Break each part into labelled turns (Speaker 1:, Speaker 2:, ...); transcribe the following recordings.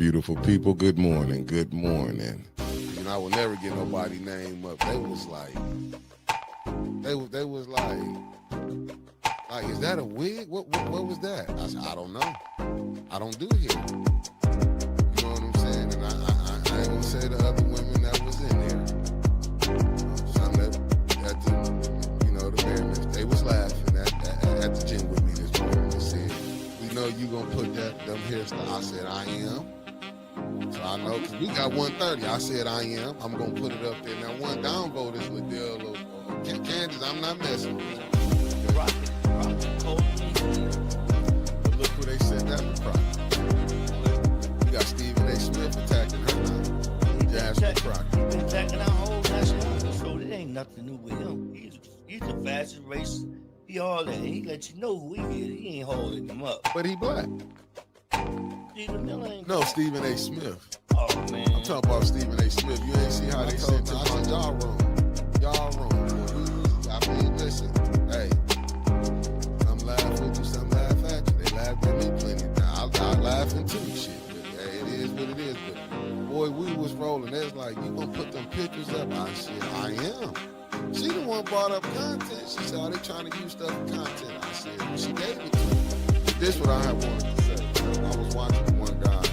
Speaker 1: beautiful people. Good morning. Good morning. You know, I will never get nobody name up. They was like, they was like, is that a wig? What was that? I said, I don't know. I don't do hair. You know what I'm saying? And I ain't gonna say the other women that was in there. Some that at the, you know, the Mariners, they was laughing at the gym with me this morning. They said, we know you gonna put them hairstyle. I said, I am. So I know, because we got 130. I said, I am. I'm going to put it up there. Now, one downvote is Liddell or Kansas. I'm not messing with you.
Speaker 2: Rocket, cold.
Speaker 1: But look who they said that was Crockett. We got Stephen A. Smith attacking her now. Jasmine Crockett.
Speaker 2: He's been attacking our whole national, so it ain't nothing new with him. He's a fastest racer. He all that. He let you know who he is. He ain't holding him up.
Speaker 1: But he black.
Speaker 2: Stephen Miller ain't.
Speaker 1: No, Stephen A. Smith.
Speaker 2: Oh, man.
Speaker 1: I'm talking about Stephen A. Smith. You ain't see how they sent him. I said, y'all wrong. Y'all wrong. I mean, listen. Hey, some laugh with you, some laugh at you. They laughed at me plenty of times. I laughing too, shit. But, hey, it is what it is. But, boy, we was rolling. They was like, you gonna put them pictures up? I said, I am. She the one brought up content. She said, are they trying to use stuff for content? I said, well, she gave it to me. This is what I wanted to say. I was watching one guy.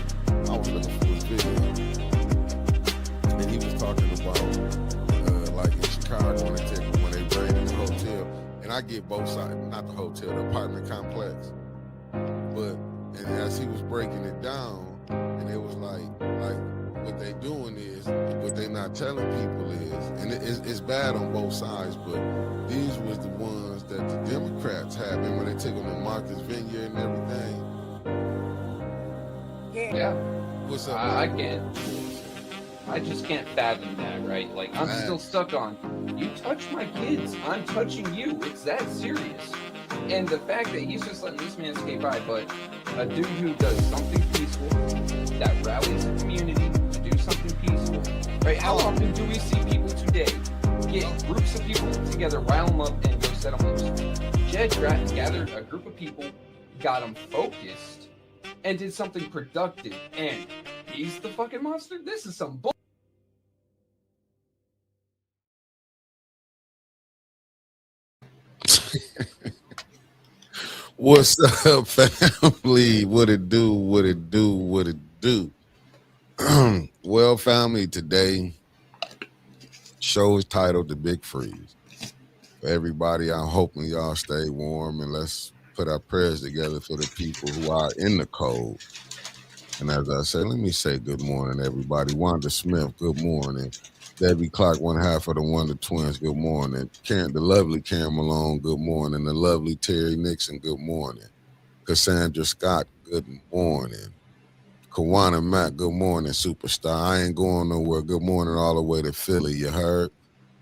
Speaker 1: I was looking for his video. And he was talking about, like in Chicago, when they raided the hotel. And I get both sides, not the hotel, the apartment complex. But, and as he was breaking it down, and it was like what they doing is, what they not telling people is, and it's bad on both sides, but these was the ones that the Democrats had, and when they took them to Martha's Vineyard and everything.
Speaker 3: Yeah.
Speaker 1: What's up?
Speaker 3: I just can't fathom that, right? Like, I'm still stuck on, you touch my kids, I'm touching you. It's that serious. And the fact that he's just letting this man skate by, but a dude who does something peaceful, that rallies the community to do something peaceful, right? How often do we see people today get groups of people together, rile them up, and go set them loose? Jed gathered a group of people, got them focused, and did something productive, and he's the fucking monster? This is some bull.
Speaker 1: What's up, family? What it do? What it do? What it do? Well, family, today show is titled The Big Freeze. For everybody, I'm hoping y'all stay warm, and let's put our prayers together for the people who are in the cold. And as I say, let me say good morning, everybody. Wanda Smith, good morning. Debbie Clark, one half of the Wonder Twins, good morning. Karen, the lovely Karen Malone, good morning. The lovely Terry Nixon, good morning. Cassandra Scott, good morning. Kawana Mack, good morning, superstar. I ain't going nowhere. Good morning all the way to Philly, you heard?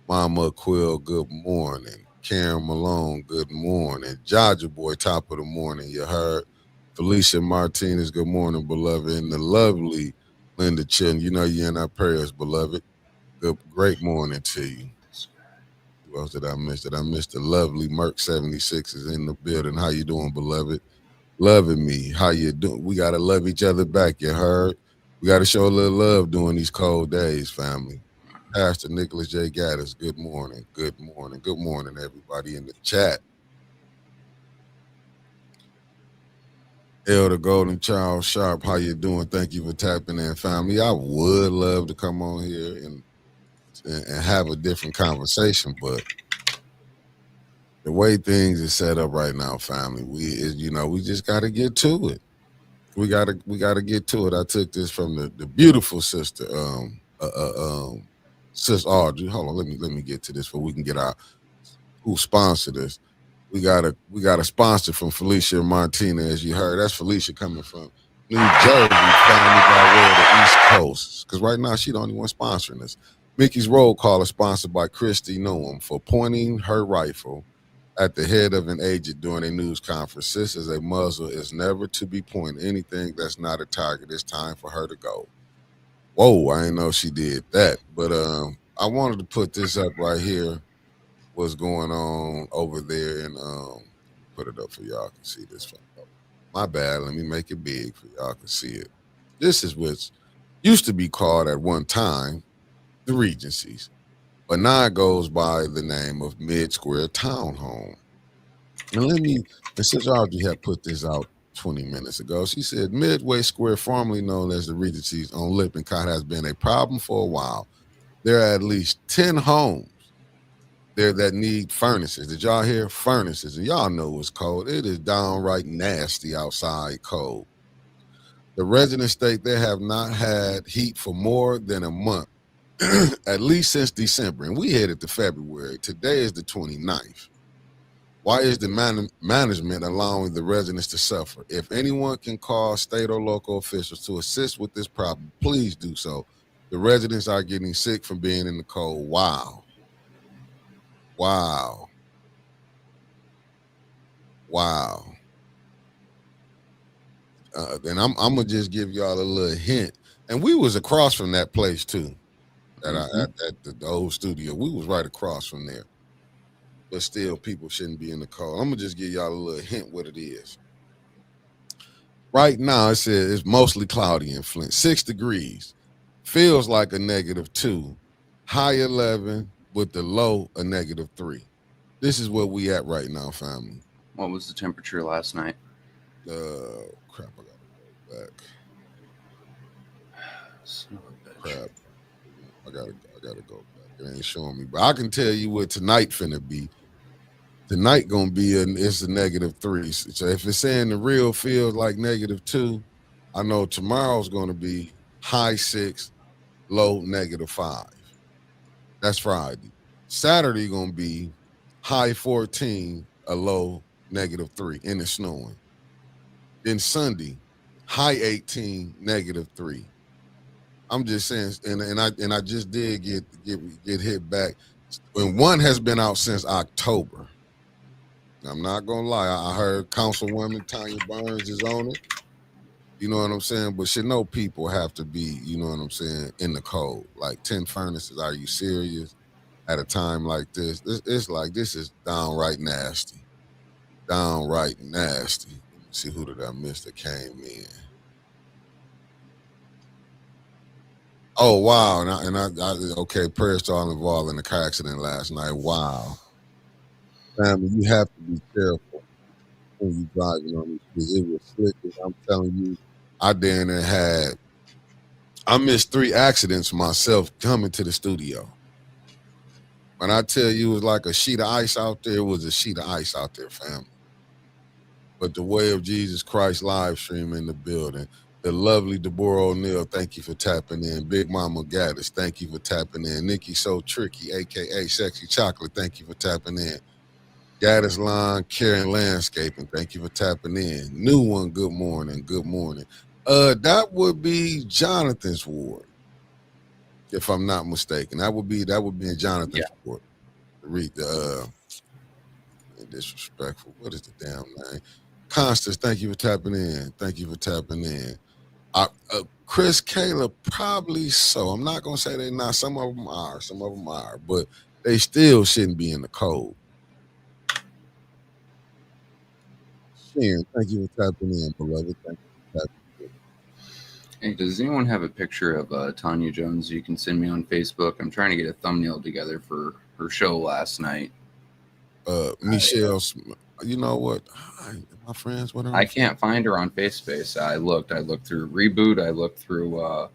Speaker 1: Mama Quill, good morning. Karen Malone, good morning. Jaja Boy, top of the morning, you heard? Felicia Martinez, good morning, beloved. And the lovely Linda Chin, you know you're in our prayers, beloved. Great morning to you. Who else did I miss? Did I miss the lovely Merc 76 is in the building? How you doing, beloved? Loving me. How you doing? We got to love each other back, you heard? We got to show a little love during these cold days, family. Pastor Nicholas J. Gaddis, good morning. Good morning. Good morning, everybody in the chat. Elder Golden Child Sharp, how you doing? Thank you for tapping in, family. I would love to come on here and have a different conversation, but the way things are set up right now, family, we just got to get to it. We gotta get to it. I took this from the beautiful sister, Sis Audrey. Hold on, let me get to this before we can get our who sponsored this. We got a sponsor from Felicia Martinez, as you heard. That's Felicia coming from New Jersey, family by way of the East Coast. Because right now she the only one sponsoring us. Mickey's Roll Call is sponsored by Christy Noam for pointing her rifle at the head of an agent during a news conference. Sis is a muzzle is never to be pointing anything that's not a target. It's time for her to go. Whoa, I didn't know she did that. But I wanted to put this up right here. What's going on over there, and put it up for y'all can see this. My bad. Let me make it big for y'all can see it. This is what used to be called at one time the Regencies, but now it goes by the name of Mid Square Townhome. And since Audrey had put this out 20 minutes ago, she said Midway Square, formerly known as the Regencies on Lippincott, has been a problem for a while. There are at least 10 homes there that need furnaces. Did y'all hear furnaces? And y'all know it's cold. It is downright nasty outside cold. The residents state they have not had heat for more than a month, at least since December. And we headed to February. Today is the 29th. Why is the management allowing the residents to suffer? If anyone can call state or local officials to assist with this problem, please do so. The residents are getting sick from being in the cold. Wow. Wow. Wow. And I'm gonna just give y'all a little hint. And we was across from that place too, at the old studio. We was right across from there. But still, people shouldn't be in the cold. I'm gonna just give y'all a little hint what it is. Right now, it says it's mostly cloudy in Flint, 6 degrees. Feels like a -2, high 11 with the low a -3. This is where we at right now, family.
Speaker 4: What was the temperature last night?
Speaker 1: Crap, I gotta go back. Crap, I gotta go back. It ain't showing me, but I can tell you what tonight finna be. Tonight gonna be it's a -3. So if it's saying the real feels like -2, I know tomorrow's gonna be high 6, low -5. That's Friday. Saturday gonna be high 14, a low -3, and it's snowing. Then Sunday, high 18, -3. I'm just saying, and I just did get hit back. And one has been out since October. I'm not gonna lie. I heard Councilwoman Tanya Burns is on it. You know what I'm saying? But should know people have to be, you know what I'm saying, in the cold. Like 10 furnaces. Are you serious? At a time like this, it's like this is downright nasty. Downright nasty. Let me see, who did I miss that came in? Oh wow! And I okay. Prayers to all involved in the car accident last night. Wow, family, you have to be careful when you driving on these streets. It was slick. I'm telling you, I missed 3 accidents myself coming to the studio. When I tell you it was like a sheet of ice out there, it was a sheet of ice out there, family. But the Way of Jesus Christ live stream in the building. The lovely Deborah O'Neill, thank you for tapping in. Big Mama Gaddis, thank you for tapping in. Nikki So Tricky, a.k.a. Sexy Chocolate, thank you for tapping in. Gaddis Line, Karen Landscaping, thank you for tapping in. New one, good morning, good morning. That would be Jonathan's ward, if I'm not mistaken. That would be in Jonathan's ward. Read the disrespectful. What is the damn name? Constance, thank you for tapping in. Thank you for tapping in. Chris Caleb, probably so. I'm not gonna say they're not. Some of them are, but they still shouldn't be in the cold. Sharon, thank you for tapping in, beloved. Thank you for tapping in.
Speaker 4: Hey, does anyone have a picture of Tanya Jones you can send me on Facebook? I'm trying to get a thumbnail together for her show last night.
Speaker 1: Michelle, you know what? My friends, what
Speaker 4: I can't find her on FaceSpace. I looked through Reboot. I looked through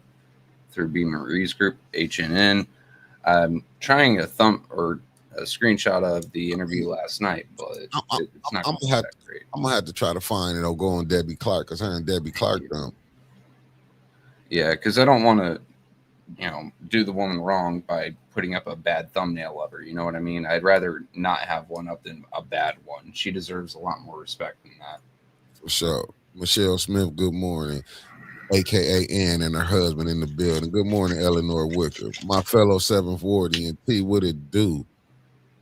Speaker 4: B. Marie's group, HNN. I'm trying a screenshot of the interview last night, but it's not going to be that great.
Speaker 1: I'm gonna have to try to find it or go on Debbie Clark, because her and Debbie Clark done.
Speaker 4: Yeah, because I don't want to, do the woman wrong by putting up a bad thumbnail of her. You know what I mean? I'd rather not have one up than a bad one. She deserves a lot more respect than that.
Speaker 1: For sure. Michelle Smith, good morning. AKA Ann and her husband in the building. Good morning, Eleanor Wicker. My fellow 740 and T, what it do?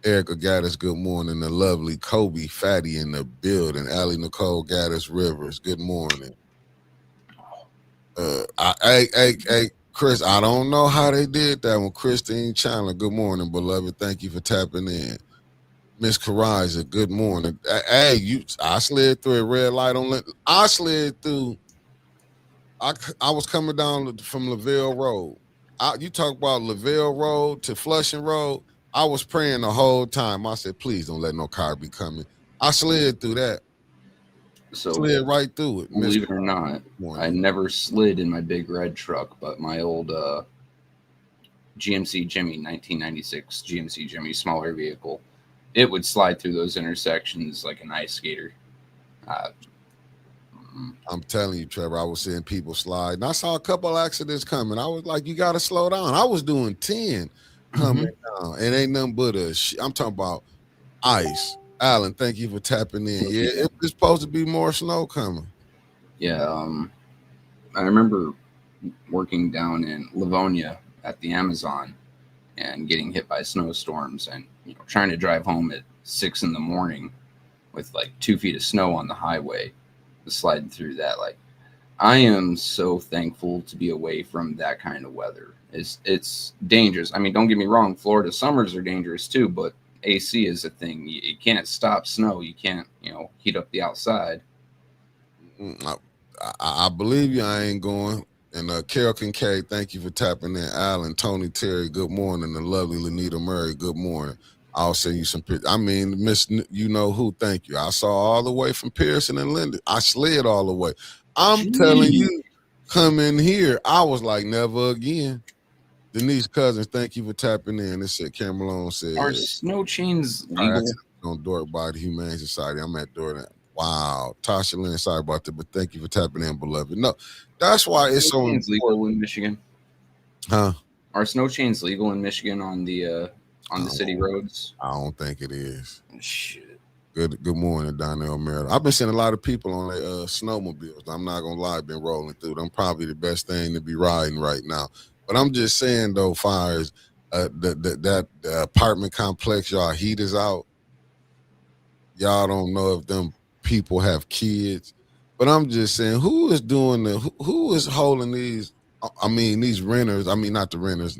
Speaker 1: Erica Gaddis, good morning. The lovely Kobe Fatty in the building. Allie Nicole Gaddis Rivers, good morning. Hey, Chris, I don't know how they did that one. Christine Chandler, good morning, beloved. Thank you for tapping in. Miss Kariza, good morning. Hey, I slid through a red light on. I slid through I was coming down from Lavelle Road. You talk about Lavelle Road to Flushing Road. I was praying the whole time. I said, please don't let no car be coming. I slid through that.
Speaker 4: So
Speaker 1: Slid right through it.
Speaker 4: believe it or not, I never slid in my big red truck, but my old GMC Jimmy 1996 GMC Jimmy smaller vehicle, it would slide through those intersections like an ice skater.
Speaker 1: I'm telling you, Trevor, I was seeing people slide. And I saw a couple accidents coming. I was like, you got to slow down. I was doing 10 coming down. It ain't nothing but I'm talking about ice. Alan, thank you for tapping in. Yeah, it's supposed to be more snow coming.
Speaker 4: Yeah, I remember working down in Livonia at the Amazon and getting hit by snowstorms and trying to drive home at 6 a.m. with like 2 feet of snow on the highway, sliding through that. Like, I am so thankful to be away from that kind of weather. It's dangerous. I mean, don't get me wrong, Florida summers are dangerous too, but AC is a thing. You can't stop snow. You can't, heat up the outside.
Speaker 1: I believe you. I ain't going. And Carol Kincaid, thank you for tapping in. Alan, Tony Terry, good morning. The lovely Lanita Murray, good morning. I'll send you some pictures. I mean, Miss, you know who? Thank you. I saw all the way from Pearson and Linden. I slid all the way. I'm telling you, come in here. I was like, never again. Denise Cousins, thank you for tapping in. This shit, Cameron said.
Speaker 4: Are snow chains legal?
Speaker 1: On Dork by the Humane Society. I'm at Dork. Wow. Tasha Lynn, sorry about that, but thank you for tapping in, beloved. No, that's why it's so
Speaker 4: legal in Michigan.
Speaker 1: Huh?
Speaker 4: Are snow chains legal in Michigan on the city roads?
Speaker 1: I don't think it is.
Speaker 4: Shit.
Speaker 1: Good morning, Donnell Merrill. I've been seeing a lot of people on their snowmobiles. I'm not gonna lie, been rolling through them. Probably the best thing to be riding right now. But I'm just saying though, fires, that apartment complex, y'all heat is out. Y'all don't know if them people have kids. But I'm just saying, who is doing who is holding these? I mean, these renters. I mean, not the renters,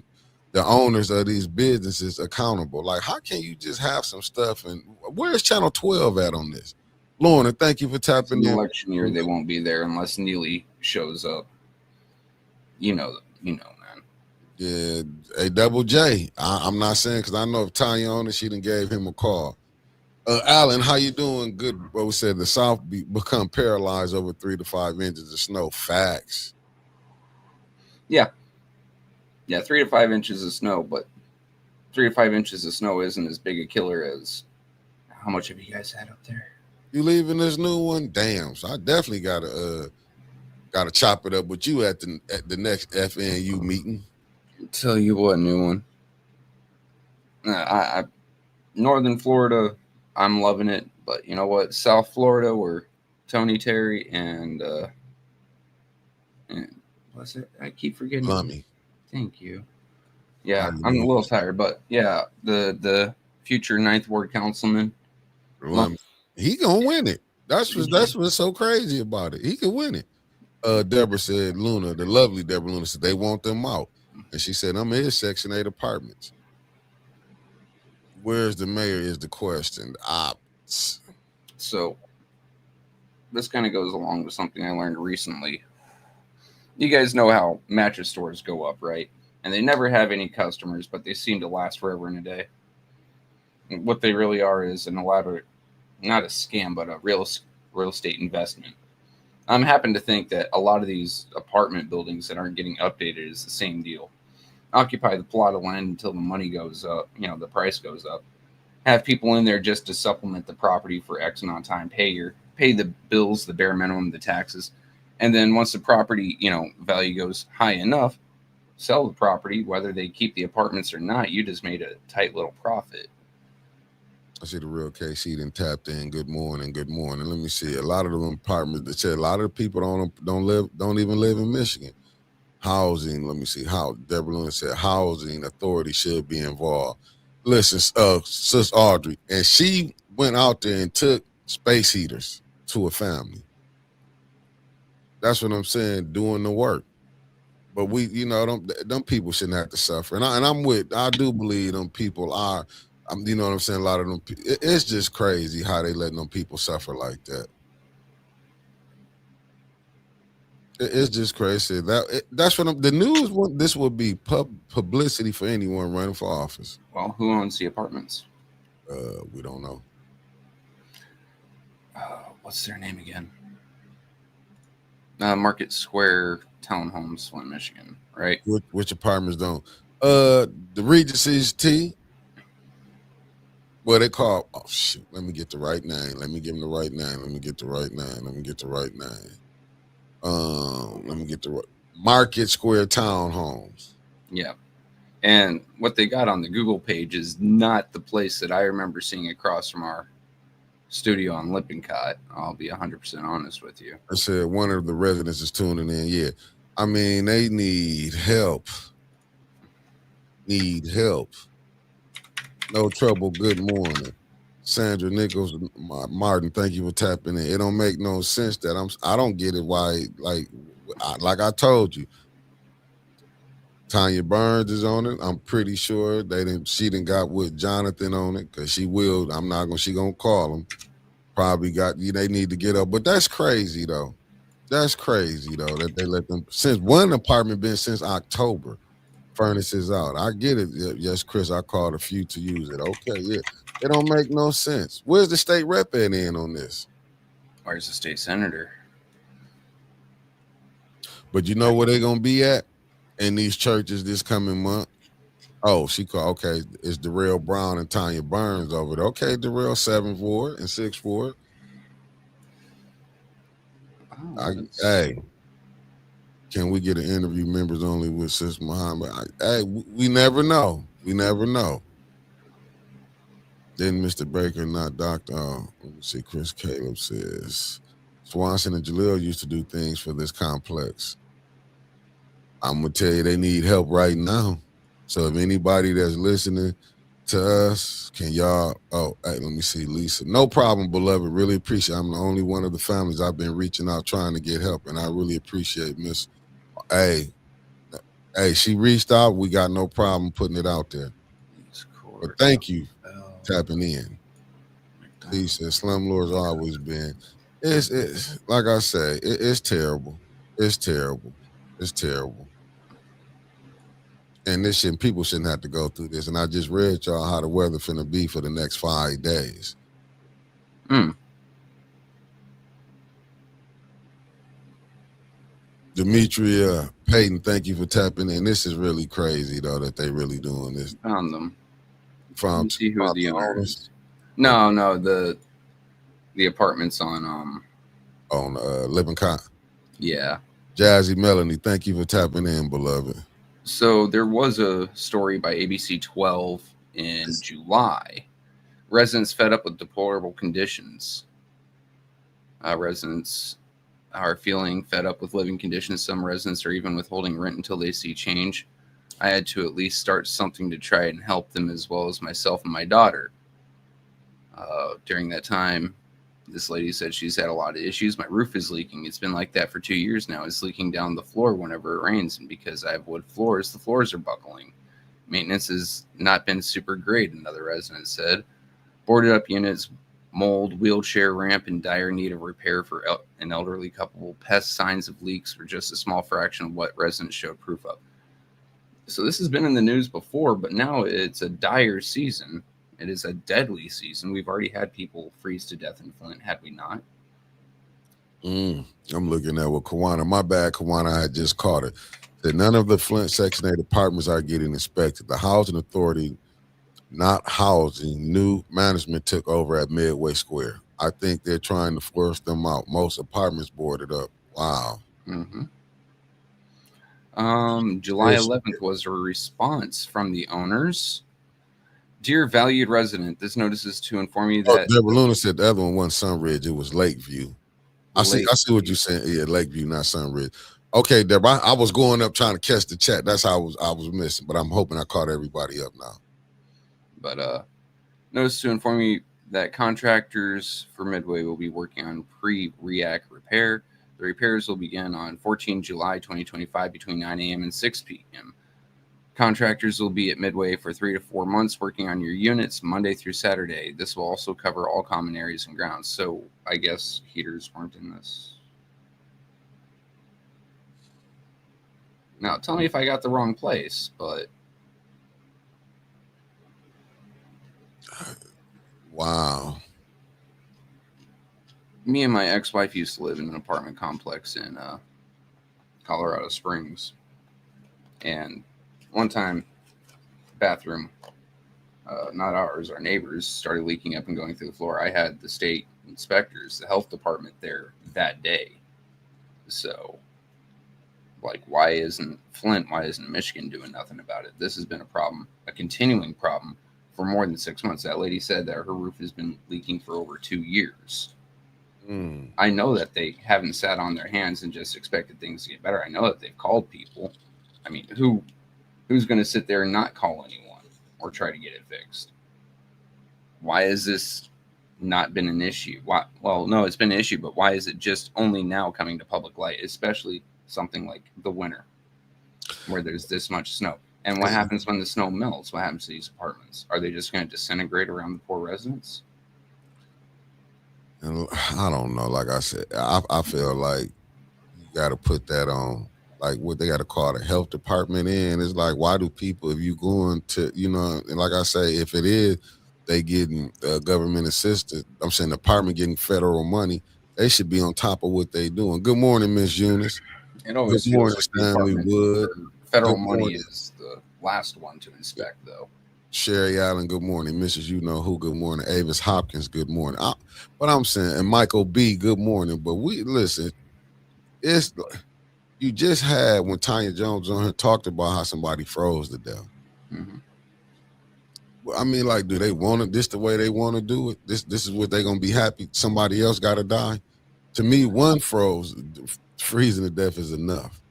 Speaker 1: the owners of these businesses accountable. Like, how can you just have some stuff? And where's Channel 12 at on this? Lorna, thank you for tapping in.
Speaker 4: Election year, they won't be there unless Neely shows up. You know, man.
Speaker 1: Yeah, a Double J. I'm not saying because I know if Tanya on it, she done gave him a call. Alan, how you doing? Good. What we said, the South become paralyzed over 3 to 5 inches of snow. Facts.
Speaker 4: Yeah, 3 to 5 inches of snow, but 3 to 5 inches of snow isn't as big a killer as how much have you guys had up there?
Speaker 1: You leaving this new one? Damn. So I definitely gotta chop it up with you at the next FNU meeting.
Speaker 4: Tell you what, new one. I Northern Florida, I'm loving it, but you know what? South Florida, where Tony Terry and what's it? I keep forgetting.
Speaker 1: Lummy.
Speaker 4: Thank you. Yeah, I'm a little tired, but yeah, the future 9th Ward councilman.
Speaker 1: Lummy. He gonna win it. That's what's so crazy about it. He can win it. Deborah said, Luna, the lovely Deborah Luna said they want them out. And she said, I'm in his Section 8 apartments. Where's the mayor is the question.
Speaker 4: So this kind of goes along with something I learned recently. You guys know how mattress stores go up, right? And they never have any customers, but they seem to last forever and a day. And what they really are is not a scam, but a real estate investment. I'm happen to think that a lot of these apartment buildings that aren't getting updated is the same deal. Occupy the plot of land until the money goes up, the price goes up. Have people in there just to supplement the property for X amount of time, pay the bills, the bare minimum, the taxes. And then once the property, value goes high enough, sell the property, whether they keep the apartments or not, you just made a tight little profit.
Speaker 1: I see the real KC then tapped in. Good morning. Let me see. A lot of them apartments, they said a lot of the people don't even live in Michigan. Housing, let me see. How Deborah Lewin said housing authority should be involved. Listen, Sis Audrey, and she went out there and took space heaters to a family. That's what I'm saying, doing the work. But we, them people shouldn't have to suffer. And I do believe them people are. You know what I'm saying? A lot of them, it's just crazy how they letting them people suffer like that. It's just crazy. That's what the news. This would be publicity for anyone running for office.
Speaker 4: Well, who owns the apartments?
Speaker 1: We don't know.
Speaker 4: What's their name again? Market Square Townhomes, Flint, Michigan, right?
Speaker 1: Which apartments don't? The Regency's T. What they call? Oh shoot! Let me get the right name. Let me give him the right name. Let me get the right name. Let me get the right name. Let me get the right Market Square Townhomes.
Speaker 4: Yeah. And what they got on the Google page is not the place that I remember seeing across from our studio on Lippincott. I'll be 100% honest with you.
Speaker 1: I said one of the residents is tuning in. Yeah. I mean, they need help. Need help. No trouble. Good morning. Sandra Nichols Martin, thank you for tapping in. It don't make no sense that I don't get it why, like I told you. Tanya Burns is on it. I'm pretty sure she didn't got with Jonathan on it because she will. She gonna call him. Probably they need to get up. But that's crazy though. That's crazy though that they let them since one apartment been since October. Furnaces out. I get it. Yes, Chris, I called a few to use it. Okay, yeah. It don't make no sense. Where's the state rep at in on this?
Speaker 4: Where's the state senator?
Speaker 1: But you know where they're gonna be at? In these churches this coming month. Oh, she called. Okay, it's Darrell Brown and Tanya Burns over there. Okay, Darrell 7 Ward and 6 Ward. Hey, can we get an interview members only with Sis Muhammad? Hey, we never know. We never know. Then Mr. Baker, not Dr. Let me see. Chris Caleb says Swanson and Jalil used to do things for this complex. I'm gonna tell you they need help right now. So if anybody that's listening to us, can y'all hey, let me see, Lisa. No problem, beloved. Really appreciate I'm the only one of the families I've been reaching out trying to get help. And I really appreciate Miss Hey, she reached out. We got no problem putting it out there. But thank you tapping in. Lisa, slumlords always been. It's like I say, it's terrible. It's terrible. It's terrible. And people shouldn't have to go through this. And I just read y'all how the weather finna be for the next 5 days. Demetria Payton, thank you for tapping in. This is really crazy though that they really doing this.
Speaker 4: Found them.
Speaker 1: From
Speaker 4: see who the owners. No, the apartments on
Speaker 1: Lippincott.
Speaker 4: Yeah.
Speaker 1: Jazzy Melanie, thank you for tapping in, beloved.
Speaker 4: So there was a story by ABC 12 in July. Residents fed up with deplorable conditions. Residents are feeling fed up with living conditions. Some residents are even withholding rent until they see change. I had to at least start something to try and help them, as well as myself and my daughter. During that time, this lady said she's had a lot of issues. My roof is leaking. It's been like that for 2 years now. It's leaking down the floor whenever it rains. And because I have wood floors, the floors are buckling. Maintenance has not been super great, another resident said. Boarded up units, mold, wheelchair ramp in dire need of repair for an elderly couple. Pest signs of leaks were just a small fraction of what residents showed proof of. So this has been in the news before, but now it's a dire season. It is a deadly season. We've already had people freeze to death in Flint, had we not?
Speaker 1: I'm looking at what Kawana. My bad, Kawana. I had just caught it. That none of the Flint Section 8 apartments are getting inspected. The Housing Authority, not housing, new management took over at Midway Square. I think they're trying to force them out. Most apartments boarded up. Wow.
Speaker 4: July 11th was a response from the owners. Dear valued resident, this notice is to inform you that
Speaker 1: Deborah Luna said the other one wasn't Sunridge, it was Lakeview. I see what you're saying. Yeah, Lakeview, not Sunridge. Okay, Deborah, I was going up trying to catch the chat. That's how I was missing, but I'm hoping I caught everybody up now.
Speaker 4: But notice to inform you that contractors for Midway will be working on pre-react repair. The repairs will begin on 14 July 2025 between 9 a.m. and 6 p.m. Contractors will be at Midway for 3 to 4 months working on your units Monday through Saturday. This will also cover all common areas and grounds. So I guess heaters weren't in this. Now, tell me if I got the wrong place, but
Speaker 1: Wow.
Speaker 4: me and my ex-wife used to live in an apartment complex in Colorado Springs, and one time, bathroom, not ours, our neighbors, started leaking up and going through the floor. I had the state inspectors, the health department there that day. So, like, why isn't Flint, why isn't Michigan doing nothing about it? This has been a problem, a continuing problem for more than 6 months. That lady said that her roof has been leaking for over 2 years.
Speaker 1: Mm.
Speaker 4: I know that they haven't sat on their hands and just expected things to get better. I know that they've called people. I mean, who's going to sit there and not call anyone or try to get it fixed? Why has this not been an issue? Why? Well, no, it's been an issue, but why is it just only now coming to public light, especially something like the winter where there's this much snow? And what happens when the snow melts? What happens to these apartments? Are they just going to disintegrate around the poor residents?
Speaker 1: And I don't know. Like I said, I feel like you got to put that on, like what they got to call the health department in. It's like, why do people, if you going to, and like I say, if it is, they getting government assistance, I'm saying the department getting federal money, they should be on top of what they doing. Good morning, Miss Eunice.
Speaker 4: It always
Speaker 1: Good
Speaker 4: feels
Speaker 1: morning,
Speaker 4: like the
Speaker 1: Stanley
Speaker 4: department
Speaker 1: Wood.
Speaker 4: for federal
Speaker 1: Good
Speaker 4: money
Speaker 1: morning.
Speaker 4: is the last one to inspect, though.
Speaker 1: Sherry Allen, good morning. Mrs. You know who, good morning. Avis Hopkins, good morning. What I'm saying, and Michael B, good morning. But we listen, it's you just had when Tanya Jones on here talked about how somebody froze to death.
Speaker 4: Mm-hmm.
Speaker 1: I mean, like, do they want it? This the way they want to do it? This is what they gonna be happy? Somebody else got to die? To me, one freezing to death is enough.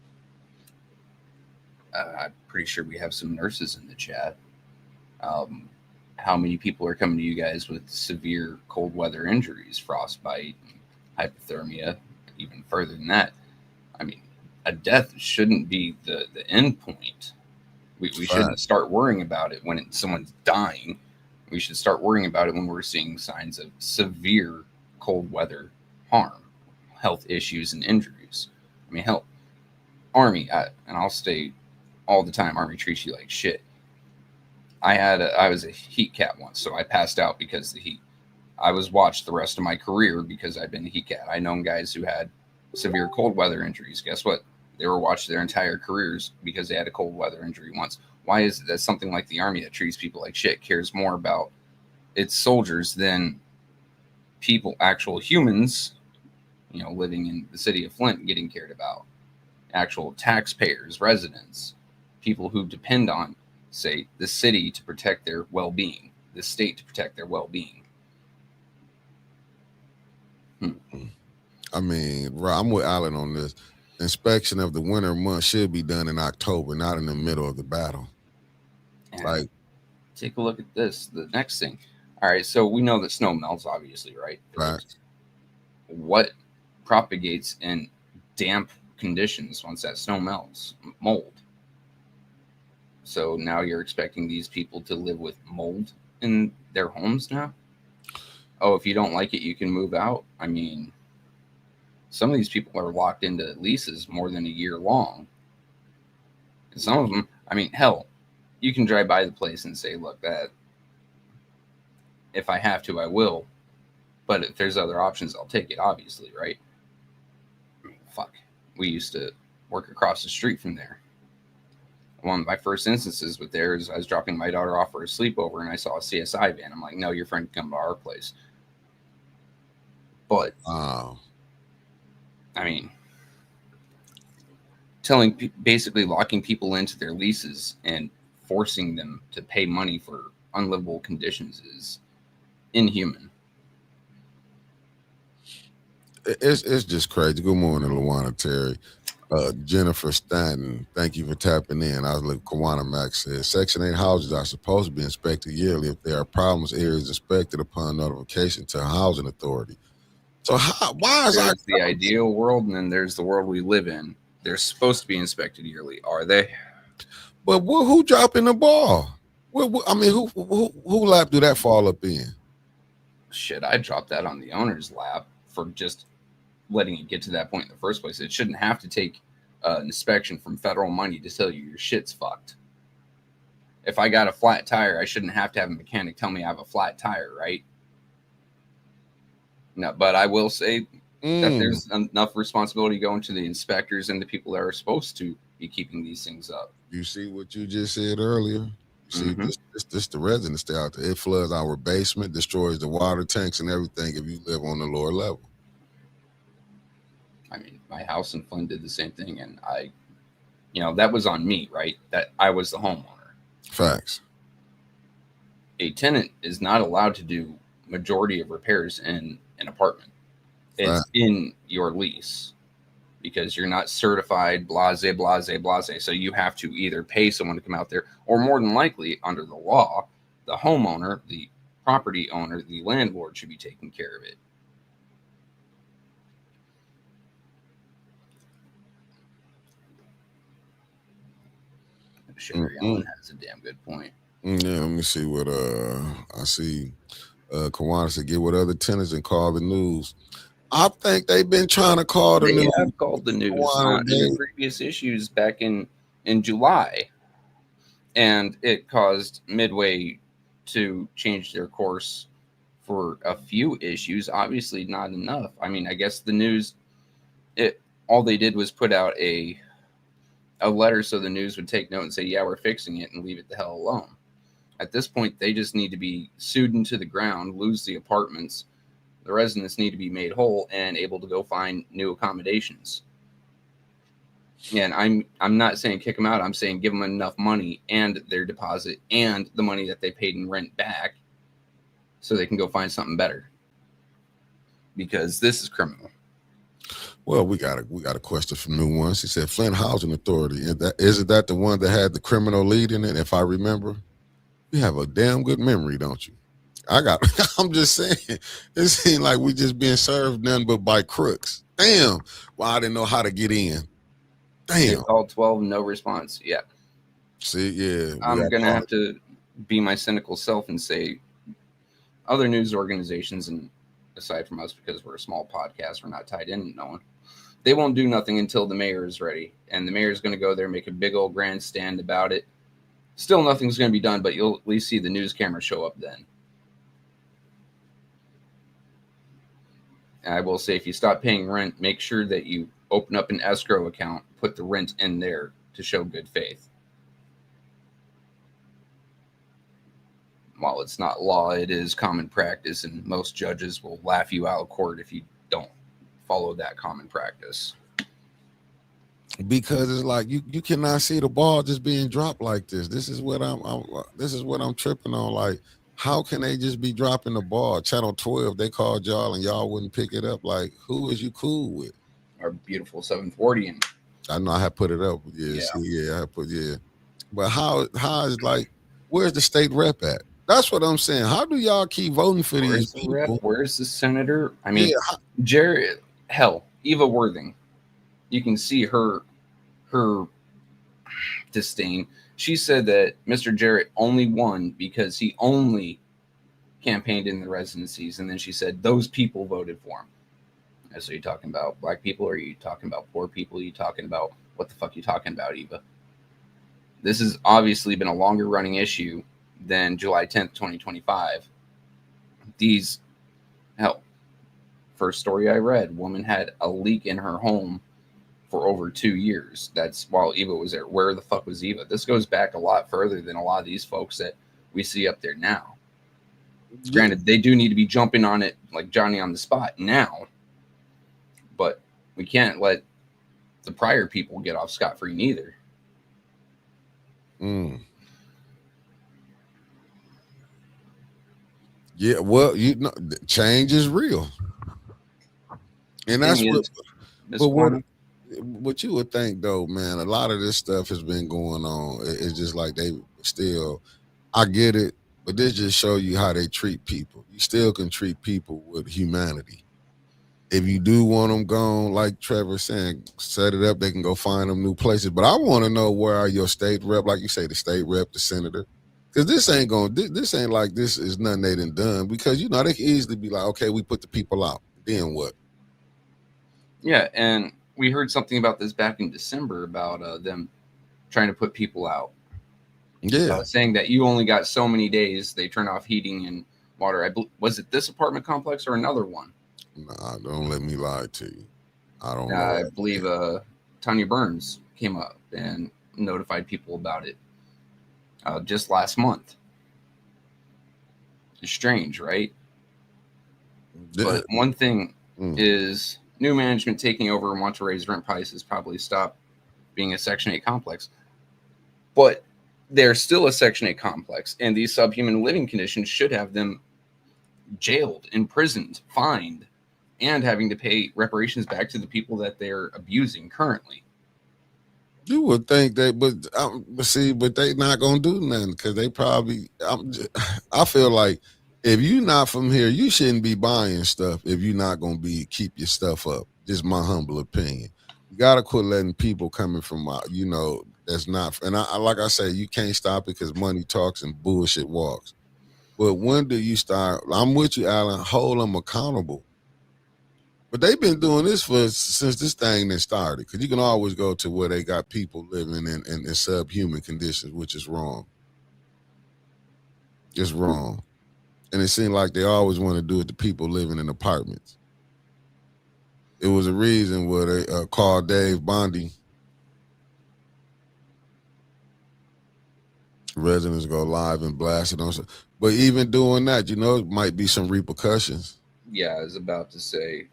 Speaker 4: I'm pretty sure we have some nurses in the chat. How many people are coming to you guys with severe cold weather injuries, frostbite, hypothermia, even further than that? I mean, a death shouldn't be the end point. We shouldn't start worrying about it when someone's dying. We should start worrying about it when we're seeing signs of severe cold weather harm, health issues, and injuries. I mean, hell, Army, and I'll stay all the time, Army treats you like shit. I was a heat cat once, so I passed out because of the heat. I was watched the rest of my career because I've been a heat cat. I known guys who had severe cold weather injuries. Guess what? They were watched their entire careers because they had a cold weather injury once. Why is it that something like the Army that treats people like shit cares more about its soldiers than people, actual humans, living in the city of Flint getting cared about? Actual taxpayers, residents, people who depend on, say, the city to protect their well-being, the state to protect their well-being.
Speaker 1: I mean, I'm with Alan on this. Inspection of the winter months should be done in October, not in the middle of the battle.
Speaker 4: And
Speaker 1: like,
Speaker 4: take a look at this. The next thing. All right, so we know that snow melts, obviously, right?
Speaker 1: Right.
Speaker 4: What propagates in damp conditions once that snow melts? Mold. So now you're expecting these people to live with mold in their homes now? Oh, if you don't like it, you can move out? I mean, some of these people are locked into leases more than a year long. And some of them, I mean, hell, you can drive by the place and say, look, that if I have to, I will. But if there's other options, I'll take it, obviously, right? I mean, fuck. We used to work across the street from there. One of my first instances with there is I was dropping my daughter off for a sleepover and I saw a CSI van. I'm like, no, your friend can come to our place. But,
Speaker 1: wow.
Speaker 4: I mean, basically locking people into their leases and forcing them to pay money for unlivable conditions is inhuman.
Speaker 1: It's just crazy. Good morning, Luana Terry. Jennifer Stanton, thank you for tapping in. I was like, Kawana Max says, Section 8 houses are supposed to be inspected yearly. If there are problems, areas inspected upon notification to a housing authority. So why is
Speaker 4: there's the ideal world, and then there's the world we live in. They're supposed to be inspected yearly, are they?
Speaker 1: But who dropping the ball? I mean, who lap do that fall up in?
Speaker 4: Shit, I dropped that on the owner's lap for just letting it get to that point in the first place. It shouldn't have to take inspection from federal money to tell you your shit's fucked. If I got a flat tire, I shouldn't have to have a mechanic tell me I have a flat tire, right? No, but I will say that there's enough responsibility going to the inspectors and the people that are supposed to be keeping these things up.
Speaker 1: You see what you just said earlier? You see, this the residents stay out there. It floods our basement, destroys the water tanks and everything if you live on the lower level.
Speaker 4: I mean, my house in Flint did the same thing, and that was on me, right? That I was the homeowner.
Speaker 1: Facts.
Speaker 4: A tenant is not allowed to do majority of repairs in an apartment. It's in your lease because you're not certified, blase. So you have to either pay someone to come out there, or more than likely, under the law, the homeowner, the property owner, the landlord should be taking care of it. Sherry Allen has a damn good point.
Speaker 1: Yeah, let me see what I see. Kawana said, get with other tenants and call the news. I think they've been trying to call the news.
Speaker 4: They have called the news in the previous issues back in July, and it caused Midway to change their course for a few issues. Obviously, not enough. I mean, I guess the news, all they did was put out a letter so the news would take note and say, yeah, we're fixing it, and leave it the hell alone. At this point, they just need to be sued into the ground, lose the apartments. The residents need to be made whole and able to go find new accommodations. And I'm not saying kick them out. I'm saying give them enough money and their deposit and the money that they paid in rent back so they can go find something better. Because this is criminal.
Speaker 1: Well, we got a question from New Ones. He said, Flint Housing Authority. Isn't that the one that had the criminal lead in it, if I remember? You have a damn good memory, don't you? I'm just saying, it seemed like we just being served none but by crooks. Damn. Well, I didn't know how to get in. Damn.
Speaker 4: Called 12, no response. Yeah.
Speaker 1: See, yeah.
Speaker 4: I'm going to have to be my cynical self and say other news organizations, and aside from us, because we're a small podcast, we're not tied in to no one, they won't do nothing until the mayor is ready. And the mayor is going to go there, make a big old grandstand about it. Still nothing's going to be done, but you'll at least see the news camera show up then. And I will say, if you stop paying rent, make sure that you open up an escrow account, put the rent in there to show good faith. While it's not law, it is common practice, and most judges will laugh you out of court if you don't follow that common practice.
Speaker 1: Because it's like you cannot see the ball just being dropped like this. This is what I'm tripping on. Like, how can they just be dropping the ball? Channel 12, they called y'all and y'all wouldn't pick it up. Like, who is you cool with?
Speaker 4: Our beautiful 740. And
Speaker 1: I know I had put it up. But how is, like, where's the state rep at? That's what I'm saying. How do y'all keep voting for these people?
Speaker 4: Rep? Where's the senator? I mean, Jared, hell, Eva Worthing. You can see her disdain. She said that Mr. Jarrett only won because he only campaigned in the residencies. And then she said those people voted for him. So are you talking about black people? Or are you talking about poor people? Are you talking about what the fuck are you talking about, Eva? This has obviously been a longer running issue than July 10th, 2025. First story I read, woman had a leak in her home for over 2 years. That's while Eva was there. Where the fuck was Eva? This goes back a lot further than a lot of these folks that we see up there now. Granted, they do need to be jumping on it like Johnny on the spot now, but we can't let the prior people get off scot-free neither.
Speaker 1: Yeah, well, change is real. And that's what you would think, though, man. A lot of this stuff has been going on. It's just like they still, I get it, but this just show you how they treat people. You still can treat people with humanity. If you do want them gone, like Trevor saying, set it up, they can go find them new places. But I want to know, where are your state rep, like you say, the state rep, the senator? Because this ain't like this is nothing they done. Because, they can easily be like, okay, we put the people out. Then what?
Speaker 4: Yeah, and we heard something about this back in December about them trying to put people out.
Speaker 1: Yeah.
Speaker 4: Saying that you only got so many days. They turn off heating and water. Was it this apartment complex or another one?
Speaker 1: Nah, don't let me lie to you. I don't know.
Speaker 4: I believe Tanya Burns came up and notified people about it just last month. It's strange, right? But one thing is new management taking over and want to raise rent prices, probably stop being a Section 8 complex. But they're still a Section 8 complex, and these subhuman living conditions should have them jailed, imprisoned, fined, and having to pay reparations back to the people that they're abusing currently.
Speaker 1: You would think that, but they not gonna do nothing because they probably. I feel like if you're not from here, you shouldn't be buying stuff if you're not gonna keep your stuff up. Just my humble opinion. You gotta quit letting people coming from that's not. And I like I say, you can't stop it because money talks and bullshit walks. But when do you start? I'm with you, Alan. Hold them accountable. But they've been doing this since this thing that started. Because you can always go to where they got people living in subhuman conditions, which is wrong. It's wrong. And it seemed like they always want to do it to people living in apartments. It was a reason where they called Dave Bondi. Residents go live and blast it on. But even doing that, it might be some repercussions.
Speaker 4: Yeah, I was about to say,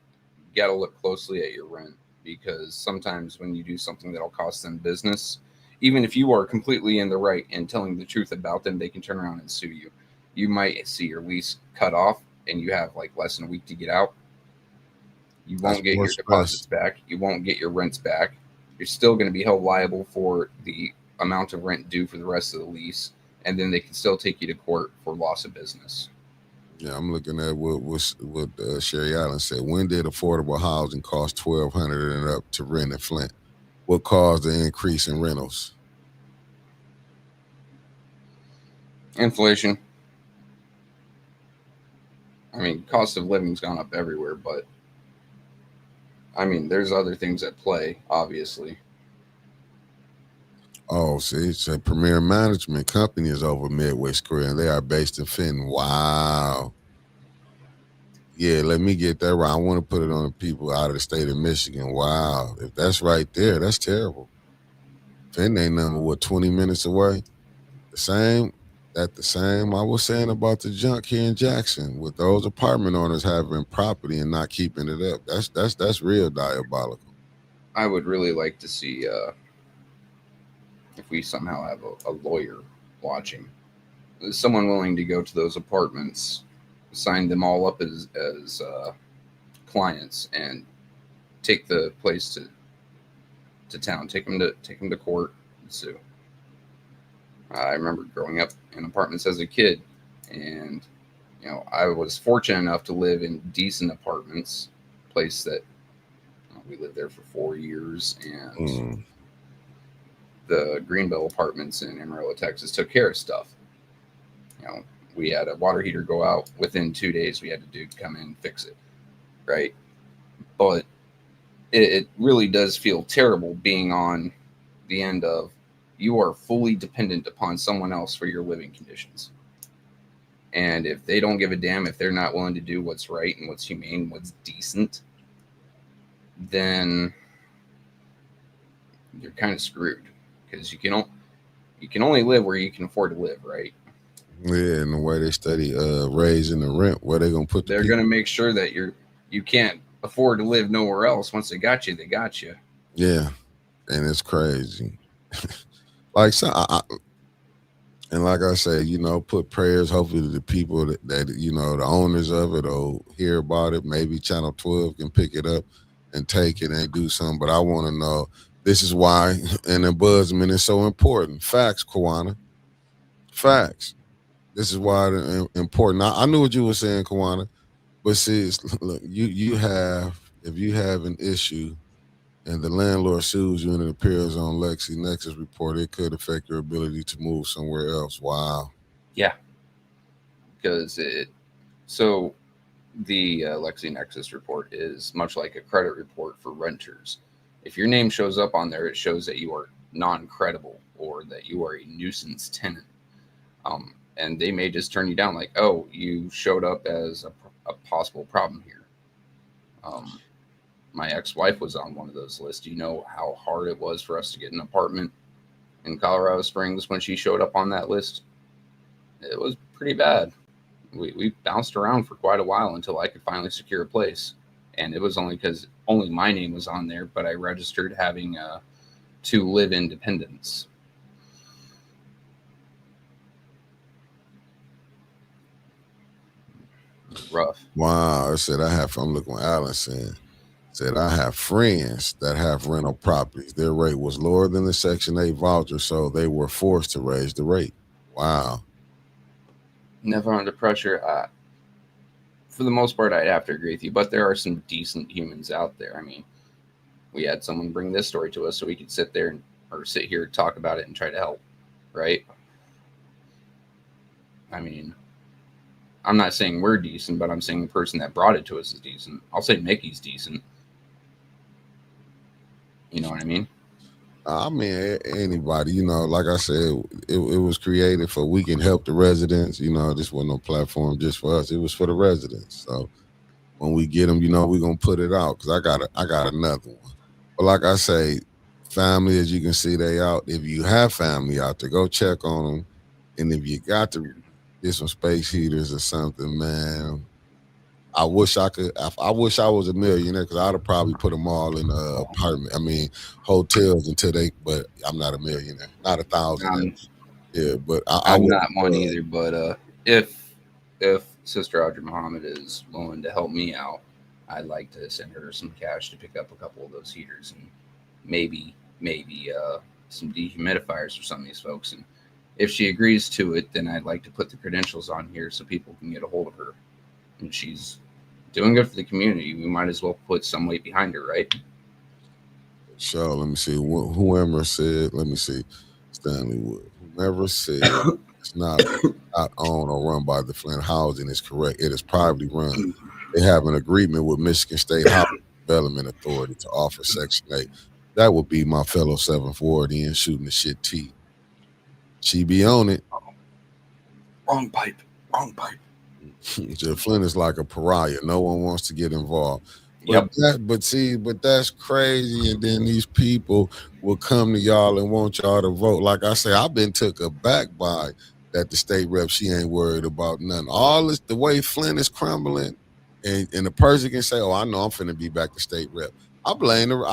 Speaker 4: you got to look closely at your rent, because sometimes when you do something that'll cost them business, even if you are completely in the right and telling the truth about them, they can turn around and sue you. You might see your lease cut off and you have like less than a week to get out. You won't get your deposits back. You won't get your rents back. You're still going to be held liable for the amount of rent due for the rest of the lease. And then they can still take you to court for loss of business.
Speaker 1: Yeah, I'm looking at what Sherry Allen said. When did affordable housing cost $1,200 and up to rent in Flint? What caused the increase in rentals?
Speaker 4: Inflation. I mean, cost of living's gone up everywhere, but I mean, there's other things at play, obviously.
Speaker 1: Oh, see, it's a Premier Management Company is over Midway Square, and they are based in Fenton. Wow. Yeah, let me get that right. I want to put it on the people out of the state of Michigan. Wow. If that's right there, that's terrible. Fenton ain't number, 20 minutes away? The same I was saying about the junk here in Jackson with those apartment owners having property and not keeping it up. That's real diabolical.
Speaker 4: I would really like to see if we somehow have a lawyer watching. Is someone willing to go to those apartments, sign them all up as clients, and take the place to town, take them to court and sue. I remember growing up in apartments as a kid, and I was fortunate enough to live in decent apartments, place that we lived there for 4 years, and the Greenbelt apartments in Amarillo, Texas, took care of stuff. We had a water heater go out within 2 days. We had a dude come in and fix it, right? But it really does feel terrible being on the end of, you are fully dependent upon someone else for your living conditions. And if they don't give a damn, if they're not willing to do what's right and what's humane, what's decent, then you're kind of screwed, because you can only live where you can afford to live, right?
Speaker 1: Yeah, and the way they study raising the rent, where they gonna put
Speaker 4: they're gonna make sure that you can't afford to live nowhere else. Once they got you, they got you.
Speaker 1: Yeah, and it's crazy. Like and like I say, put prayers hopefully to the people that the owners of it will hear about it. Maybe Channel 12 can pick it up and take it and do something. But I want to know, this is why an ombudsman is so important. Facts, Kawana. Facts. This is why it's important. I knew what you were saying, Kawana. But see, look, if you have an issue and the landlord sues you and it appears on LexisNexis report, it could affect your ability to move somewhere else. Wow.
Speaker 4: Yeah. Because the LexisNexis report is much like a credit report for renters. If your name shows up on there, it shows that you are non-credible or that you are a nuisance tenant. And they may just turn you down like, oh, you showed up as a possible problem here. My ex-wife was on one of those lists. Do you know how hard it was for us to get an apartment in Colorado Springs when she showed up on that list? It was pretty bad. We bounced around for quite a while until I could finally secure a place. And it was only because only my name was on there, but I registered having 2 live-in dependents. Rough.
Speaker 1: Wow. I said I'm looking what Alan said I have friends that have rental properties. Their rate was lower than the Section 8 voucher, so they were forced to raise the rate. Wow.
Speaker 4: Never under pressure. For the most part, I'd have to agree with you, but there are some decent humans out there. I mean, we had someone bring this story to us so we could sit there or sit here, talk about it, and try to help, right? I mean, I'm not saying we're decent, but I'm saying the person that brought it to us is decent. I'll say Mickey's decent. You know what I mean?
Speaker 1: I mean, anybody, like I said, it was created for we can help the residents. This wasn't no platform just for us. It was for the residents. So when we get them, we're going to put it out because I got another one. But like I say, family, as you can see, they out. If you have family out there, go check on them. And if you got to get some space heaters or something, man, I wish I could. I wish I was a millionaire because I'd have probably put them all in hotels but I'm not a millionaire. Not 1,000. Yeah, but
Speaker 4: I'm not one either. But if Sister Audrey Muhammad is willing to help me out, I'd like to send her some cash to pick up a couple of those heaters and maybe some dehumidifiers for some of these folks. And if she agrees to it, then I'd like to put the credentials on here so people can get a hold of her. And she's doing good for the community. We might as well put some weight behind her, right?
Speaker 1: So let me see. Whoever said, let me see. Stanley Wood. Whoever said it's not owned or run by the Flint Housing is correct. It is privately run. They have an agreement with Michigan State Housing Development Authority to offer Section 8. That would be my fellow 740 and shooting the shit T. She be on it.
Speaker 4: Wrong pipe.
Speaker 1: Flint is like a pariah. No one wants to get involved.
Speaker 4: Yep.
Speaker 1: But that's crazy. And then these people will come to y'all and want y'all to vote. Like I say, I've been took aback by that the state rep, she ain't worried about nothing. All this, the way Flint is crumbling, and the person can say, oh, I know I'm finna be back to state rep. I blame her.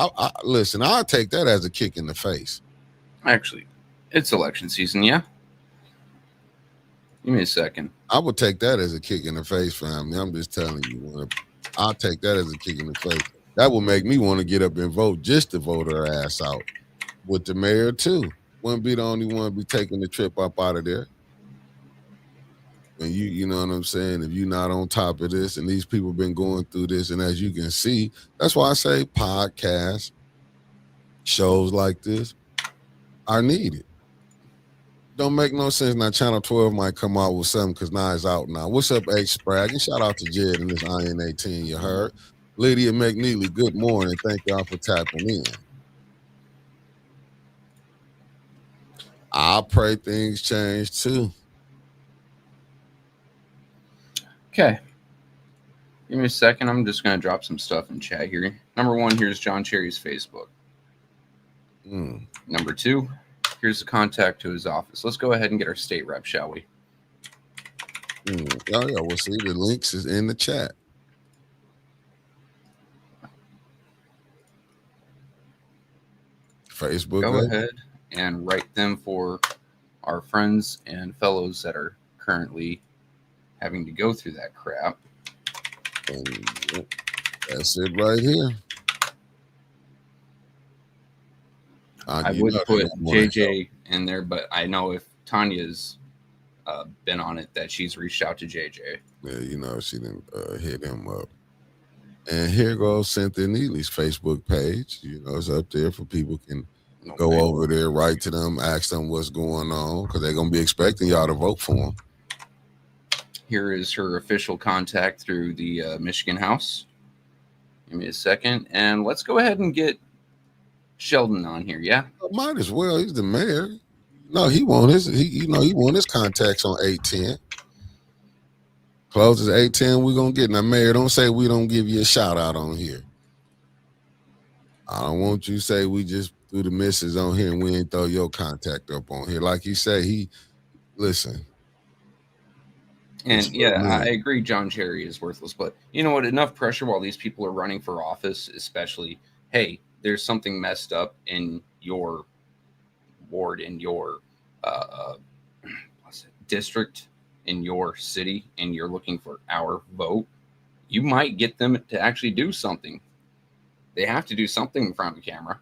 Speaker 1: Listen, I'll take that as a kick in the face.
Speaker 4: Actually, it's election season, yeah? Give me a second.
Speaker 1: I would take that as a kick in the face, family. I'm just telling you. I'll take that as a kick in the face. That will make me want to get up and vote just to vote her ass out. With the mayor, too. Wouldn't be the only one be taking the trip up out of there. And you know what I'm saying? If you're not on top of this, and these people been going through this, and as you can see, that's why I say podcasts, shows like this are needed. Don't make no sense. Now Channel 12 might come out with something because now it's out now. What's up, H Spragg? And shout out to Jed and this Iron 18 you heard. Lydia McNeely, good morning. Thank y'all for tapping in. I pray things change too.
Speaker 4: Okay. Give me a second. I'm just going to drop some stuff in chat here. Number 1, here's John Cherry's Facebook. Number 2, here's the contact to his office. Let's go ahead and get our state rep, shall we?
Speaker 1: Oh, yeah. We'll see. The links is in the chat. Facebook.
Speaker 4: Go ahead and write them for our friends and fellows that are currently having to go through that crap.
Speaker 1: And that's it right here.
Speaker 4: I would put JJ in there, but I know if Tanya's been on it, that she's reached out to JJ.
Speaker 1: Yeah, she didn't hit him up. And here goes Cynthia Neely's Facebook page. It's up there for people can go over there, write to them, ask them what's going on, because they're going to be expecting y'all to vote for them.
Speaker 4: Here is her official contact through the Michigan House. Give me a second. And let's go ahead and get Sheldon on here, yeah?
Speaker 1: Might as well. He's the mayor. No, he want his contacts on 810. Closest 810 we're gonna get. Now, Mayor, don't say we don't give you a shout out on here. I don't want you to say we just threw the misses on here and we ain't throw your contact up on here. Like you say, listen.
Speaker 4: And yeah, I agree John Cherry is worthless, but you know what? Enough pressure while these people are running for office, especially, hey, there's something messed up in your ward, in your district, in your city, and you're looking for our vote. You might get them to actually do something. They have to do something in front of the camera.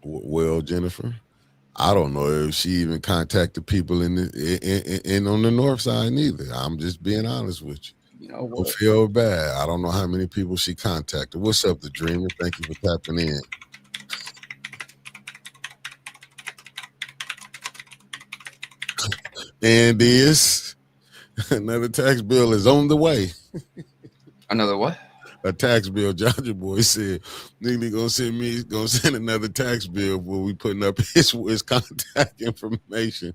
Speaker 1: Well, Jennifer, I don't know if she even contacted people in on the north side neither. I'm just being honest with you.
Speaker 4: You know what?
Speaker 1: Don't feel bad. I don't know how many people she contacted. What's up, the Dreamer? Thank you for tapping in. And another tax bill is on the way.
Speaker 4: Another what?
Speaker 1: A tax bill. Georgia Boy said Neely gonna send another tax bill where we putting up his contact information.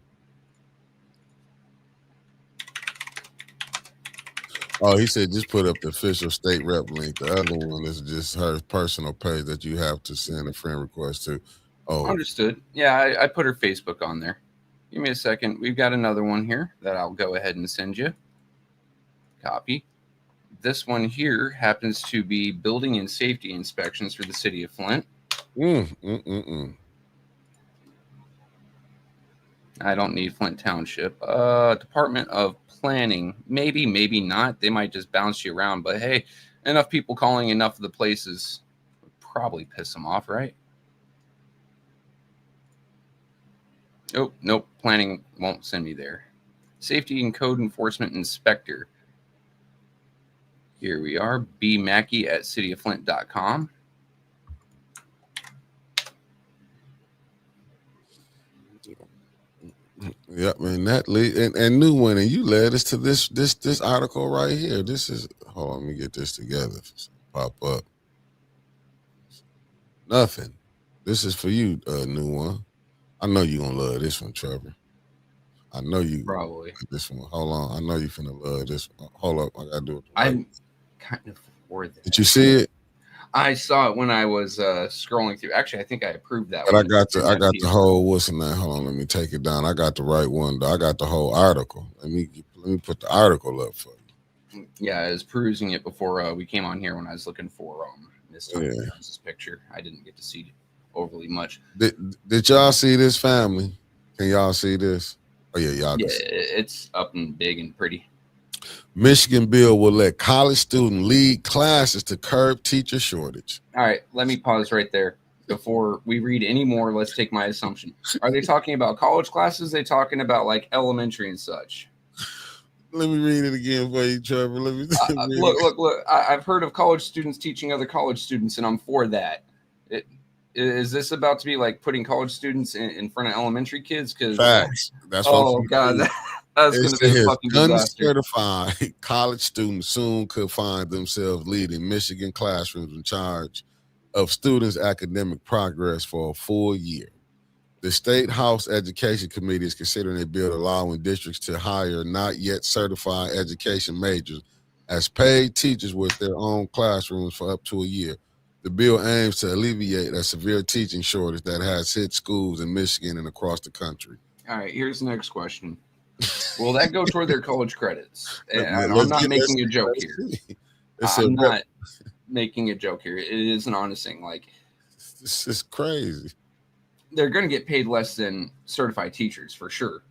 Speaker 1: Oh, he said just put up the official state rep link. The other one is just her personal page that you have to send a friend request to. Oh,
Speaker 4: understood. Yeah, I put her Facebook on there. Give me a second. We've got another one here that I'll go ahead and send you. Copy. This one here happens to be building and safety inspections for the city of Flint. I don't need Flint Township. Department of Planning. Maybe not. They might just bounce you around. But hey, enough people calling enough of the places would probably piss them off, right? Oh, nope. Planning won't send me there. Safety and Code Enforcement Inspector. Here we are. B. Mackey at cityofflint.com.
Speaker 1: Yeah, man, that lead and new one, and you led us to this article right here. This is hold on, let me get this together. Pop up. Nothing. This is for you, new one. I know you gonna love this one, Trevor. I know you
Speaker 4: probably
Speaker 1: this one. Hold on, I know you finna love this one. Hold up, I gotta do it.
Speaker 4: I'm kind of for that.
Speaker 1: Did you see it?
Speaker 4: I saw it when I was scrolling through. Actually, I think I approved that.
Speaker 1: But I got the whole what's in that. Hold on, let me take it down. I got the right one. I got the whole article. Let me put the article up for you.
Speaker 4: Yeah, I was perusing it before we came on here when I was looking for Mr. Jones's picture. I didn't get to see overly much.
Speaker 1: Did y'all see this, family? Can y'all see this? Oh yeah, y'all.
Speaker 4: Yeah, it's up and big and pretty.
Speaker 1: Michigan bill will let college students lead classes to curb teacher shortage.
Speaker 4: All right, let me pause right there. Before we read any more, let's take my assumption. Are they talking about college classes? Are they talking about like elementary and such?
Speaker 1: Let me read it again for you, Trevor. Let me
Speaker 4: look. I've heard of college students teaching other college students, and I'm for that. Is this about to be like putting college students in front of elementary kids? Because
Speaker 1: facts. That's what
Speaker 4: God. That's going to be a fucking disaster.
Speaker 1: Uncertified college students soon could find themselves leading Michigan classrooms in charge of students' academic progress for a full year. The State House Education Committee is considering a bill allowing districts to hire not yet certified education majors as paid teachers with their own classrooms for up to a year. The bill aims to alleviate a severe teaching shortage that has hit schools in Michigan and across the country.
Speaker 4: All right, here's the next question. Will that go toward their college credits? I'm not making a joke here. I'm not making a joke here. It is an honest thing. Like,
Speaker 1: this is crazy.
Speaker 4: They're going to get paid less than certified teachers for sure.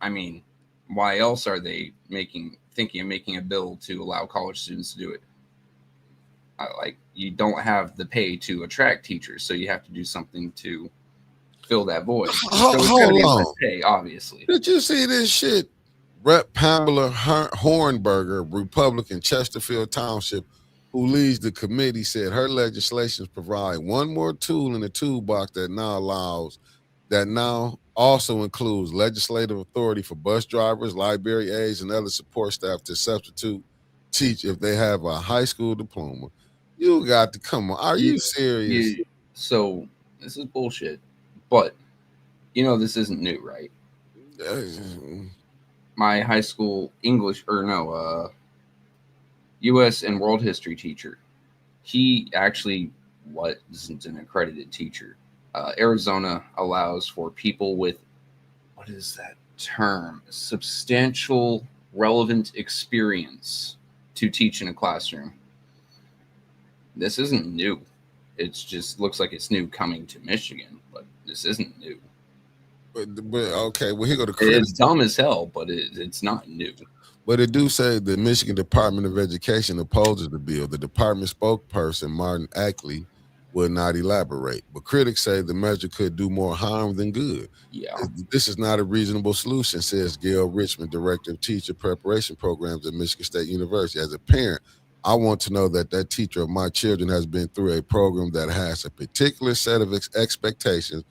Speaker 4: I mean, why else are they thinking of making a bill to allow college students to do it? Like, you don't have the pay to attract teachers, so you have to do something to fill that void. So it's going to be less pay, obviously.
Speaker 1: Did you see this shit? Rep. Pamela Hornberger, Republican, Chesterfield Township, who leads the committee, said her legislation provide one more tool in the toolbox that now also includes legislative authority for bus drivers, library aides, and other support staff to substitute teach if they have a high school diploma. You got to come on. Are you serious?
Speaker 4: So this is bullshit. But you know this isn't new, right? My high school English U.S. and world history teacher, he actually wasn't an accredited teacher. Arizona allows for people with, what is that term? Substantial relevant experience to teach in a classroom. This isn't new. It just looks like it's new coming to Michigan, but this isn't new.
Speaker 1: But okay, well, here go the
Speaker 4: It's dumb as hell, but it's not new.
Speaker 1: But it do say the Michigan Department of Education opposes the bill. The department spokesperson, Martin Ackley, will not elaborate. But critics say the measure could do more harm than good.
Speaker 4: Yeah.
Speaker 1: This is not a reasonable solution, says Gail Richmond, Director of Teacher Preparation Programs at Michigan State University. As a parent, I want to know that teacher of my children has been through a program that has a particular set of expectations,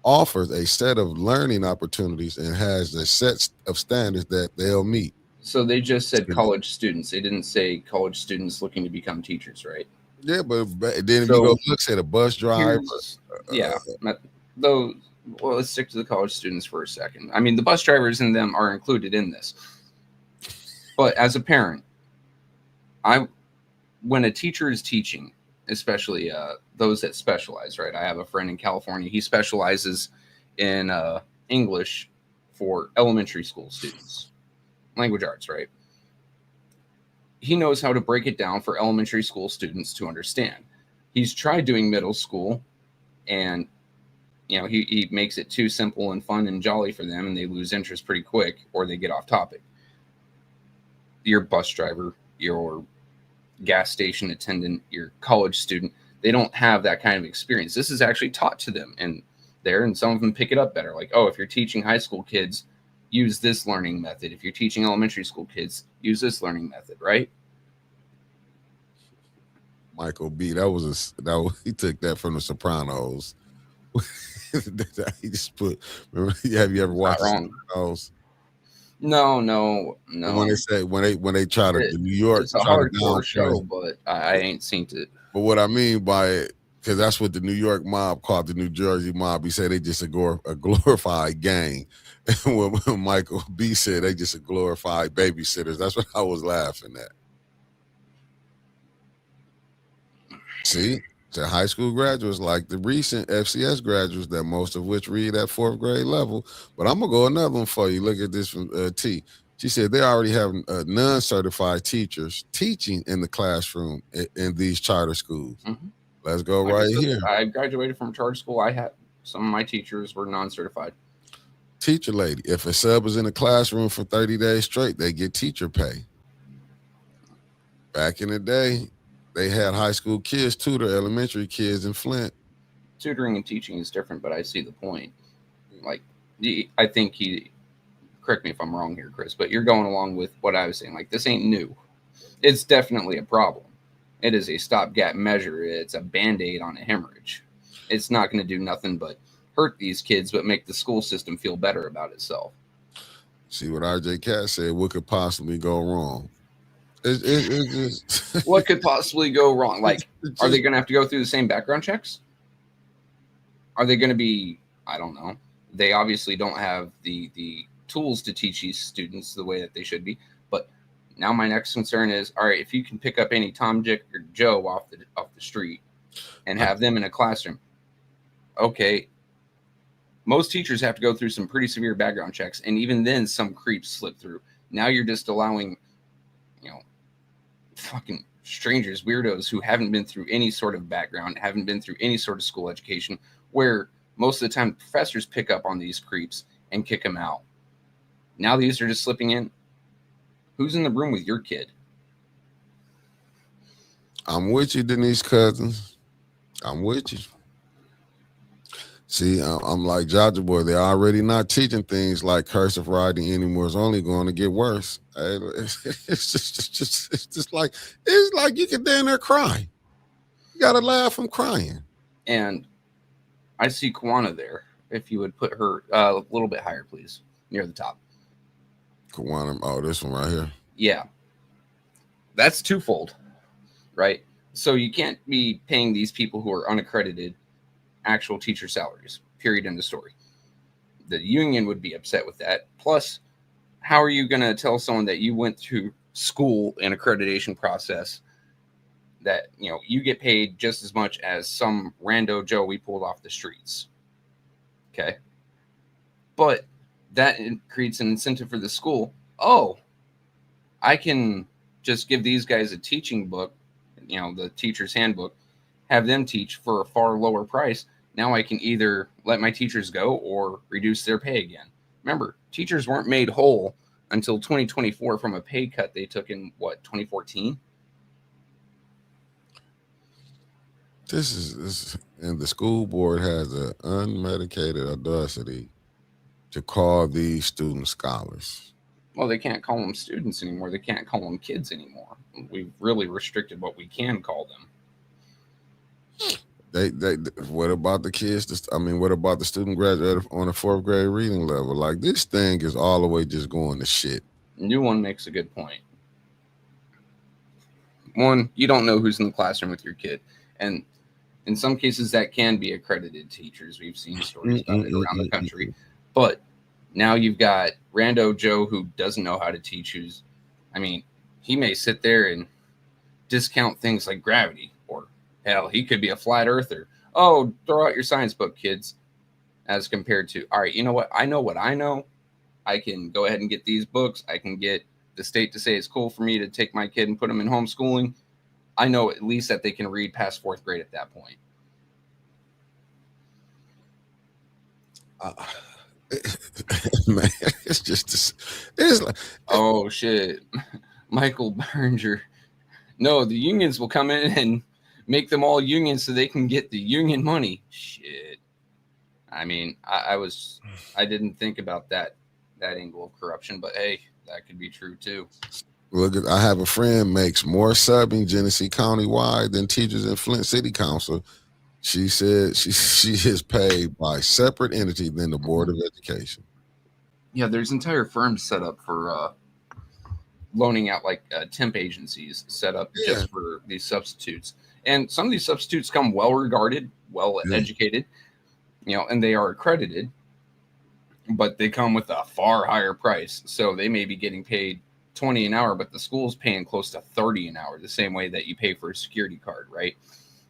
Speaker 1: offers a set of learning opportunities, and has a set of standards that they'll meet.
Speaker 4: So they just said college students. They didn't say college students looking to become teachers, right?
Speaker 1: Yeah, but then if you go look at a bus driver.
Speaker 4: Well, let's stick to the college students for a second. I mean, the bus drivers and them are included in this. But as a parent, when a teacher is teaching, especially those that specialize, right? I have a friend in California. He specializes in English for elementary school students. Language arts, right? He knows how to break it down for elementary school students to understand. He's tried doing middle school, and he makes it too simple and fun and jolly for them, and they lose interest pretty quick, or they get off topic. Your bus driver, your gas station attendant, your college student, they don't have that kind of experience. This is actually taught to them, and some of them pick it up better. Like, oh, if you're teaching high school kids, use this learning method. If you're teaching elementary school kids, use this learning method, right?
Speaker 1: Michael B. He took that from The Sopranos. He just put. Remember, have you ever watched Sopranos?
Speaker 4: No.
Speaker 1: When they try to New York,
Speaker 4: it's a hardcore show, but I ain't seen it.
Speaker 1: But what I mean by it, because that's what the New York mob called the New Jersey mob. He said they just a glorified gang. And when Michael B said they just a glorified babysitters, that's what I was laughing at. See, the high school graduates, like the recent FCS graduates, that most of which read at 4th grade level. But I'm gonna go another one for you. Look at this from T. She said they already have non-certified teachers teaching in the classroom in these charter schools. Mm-hmm. Let's go here.
Speaker 4: I graduated from charter school. I had some of my teachers were non-certified.
Speaker 1: Teacher lady, if a sub is in a classroom for 30 days straight, they get teacher pay. Back in the day, they had high school kids tutor elementary kids in Flint.
Speaker 4: Tutoring and teaching is different, but I see the point. Like, I think correct me if I'm wrong here, Chris, but you're going along with what I was saying. Like, this ain't new. It's definitely a problem. It is a stopgap measure. It's a Band-Aid on a hemorrhage. It's not going to do nothing but hurt these kids, but make the school system feel better about itself.
Speaker 1: See what RJ Cat said, what could possibly go wrong?
Speaker 4: What could possibly go wrong? Like, are they going to have to go through the same background checks? Are they going to be, I don't know. They obviously don't have the tools to teach these students the way that they should be. But now my next concern is, all right, if you can pick up any Tom, Dick, or Joe off the street and have them in a classroom, okay, most teachers have to go through some pretty severe background checks, and even then some creeps slip through. Now you're just allowing, fucking strangers, weirdos who haven't been through any sort of background, haven't been through any sort of school education, where most of the time professors pick up on these creeps and kick them out. Now these are just slipping in. Who's in the room with your kid?
Speaker 1: I'm with you, Denise Cousins. I'm with you. See, I'm like Jaja Boy. They're already not teaching things like cursive writing anymore. It's only going to get worse. It's just like you can damn near cry. You got to laugh from crying.
Speaker 4: And I see Kawana there. If you would put her a little bit higher, please, near the top.
Speaker 1: Kawana, this one right here.
Speaker 4: Yeah, that's twofold, right? So you can't be paying these people who are unaccredited actual teacher salaries. Period. End of story. The union would be upset with that. Plus, how are you going to tell someone that you went through school and accreditation process that you get paid just as much as some rando Joe we pulled off the streets? Okay, but that creates an incentive for the school. Oh, I can just give these guys a teaching book, the teacher's handbook, have them teach for a far lower price. Now I can either let my teachers go or reduce their pay again. Remember, teachers weren't made whole until 2024 from a pay cut they took in 2014.
Speaker 1: And the school board has an unmedicated audacity to call these students scholars.
Speaker 4: Well, they can't call them students anymore. They can't call them kids anymore. We've really restricted what we can call them.
Speaker 1: What about the kids? What about the student graduate on a 4th grade reading level? Like, this thing is all the way just going to shit.
Speaker 4: New one makes a good point. One, you don't know who's in the classroom with your kid. And in some cases, that can be accredited teachers. We've seen stories about it around the country. But now you've got rando Joe who doesn't know how to teach, he may sit there and discount things like gravity, or hell, he could be a flat earther. Oh, throw out your science book, kids. As compared to, all right, you know what? I know what I know. I can go ahead and get these books. I can get the state to say it's cool for me to take my kid and put them in homeschooling. I know at least that they can read past 4th grade at that point.
Speaker 1: Man, it's like,
Speaker 4: oh shit, Michael Berger. No, the unions will come in and make them all unions so they can get the union money. Shit. I didn't think about that angle of corruption, but hey, that could be true too.
Speaker 1: Look, I have a friend makes more subbing Genesee County wide than teachers in Flint City Council. She said she is paid by separate entity than the Board of Education.
Speaker 4: Yeah, there's entire firms set up for loaning out, like temp agencies set up just for these substitutes. And some of these substitutes come well regarded, well educated, and they are accredited, but they come with a far higher price. So they may be getting paid $20 an hour, but the school's paying close to $30 an hour, the same way that you pay for a security card, right?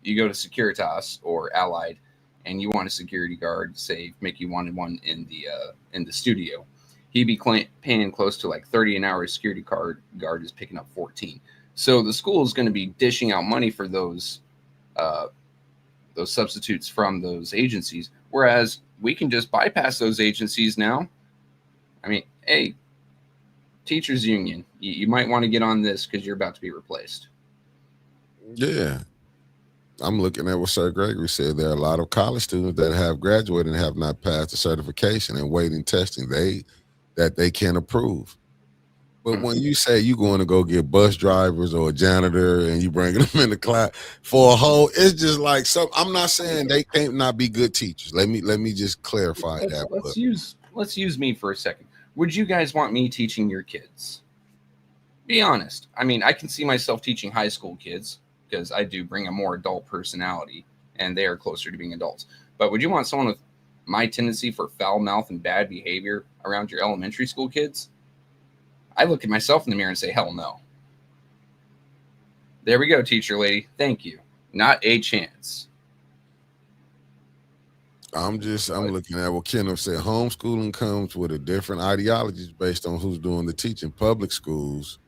Speaker 4: You go to Securitas or Allied and you want a security guard, say Mickey wanted one in the studio. He'd be paying close to like $30 an hour. A security guard is picking up $14. So the school is going to be dishing out money for those substitutes from those agencies, whereas we can just bypass those agencies now. Hey, teachers union, you might want to get on this because you're about to be replaced.
Speaker 1: Yeah. I'm looking at what Sir Gregory said. There are a lot of college students that have graduated and have not passed the certification and waiting testing that they can approve. But when you say you're going to go get bus drivers or a janitor and you bringing them in the class for a whole, it's just like I'm not saying they can't not be good teachers. Let me just clarify that.
Speaker 4: Let's use me for a second. Would you guys want me teaching your kids? Be honest. I can see myself teaching high school kids because I do bring a more adult personality and they are closer to being adults. But would you want someone with my tendency for foul mouth and bad behavior around your elementary school kids? I look at myself in the mirror and say, hell no. There we go, teacher lady. Thank you. Not a chance.
Speaker 1: I'm looking at what Kenneth said. Homeschooling comes with a different ideologies based on who's doing the teaching. Public schools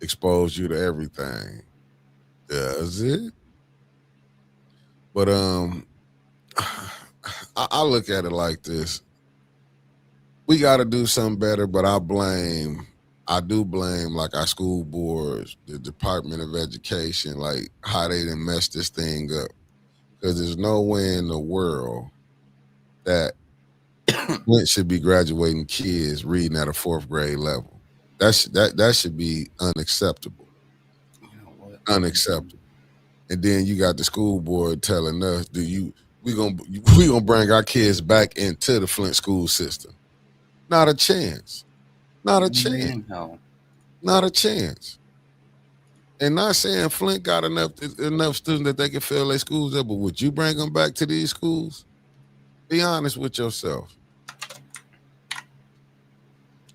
Speaker 1: expose you to everything. Does it? But I look at it like this. We got to do something better, but I do blame like our school boards, the Department of Education, like how they done messed this thing up. Because there's no way in the world that Flint should be graduating kids reading at a 4th grade level. That should be unacceptable. Unacceptable. And then you got the school board telling us, we gonna bring our kids back into the Flint school system. Not a chance. Not a chance.
Speaker 4: No.
Speaker 1: Not a chance. And not saying Flint got enough students that they can fill their schools up, but would you bring them back to these schools? Be honest with yourself.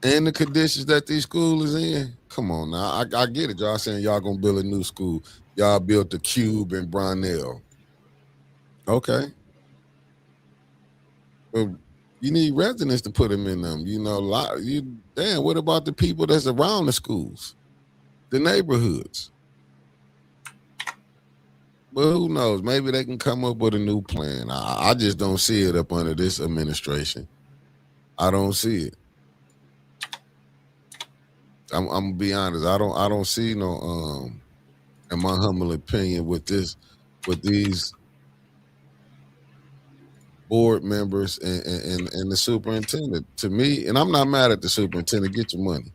Speaker 1: And the conditions that these schools is in. Come on now. I get it. Y'all saying y'all gonna build a new school. Y'all built the Cube in Brownell. Okay. But you need residents to put them in them. You know, what about the people that's around the schools? The neighborhoods. But who knows? Maybe they can come up with a new plan. I just don't see it up under this administration. I don't see it. I'm gonna be honest. I don't see no in my humble opinion with these board members and the superintendent. To me, and I'm not mad at the superintendent. Get your money.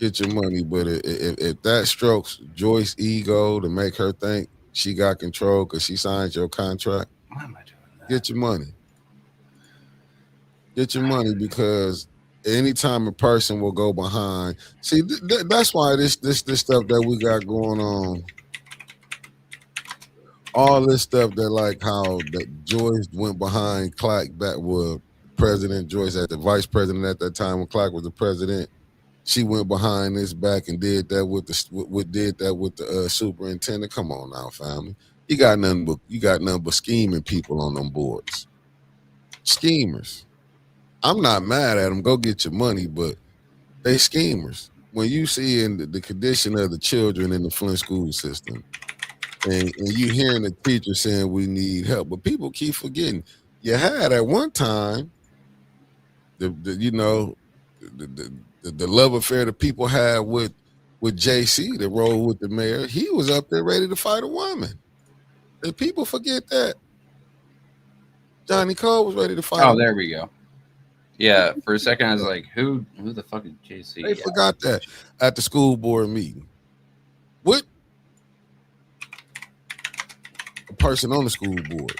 Speaker 1: Get your money, but if that strokes Joyce's ego to make her think she got control because she signed your contract,
Speaker 4: Why am I doing that?
Speaker 1: get your money. Get your money, because anytime a person will go behind, see, that's why this stuff that we got going on, all this stuff that like how that Joyce went behind Clark back with President Joyce at the vice president at that time when Clark was the president. She went behind this back and did that with the superintendent. Come on now, family. You got nothing but scheming people on them boards. Schemers. I'm not mad at them. Go get your money, but they schemers. When you see in the condition of the children in the Flint school system, and you hearing the teacher saying we need help, but people keep forgetting. You had at one time the love affair that people had with JC, that role with the mayor. He was up there ready to fight a woman. And people forget that. Johnny Cole was ready to fight.
Speaker 4: Oh, there we go. Yeah, for a second I was like, who the fuck is JC?
Speaker 1: They forgot that at the school board meeting. What? A person on the school board.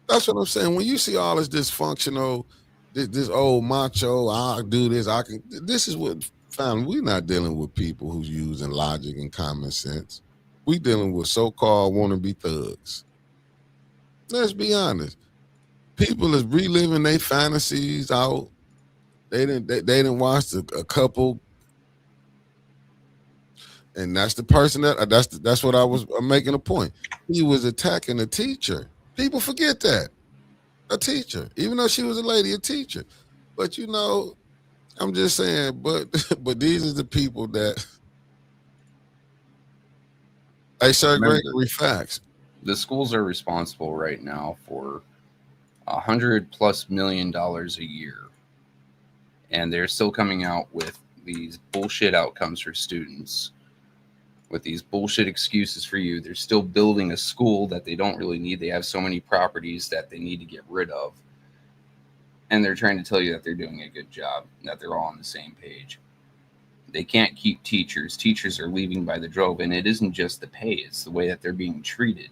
Speaker 1: That's what I'm saying. When you see all this dysfunctional, this old macho, I'll do this, I can. This is what, family, we're not dealing with people who's using logic and common sense. We dealing with so-called wannabe thugs. Let's be honest. People is reliving their fantasies out. They didn't watch a couple, and that's the person that's what I was making a point. He was attacking a teacher. People forget that. A teacher, even though she was a lady, a teacher. But you know, I'm just saying, but these are the people that they say Gregory facts.
Speaker 4: The schools are responsible right now for $100+ million a year, and they're still coming out with these bullshit outcomes for students, with these bullshit excuses for you. They're still building a school that they don't really need. They have so many properties that they need to get rid of, and they're trying to tell you that they're doing a good job, that they're all on the same page. They can't keep teachers. Teachers are leaving by the drove, and it isn't just the pay, it's the way that they're being treated.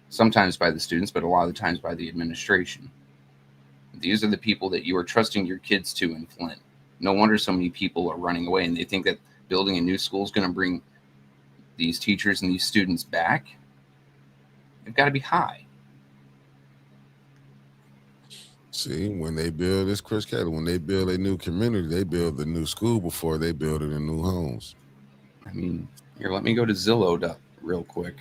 Speaker 4: Sometimes by the students, but a lot of the times by the administration. These are the people that you are trusting your kids to in Flint. No wonder so many people are running away, and they think that building a new school is going to bring these teachers and these students back. They've got to be high.
Speaker 1: See, when they build this, Chris Kelly, when they build a new community, they build a new school before they build it in new homes.
Speaker 4: I mean, here, let me go to Zillow real quick.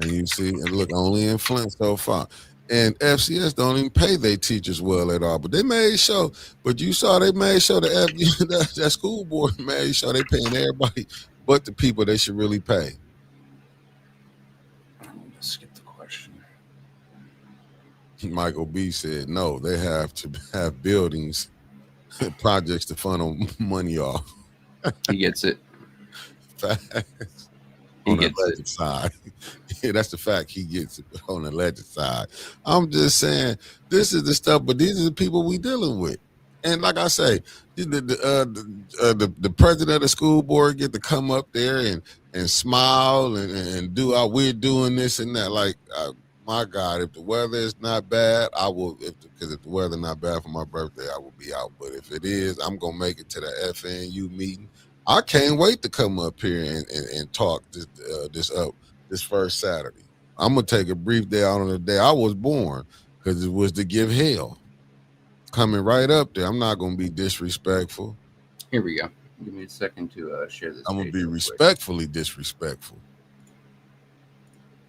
Speaker 1: And you see, and look, only in Flint so far. And FCS don't even pay their teachers well at all. But they made sure, but you saw they made sure that school board made sure they paying everybody but the people they should really pay.
Speaker 4: Let's skip the question.
Speaker 1: Michael B said, no, they have to have buildings, projects to funnel money off.
Speaker 4: He gets it.
Speaker 1: Facts.
Speaker 4: He
Speaker 1: On the
Speaker 4: gets
Speaker 1: alleged
Speaker 4: it.
Speaker 1: side. Yeah, that's the fact. He gets it on the alleged side. I'm just saying, this is the stuff, but these are the people we dealing with. And like I say, the president of the school board get to come up there and smile and do we're doing this and that. Like my God, if the weather is not bad, I will. Because if the weather not bad for my birthday, I will be out. But if it is, I'm gonna make it to the FNU meeting. I can't wait to come up here and talk this first Saturday. I'm gonna take a brief day out on the day I was born because it was to give hell. Coming right up there, I'm not gonna be disrespectful.
Speaker 4: Here we go. Give me a second to share this.
Speaker 1: I'm gonna
Speaker 4: page
Speaker 1: be
Speaker 4: real quick.
Speaker 1: respectfully disrespectful.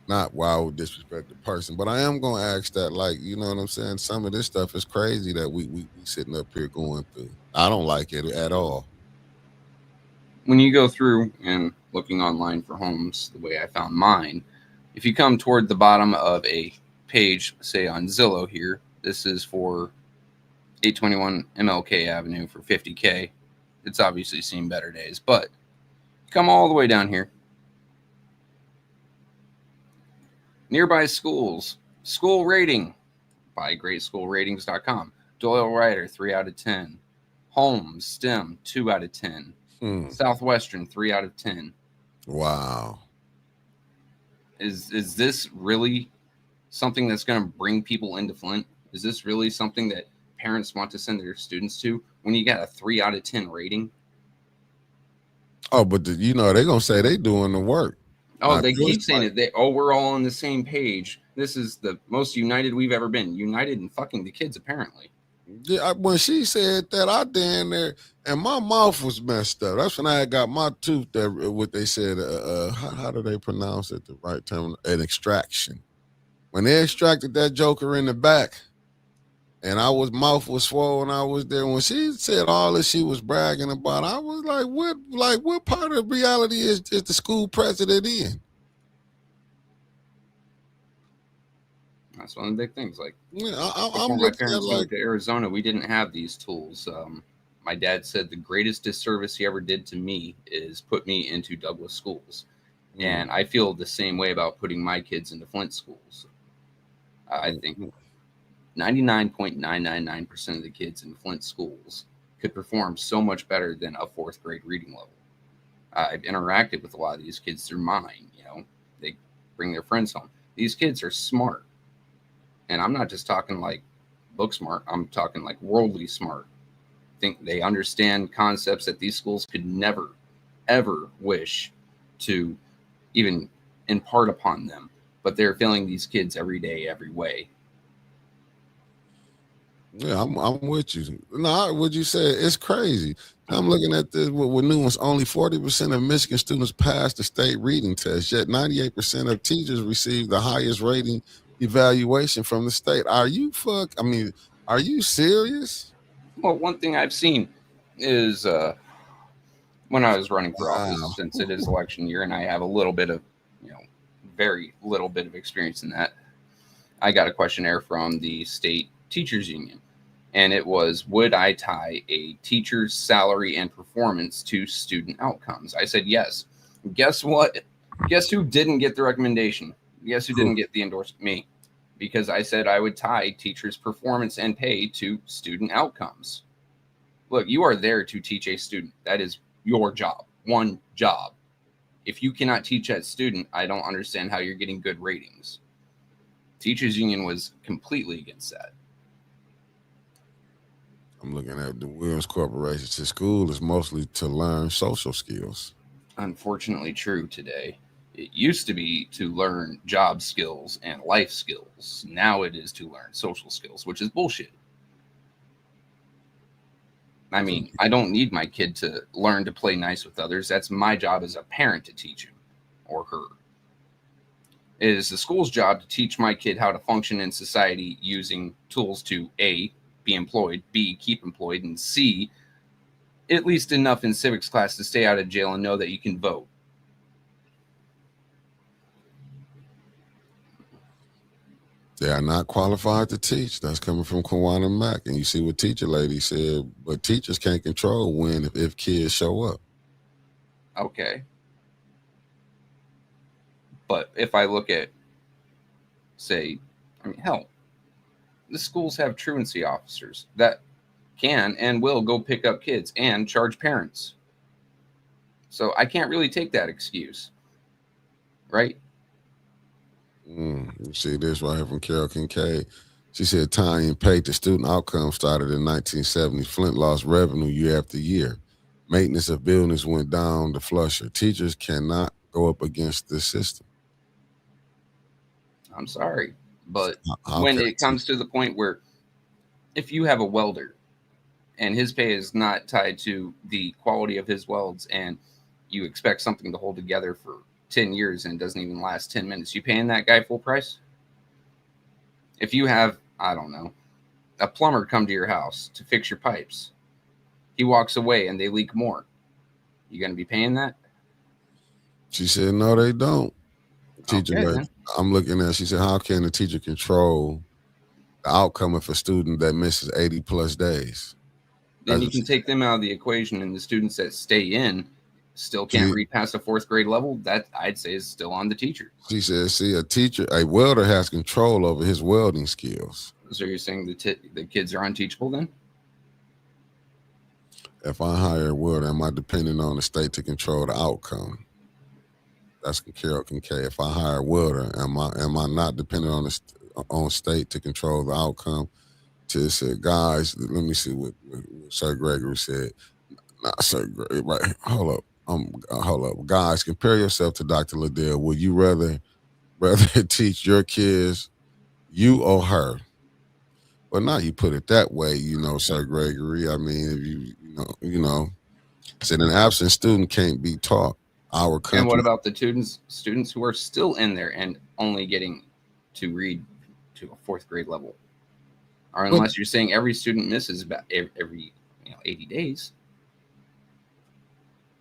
Speaker 1: Not why I would disrespect the person, but I am gonna ask that, like, you know what I'm saying? Some of this stuff is crazy that we sitting up here going through. I don't like it at all.
Speaker 4: When you go through and looking online for homes, the way I found mine, if you come toward the bottom of a page, say on Zillow here, this is for 821 MLK Avenue for $50K. It's obviously seen better days, but come all the way down here. Nearby schools, school rating by greatschoolratings.com. Doyle Ryder, 3 out of 10. Holmes, STEM, 2 out of 10. Southwestern, 3 out of 10.
Speaker 1: Wow.
Speaker 4: Is this really something that's going to bring people into Flint? Is this really something that parents want to send their students to when you got a 3 out of 10 rating?
Speaker 1: Oh, but they're going to say they doing the work.
Speaker 4: Oh, they keep saying it. We're all on the same page. This is the most united we've ever been. United in fucking the kids, apparently.
Speaker 1: Yeah, when she said that, I down there, and my mouth was messed up. That's when I got my tooth there, what they said, how do they pronounce it the right term? An extraction. When they extracted that joker in the back, and mouth was swollen, I was there. When she said all that she was bragging about, I was like, what part of reality is the school president in?
Speaker 4: That's one of the big things. Like,
Speaker 1: yeah,
Speaker 4: before my parents moved to Arizona, we didn't have these tools. My dad said the greatest disservice he ever did to me is put me into Douglas schools. And I feel the same way about putting my kids into Flint schools. I think 99.999% of the kids in Flint schools could perform so much better than a 4th grade reading level. I've interacted with a lot of these kids through mine. They bring their friends home. These kids are smart. And I'm not just talking like book smart. I'm talking like worldly smart. I think they understand concepts that these schools could never, ever wish to even impart upon them. But they're failing these kids every day, every way.
Speaker 1: Yeah, I'm with you. No, would you say it's crazy? I'm looking at this with new ones. Only 40% of Michigan students pass the state reading test, yet 98% of teachers receive the highest rating evaluation from the state. Are you serious?
Speaker 4: Well, one thing I've seen is when I was running for office, since it is election year and I have a little bit of, very little bit of experience in that, I got a questionnaire from the state teachers union, and it was, would I tie a teacher's salary and performance to student outcomes? I said yes. Guess what? Guess who didn't get the recommendation? Guess who didn't get the endorsement? Me. Because I said I would tie teachers' performance and pay to student outcomes. Look, you are there to teach a student. That is your job. One job. If you cannot teach that student, I don't understand how you're getting good ratings. Teachers union was completely against that.
Speaker 1: I'm looking at the Williams Corporation. To school is mostly to learn social skills.
Speaker 4: Unfortunately true today. It used to be to learn job skills and life skills. Now it is to learn social skills, which is bullshit. I mean, I don't need my kid to learn to play nice with others. That's my job as a parent to teach him or her. It is the school's job to teach my kid how to function in society using tools to A, be employed, B, keep employed, and C, at least enough in civics class to stay out of jail and know that you can vote.
Speaker 1: They are not qualified to teach. That's coming from Kawana Mack. And you see what teacher lady said, but teachers can't control when, if kids show up.
Speaker 4: Okay. But if I look at, say, hell, the schools have truancy officers that can and will go pick up kids and charge parents. So I can't really take that excuse, right?
Speaker 1: You see this right here from Carol Kincaid. She said tying in pay to student outcomes started in 1970. Flint lost revenue year after year. Maintenance of buildings went down the flusher. Teachers cannot go up against this system.
Speaker 4: I'm sorry, but
Speaker 1: How
Speaker 4: when
Speaker 1: can
Speaker 4: it comes to the point where if you have a welder and his pay is not tied to the quality of his welds, and you expect something to hold together for 10 years and it doesn't even last 10 minutes, you paying that guy full price? If you have, I don't know, a plumber come to your house to fix your pipes, he walks away and they leak more, you going to be paying that?
Speaker 1: She said, no, they don't. Teacher,
Speaker 4: Okay,
Speaker 1: like,
Speaker 4: then.
Speaker 1: I'm looking at, she said, how can the teacher control the outcome of a student that misses 80 plus days?
Speaker 4: Then
Speaker 1: That's
Speaker 4: you
Speaker 1: what
Speaker 4: can take them out of the equation, and the students that stay in still can't
Speaker 1: she,
Speaker 4: read past the 4th grade level. That I'd say is still on the teacher.
Speaker 1: she said, see, a welder has control over his welding skills.
Speaker 4: So you're saying the kids are unteachable then?
Speaker 1: If I hire a welder, am I depending on the state to control the outcome? That's Carol Kincaid. If I hire a welder, am I not dependent on state to control the outcome? To say, guys, let me see what Sir Gregory said. Not Sir Gregory, right? Hold up. Hold up, guys. Compare yourself to Dr. Liddell. Would you rather teach your kids, you or her? Well, now you put it that way, Sir Gregory. I mean, if said an absent student can't be taught. Our country.
Speaker 4: And what about the students who are still in there and only getting to read to a 4th grade level? Or unless you're saying every student misses about every 80 days.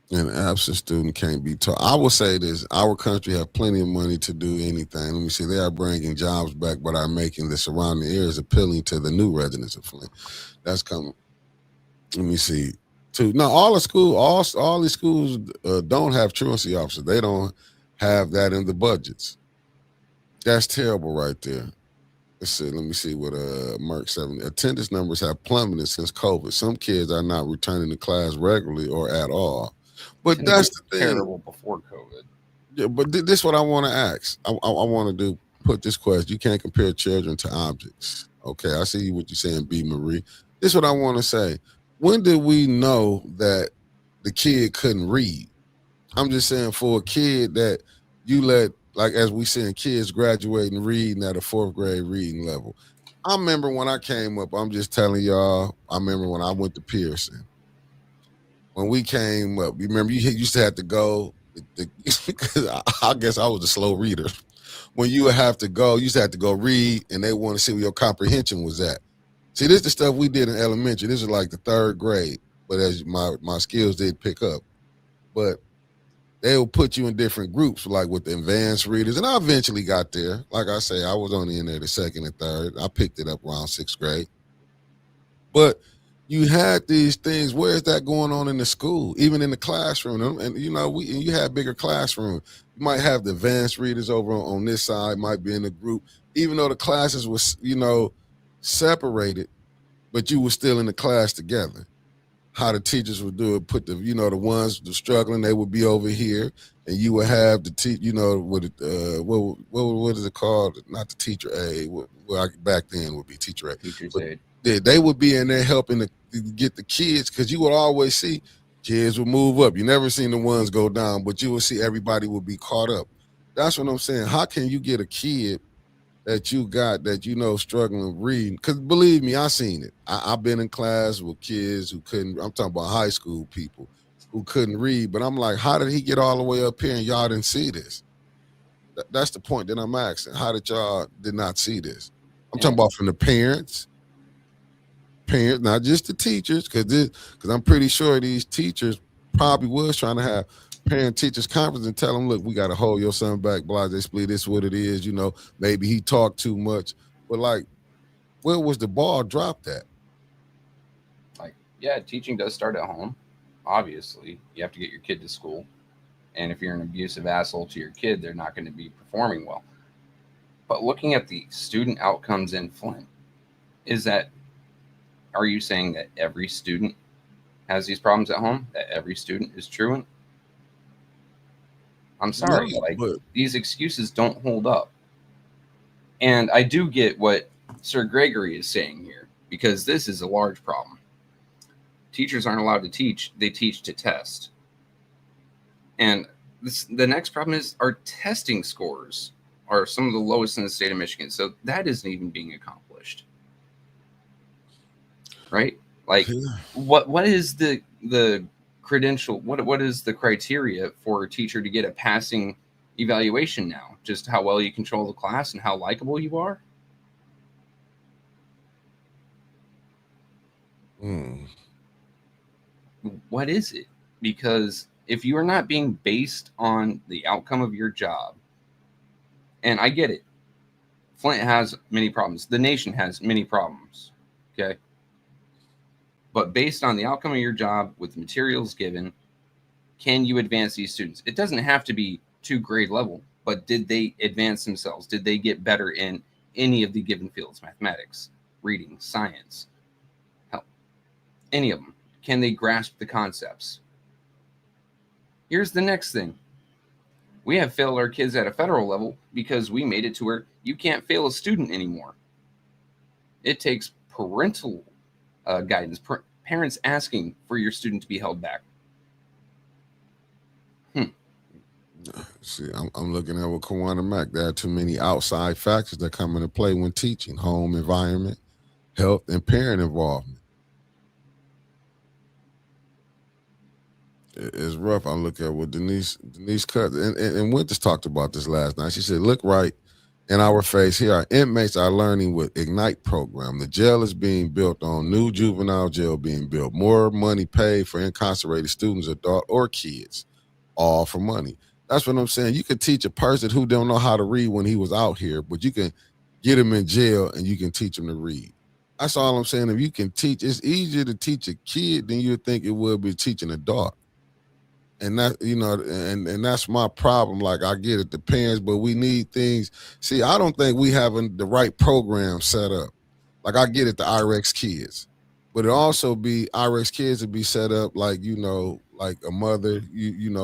Speaker 1: An absent student can't be taught. I will say this: our country have plenty of money to do anything. Let me see. They are bringing jobs back, but are making the surrounding areas appealing to the new residents of Flint. That's coming. Let me see. Now, all the schools don't have truancy officers. They don't have that in the budgets. That's terrible, right there. Let's see. Let me see what Merck 7 attendance numbers have plummeted since COVID. Some kids are not returning to class regularly or at all. But that's the thing.
Speaker 4: Terrible before COVID.
Speaker 1: Yeah, but this is what I want to ask. I want to put this question. You can't compare children to objects. Okay, I see what you're saying, B. Marie. This is what I want to say. When did we know that the kid couldn't read? I'm just saying, for a kid that you let, like, as we saying, kids graduating reading at a 4th grade reading level. I remember when I came up, I'm just telling y'all, I remember when I went to Pearson. When we came up, you remember you used to have to go, I guess I was a slow reader. When you would have to go, you used to have to go read, and they want to see where your comprehension was at. See, this is the stuff we did in elementary. This is like the 3rd grade, but as my skills did pick up. But they will put you in different groups, like with the advanced readers. And I eventually got there. Like I say, I was only in there the 2nd and 3rd. I picked it up around 6th grade. But you had these things. Where is that going on in the school, even in the classroom? And you had bigger classroom. You might have the advanced readers over on this side, might be in a group, even though the classes was, separated, but you were still in the class together. How the teachers would do it, put the ones that struggling, they would be over here, and you would have the what is it called? Not the teacher aid. Back then would be teacher aid.
Speaker 4: Teacher's
Speaker 1: but
Speaker 4: aid.
Speaker 1: They would be in there helping to get the kids, because you would always see kids would move up. You never seen the ones go down, but you would see everybody would be caught up. That's what I'm saying. How can you get a kid that you got that struggling reading? Because believe me, I seen it. I've been in class with kids who couldn't. I'm talking about high school people who couldn't read. But I'm like, how did he get all the way up here and y'all didn't see this? That's the point that I'm asking. How did y'all did not see this? I'm talking about from the parents, not just the teachers, because I'm pretty sure these teachers probably was trying to have parent-teachers conference and tell them, look, we got to hold your son back, blase split, this is what it is, maybe he talked too much. But, like, where was the ball dropped at?
Speaker 4: Like, yeah, teaching does start at home. Obviously, you have to get your kid to school. And if you're an abusive asshole to your kid, they're not going to be performing well. But looking at the student outcomes in Flint, are you saying that every student has these problems at home? That every student is truant? I'm sorry,
Speaker 1: No, but
Speaker 4: these excuses don't hold up. And I do get what Sir Gregory is saying here, because this is a large problem. Teachers aren't allowed to teach, they teach to test. And the next problem is our testing scores are some of the lowest in the state of Michigan. So that isn't even being accomplished. Right? Like, what is the credential? What is the criteria for a teacher to get a passing evaluation now? Just how well you control the class and how likable you are? What is it? Because if you are not being based on the outcome of your job, and I get it, Flint has many problems. The nation has many problems. Okay. But based on the outcome of your job with the materials given, can you advance these students? It doesn't have to be to grade level, but did they advance themselves? Did they get better in any of the given fields? Mathematics, reading, science, hell, any of them. Can they grasp the concepts? Here's the next thing. We have failed our kids at a federal level because we made it to where you can't fail a student anymore. It takes parental guidance, parents asking for your student to be held back.
Speaker 1: See, I'm looking at what Kawana Mac. There are too many outside factors that come into play when teaching: home environment, health, and parent involvement. It's rough. I look at what Denise cut, and Winters talked about this last night. She said, "Look right in our face. Here, our inmates are learning with Ignite program. The jail is being built on new juvenile jail being built. More money paid for incarcerated students, adult or kids, all for money." That's what I'm saying. You can teach a person who don't know how to read when he was out here, but you can get him in jail and you can teach him to read. That's all I'm saying. If you can teach, it's easier to teach a kid than you would think it would be teaching a adult. And that, and that's my problem. Like, I get it, the parents, but we need things. See, I don't think we have the right program set up. Like, I get it, the IREX kids, but it also be IREX kids to be set up like, like a mother,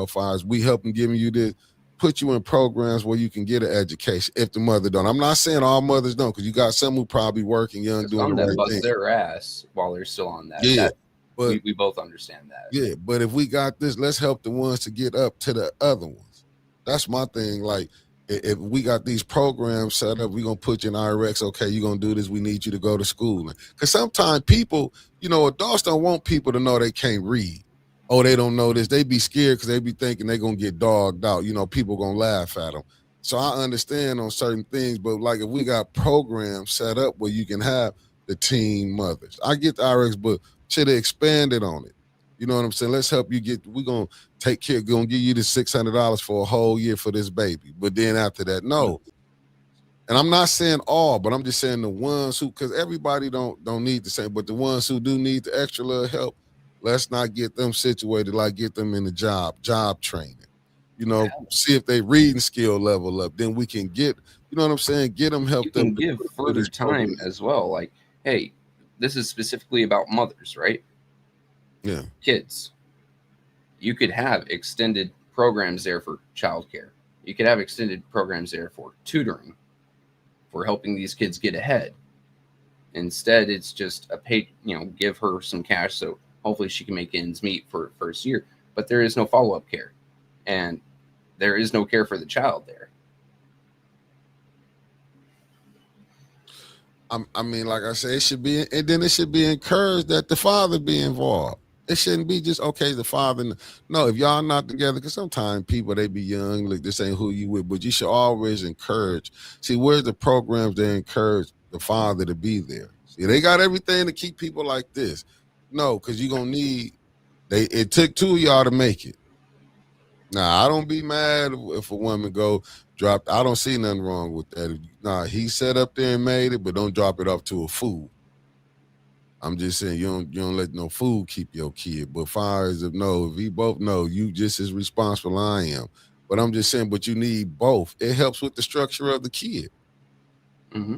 Speaker 1: far as we help them giving you this, put you in programs where you can get an education if the mother don't. I'm not saying all mothers don't, because you got some who probably working young doing the right
Speaker 4: bust
Speaker 1: thing.
Speaker 4: their ass while they're still on that.
Speaker 1: Yeah. But
Speaker 4: we both understand that.
Speaker 1: Yeah, but if we got this, let's help the ones to get up to the other ones. That's my thing. Like, if we got these programs set up, we're going to put you in IREX. Okay, you're going to do this. We need you to go to school. Because sometimes people, adults don't want people to know they can't read. Oh, they don't know this. They be scared because they be thinking they're going to get dogged out. People going to laugh at them. So I understand on certain things, but like if we got programs set up where you can have the teen mothers. I get the IREX, but should have expanded on it. You know what I'm saying? Let's help you we're going to take care, going to give you the $600 for a whole year for this baby. But then after that, no. And I'm not saying all, but I'm just saying the ones who, because everybody don't need the same, but the ones who do need the extra little help, let's not get them situated, like get them in the job training. See if they reading skill level up. Then we can get, you know what I'm saying? Get them help.
Speaker 4: You can give further time as well. Like, hey, this is specifically about mothers, right?
Speaker 1: Yeah.
Speaker 4: Kids. You could have extended programs there for childcare. You could have extended programs there for tutoring, for helping these kids get ahead. Instead, it's just a pay, give her some cash so hopefully she can make ends meet for first year. But there is no follow-up care. And there is no care for the child there.
Speaker 1: I mean, like I said, it should be, and then it should be encouraged that the father be involved. It shouldn't be just, okay, the father. No, if y'all not together, because sometimes people, they be young, like this ain't who you with, but you should always encourage. See, where's the programs that encourage the father to be there? See, they got everything to keep people like this. No, because you're going to need, it took two of y'all to make it. Now, I don't be mad if a woman go drop. I don't see nothing wrong with that. Nah, he sat up there and made it, but don't drop it off to a fool. I'm just saying you don't let no fool keep your kid. But far as if we both know you just as responsible I am. But I'm just saying, but you need both. It helps with the structure of the kid.
Speaker 4: Mm-hmm.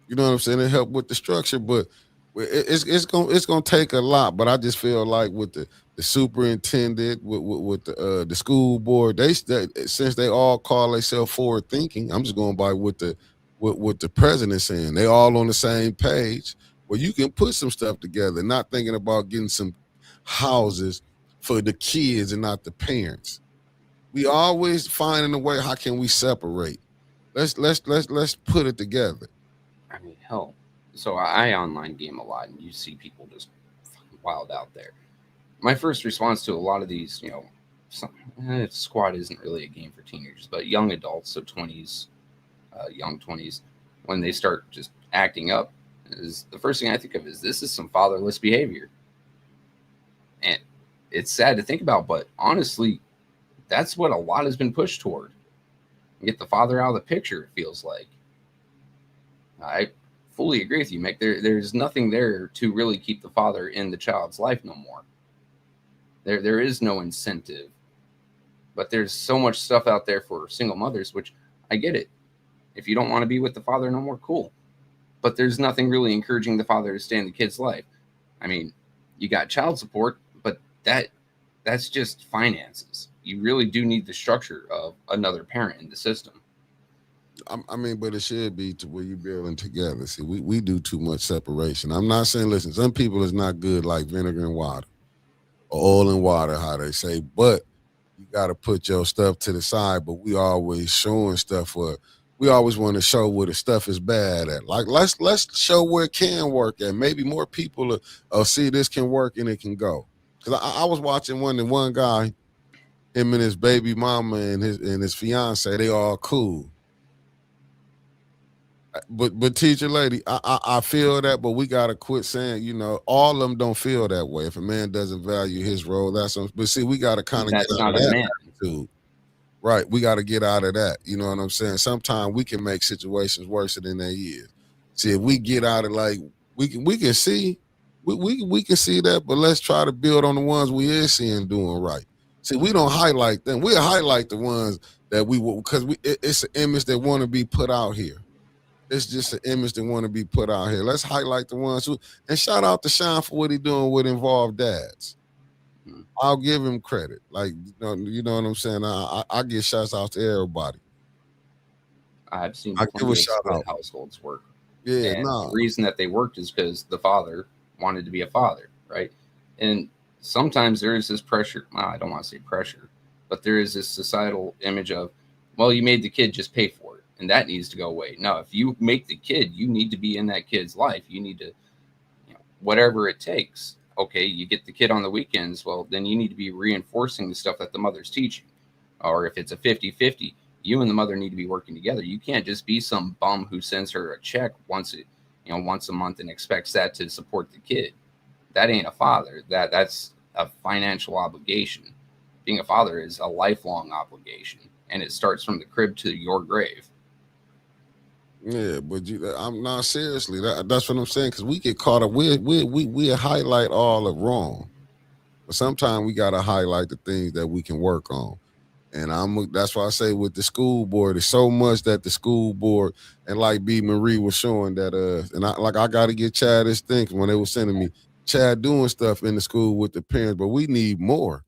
Speaker 1: You know what I'm saying? It helps with the structure, but it's gonna take a lot. But I just feel like with the superintendent, with the school board, they since they all call themselves forward thinking, I'm just going by what the what the president's saying. They all on the same page where you can put some stuff together, not thinking about getting some houses for the kids and not the parents. We always finding a way. How can we separate? Let's put it together.
Speaker 4: I mean, hell. So I online game a lot, and you see people just fucking wild out there. My first response to a lot of these, Squad isn't really a game for teenagers, but young adults, so 20s, young 20s, when they start just acting up, is the first thing I think of is this is some fatherless behavior. And it's sad to think about, but honestly, that's what a lot has been pushed toward. Get the father out of the picture, it feels like. I fully agree with you, Mick. There's nothing there to really keep the father in the child's life no more. There is no incentive. But there's so much stuff out there for single mothers, which I get it. If you don't want to be with the father no more, cool. But there's nothing really encouraging the father to stay in the kid's life. I mean, you got child support, but that's just finances. You really do need the structure of another parent in the system.
Speaker 1: I mean, but it should be to where you building together. See, we do too much separation. I'm not saying, listen, some people is not good like vinegar and water, or oil and water, how they say, but you got to put your stuff to the side. But we always showing stuff where we always want to show where the stuff is bad at. Like let's show where it can work at. Maybe more people will see this can work and it can go. Because I was watching one guy, him and his baby mama and his fiance, they all cool. But teacher lady, I feel that, but we gotta quit saying, all of them don't feel that way. If a man doesn't value his role, but see, we gotta kind of get out of that attitude. Right. We gotta get out of that. You know what I'm saying? Sometimes we can make situations worse than they is. See, if we get out of like we can see we can see that, but let's try to build on the ones we is seeing doing right. See, we don't highlight them. We highlight the ones that we will, because it's an image that want to be put out here. It's just an image that want to be put out here. Let's highlight the ones and shout out to Sean for what he doing with Involved Dads. I'll give him credit. Like, you know what I'm saying? I give shouts out to everybody.
Speaker 4: I've seen plenty of split households work.
Speaker 1: Yeah,
Speaker 4: and the reason that they worked is because the father wanted to be a father, right? And sometimes there is this pressure. I don't want to say pressure, but there is this societal image of, well, you made the kid, just pay for it. And that needs to go away. No, if you make the kid, you need to be in that kid's life. You need to, whatever it takes. Okay, you get the kid on the weekends. Well, then you need to be reinforcing the stuff that the mother's teaching. Or if it's a 50-50, you and the mother need to be working together. You can't just be some bum who sends her a check once a month and expects that to support the kid. That ain't a father. That's a financial obligation. Being a father is a lifelong obligation, and it starts from the crib to your grave.
Speaker 1: Yeah, but I'm not seriously. That's what I'm saying. Because we get caught up. We highlight all the wrong, but sometimes we gotta highlight the things that we can work on. And that's why I say with the school board, there's so much that the school board, and like B Marie was showing that and I got to get Chad his thing when they were sending me Chad doing stuff in the school with the parents, but we need more.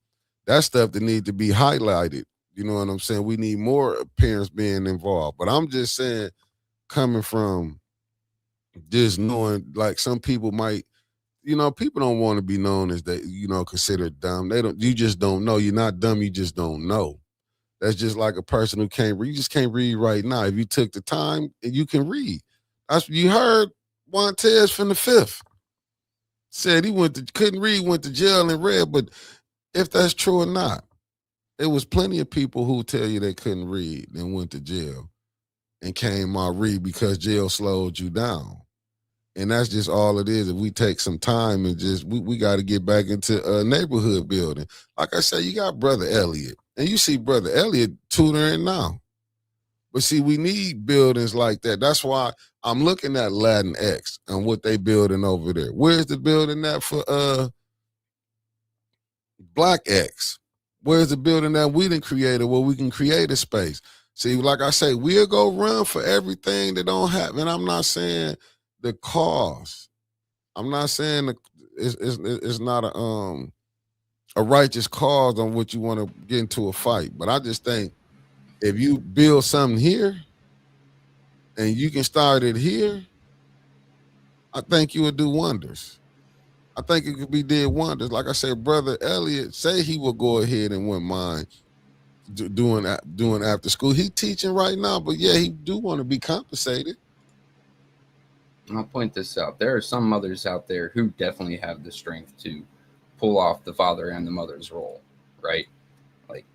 Speaker 1: That stuff that need to be highlighted. You know what I'm saying? We need more parents being involved. But I'm just saying, coming from just knowing, like, some people might, people don't want to be known as they, considered dumb. You just don't know. You're not dumb. You just don't know. That's just like a person who can't read. You just can't read right now. If you took the time, you can read. You heard Montez from the Fifth said he couldn't read, went to jail and read. But if that's true or not, there was plenty of people who tell you they couldn't read and went to jail and came out read because jail slowed you down. And that's just all it is. If we take some time and just, we got to get back into a neighborhood building. Like I said, you got Brother Elliot, and you see Brother Elliot tutoring now. But see, we need buildings like that. That's why I'm looking at Latin X and what they building over there. Where's the building that for Black X? Where's the building that we done created where we can create a space? See, like I say, we'll go run for everything that don't happen. I'm not saying the cause. I'm not saying it's not a righteous cause on what you want to get into a fight. But I just think if you build something here and you can start it here, I think you would do wonders. I think it could be did wonders. Like I said, Brother Elliot say he will go ahead and wouldn't mind doing after school. He teaching right now, but yeah, he do want to be compensated.
Speaker 4: I'll point this out. There are some mothers out there who definitely have the strength to pull off the father and the mother's role, right? Like,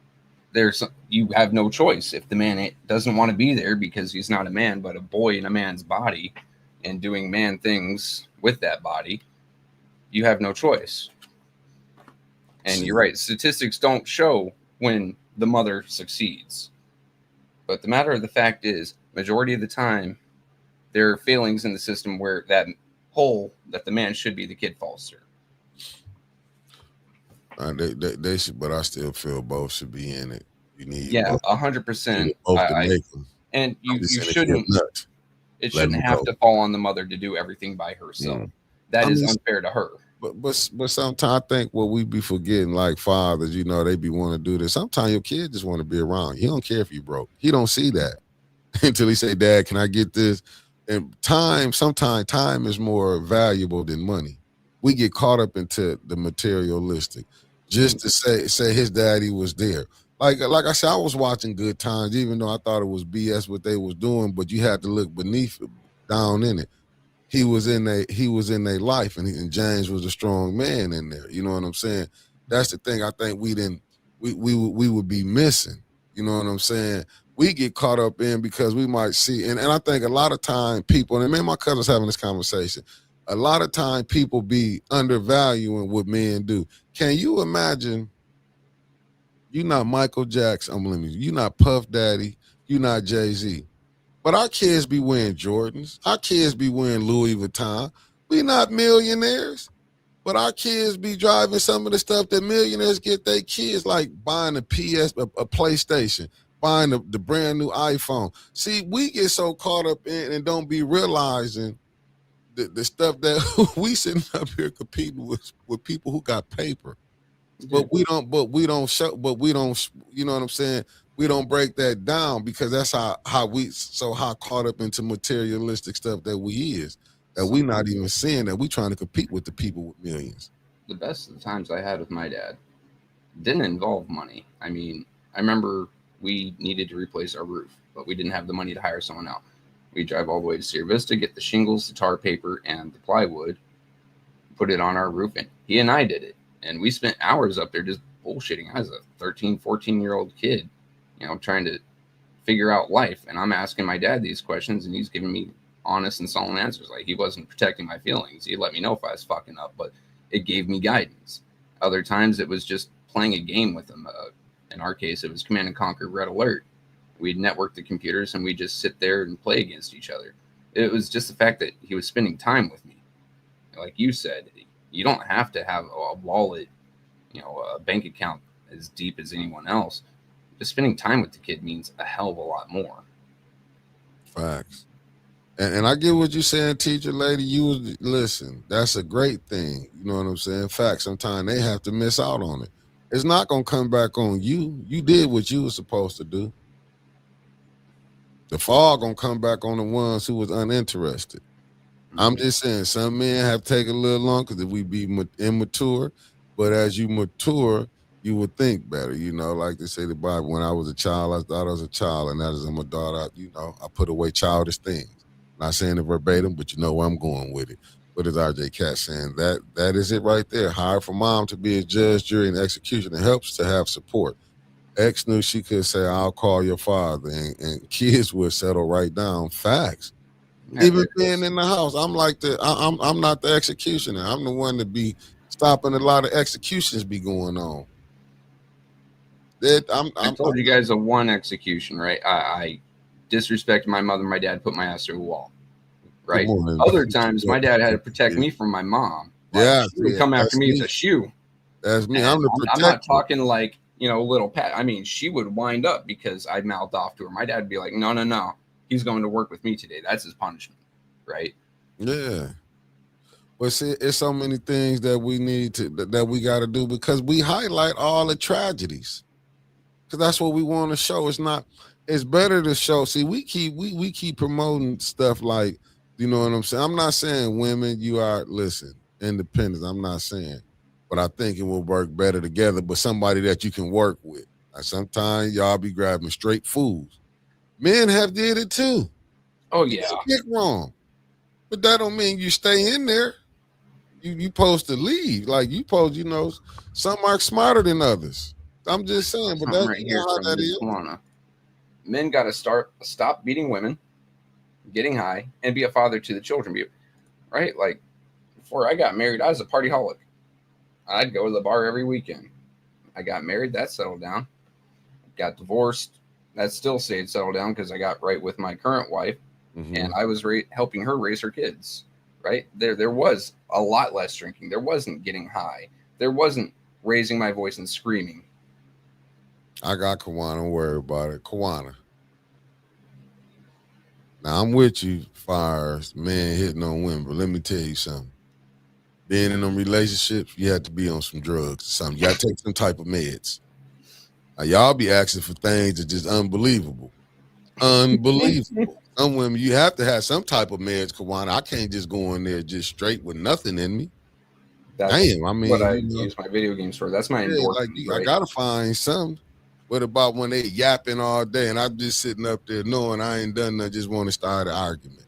Speaker 4: you have no choice. If the man doesn't want to be there because he's not a man, but a boy in a man's body and doing man things with that body, you have no choice. And you're right. Statistics don't show when the mother succeeds. But the matter of the fact is, majority of the time, there are failings in the system where that hole that the man should be, the kid falls through.
Speaker 1: They should, but I still feel both should be in it. You need
Speaker 4: 100%. And you shouldn't. It shouldn't have to fall on the mother to do everything by herself. Yeah. That is unfair to her.
Speaker 1: But sometimes I think what we be forgetting, like fathers, they be wanting to do this. Sometimes your kid just want to be around. He don't care if you broke. He don't see that until he say, "Dad, can I get this?" And sometimes time is more valuable than money. We get caught up into the materialistic just to say his daddy was there. Like I said, I was watching Good Times, even though I thought it was BS what they was doing, but you had to look beneath it, down in it. He was in their life, and James was a strong man in there. You know what I'm saying? That's the thing I think we would be missing. You know what I'm saying? We get caught up in because we might see, and I think a lot of time people, and me and my cousin's having this conversation, a lot of time people be undervaluing what men do. Can you imagine? You're not Michael Jackson, you're not Puff Daddy, you're not Jay-Z. But our kids be wearing Jordans. Our kids be wearing Louis Vuitton. We not millionaires, but our kids be driving some of the stuff that millionaires get their kids, like buying a PlayStation, buying the brand new iPhone. See, we get so caught up in and don't be realizing the stuff that we sitting up here competing with people who got paper. But we don't, you know what I'm saying? We don't break that down because that's how caught up into materialistic stuff that we is, that we not even seeing that we trying to compete with the people with millions.
Speaker 4: The best of the times I had with my dad didn't involve money. I mean, I remember we needed to replace our roof, but we didn't have the money to hire someone out. We drive all the way to Sierra Vista, get the shingles, the tar paper, and the plywood, put it on our roof, and he and I did it. And we spent hours up there just bullshitting. I was a 13, 14-year-old kid, trying to figure out life. And I'm asking my dad these questions, and he's giving me honest and solemn answers. Like, he wasn't protecting my feelings. He'd let me know if I was fucking up, but it gave me guidance. Other times it was just playing a game with him. In our case, it was Command & Conquer Red Alert. We'd network the computers, and we'd just sit there and play against each other. It was just the fact that he was spending time with me. Like you said, you don't have to have a wallet, a bank account as deep as anyone else. Just spending time with the kid means a hell of a lot more.
Speaker 1: Facts. And I get what you're saying, teacher lady. Listen, that's a great thing. You know what I'm saying? Facts. Sometimes they have to miss out on it. It's not going to come back on you. You did what you were supposed to do. The fall going to come back on the ones who was uninterested. I'm just saying, some men have taken a little longer because we be immature, but as you mature, you would think better. Like they say the Bible, when I was a child, I thought I was a child, and as I'm a daughter, I put away childish things. Not saying it verbatim, but you know where I'm going with it. What is RJ Cat saying? That is it right there. Hire for mom to be a judge, jury, and executioner. It helps to have support. X knew she could say, "I'll call your father," and kids would settle right down. Facts. Even being in the house, I'm not the executioner. I'm the one to be stopping a lot of executions be going on.
Speaker 4: I told you guys of one execution, right? I disrespected my mother and my dad, put my ass through a wall, right? Other times, my dad had to protect me from my mom. Like, she would come after me with a shoe.
Speaker 1: That's me.
Speaker 4: I'm not talking like, little Pat. I mean, she would wind up because I mouthed off to her. My dad would be like, no. He's going to work with me today. That's his punishment, right?
Speaker 1: Yeah. But see, it's so many things that we need that we got to do because we highlight all the tragedies. Because that's what we want to show. It's not, it's better to show. See, we keep promoting stuff like, you know what I'm saying. I'm not saying women, you are listen, independence. I'm not saying, but I think it will work better together. But somebody that you can work with. Like sometimes y'all be grabbing straight fools. Men have did it too.
Speaker 3: Oh
Speaker 1: You
Speaker 3: yeah.
Speaker 1: get dick wrong, but that don't mean you stay in there. You supposed to leave. Like you supposed, some are smarter than others. I'm just saying, but
Speaker 3: Something
Speaker 1: that's
Speaker 3: right here
Speaker 1: how
Speaker 3: from
Speaker 1: that
Speaker 3: Ms.
Speaker 1: is.
Speaker 3: Kawana. Men got to stop beating women, getting high, and be a father to the children. Right? Like before I got married, I was a partyholic. I'd go to the bar every weekend. I got married, that settled down. Got divorced, that still stayed settled down because I got right with my current wife, and I was helping her raise her kids. Right there was a lot less drinking. There wasn't getting high. There wasn't raising my voice and screaming.
Speaker 1: I got Kawana. Don't worry about it. Kawana. Now I'm with you, far as men hitting on women, but let me tell you something. Being in them relationships, you have to be on some drugs or something. You got to take some type of meds. Now, y'all be asking for things that just unbelievable. Unbelievable. Some women, you have to have some type of meds, Kawana. I can't just go in there just straight with nothing in me.
Speaker 3: That's
Speaker 1: Damn, I mean,
Speaker 3: what I use my video games for. That's my endorphins,
Speaker 1: I
Speaker 3: right?
Speaker 1: gotta find some. What about when they yapping all day and I'm just sitting up there knowing I ain't done nothing, just want to start an argument?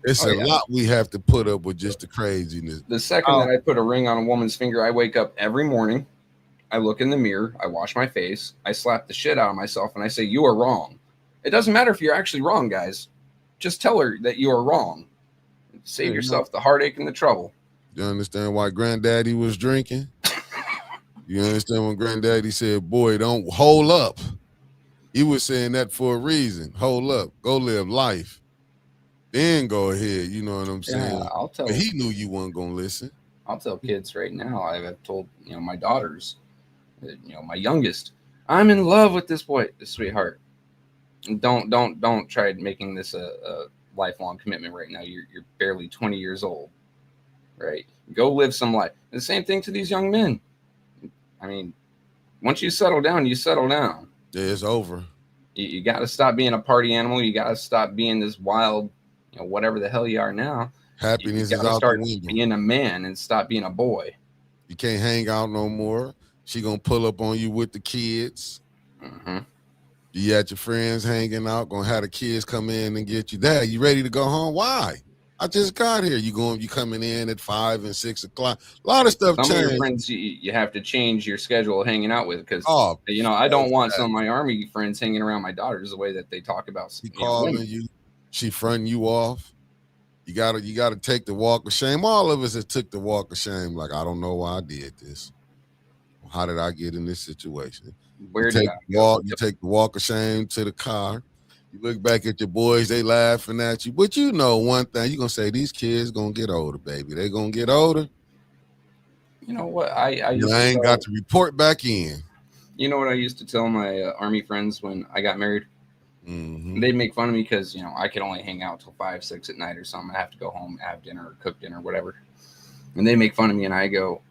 Speaker 1: It's a lot we have to put up with just the craziness.
Speaker 3: The second that I put a ring on a woman's finger, I wake up every morning, I look in the mirror, I wash my face, I slap the shit out of myself, and I say, "You are wrong." It doesn't matter if you're actually wrong, guys. Just tell her that you are wrong. Save yourself the heartache and the trouble.
Speaker 1: You understand why Granddaddy was drinking? You understand when Granddaddy said, "Boy, don't hold up." He was saying that for a reason. Hold up, go live life. Then go ahead. You know what I'm saying?
Speaker 3: Yeah, I'll tell.
Speaker 1: But he knew you weren't gonna listen.
Speaker 3: I'll tell kids right now. I've told my daughters, my youngest, I'm in love with this boy, this sweetheart. Don't try making this a lifelong commitment right now. You're barely 20 years old, right? Go live some life. And the same thing to these young men. I mean, once you settle down, you settle down.
Speaker 1: Yeah, it's over.
Speaker 3: You got to stop being a party animal. You got to stop being this wild, whatever the hell you are now.
Speaker 1: Happiness
Speaker 3: you
Speaker 1: is out
Speaker 3: start
Speaker 1: the window.
Speaker 3: Being a man and stop being a boy.
Speaker 1: You can't hang out no more. She gonna pull up on you with the kids.
Speaker 3: Mm-hmm.
Speaker 1: You at your friends hanging out, gonna have the kids come in and get you. Dad, you ready to go home? Why? I just got here. You coming in at 5 and 6 o'clock. A lot of stuff
Speaker 3: Some
Speaker 1: changed.
Speaker 3: of your friends you have to change your schedule of hanging out with because I don't want some of my army friends hanging around my daughters the way that they talk about.
Speaker 1: She calling you, she fronting you off. You gotta take the walk of shame. All of us have took the walk of shame. Like, I don't know why I did this. How did I get in this situation? You take the walk of shame to the car. You look back at your boys, they laughing at you. But you know one thing, you're gonna say these kids gonna get older, baby. They gonna get older.
Speaker 3: You know what? I
Speaker 1: ain't got to report back in.
Speaker 3: You know what I used to tell my army friends when I got married?
Speaker 1: Mm-hmm.
Speaker 3: They'd make fun of me because I could only hang out till 5, 6 at night or something. I have to go home, have dinner, or cook dinner, whatever. And they make fun of me, and I go,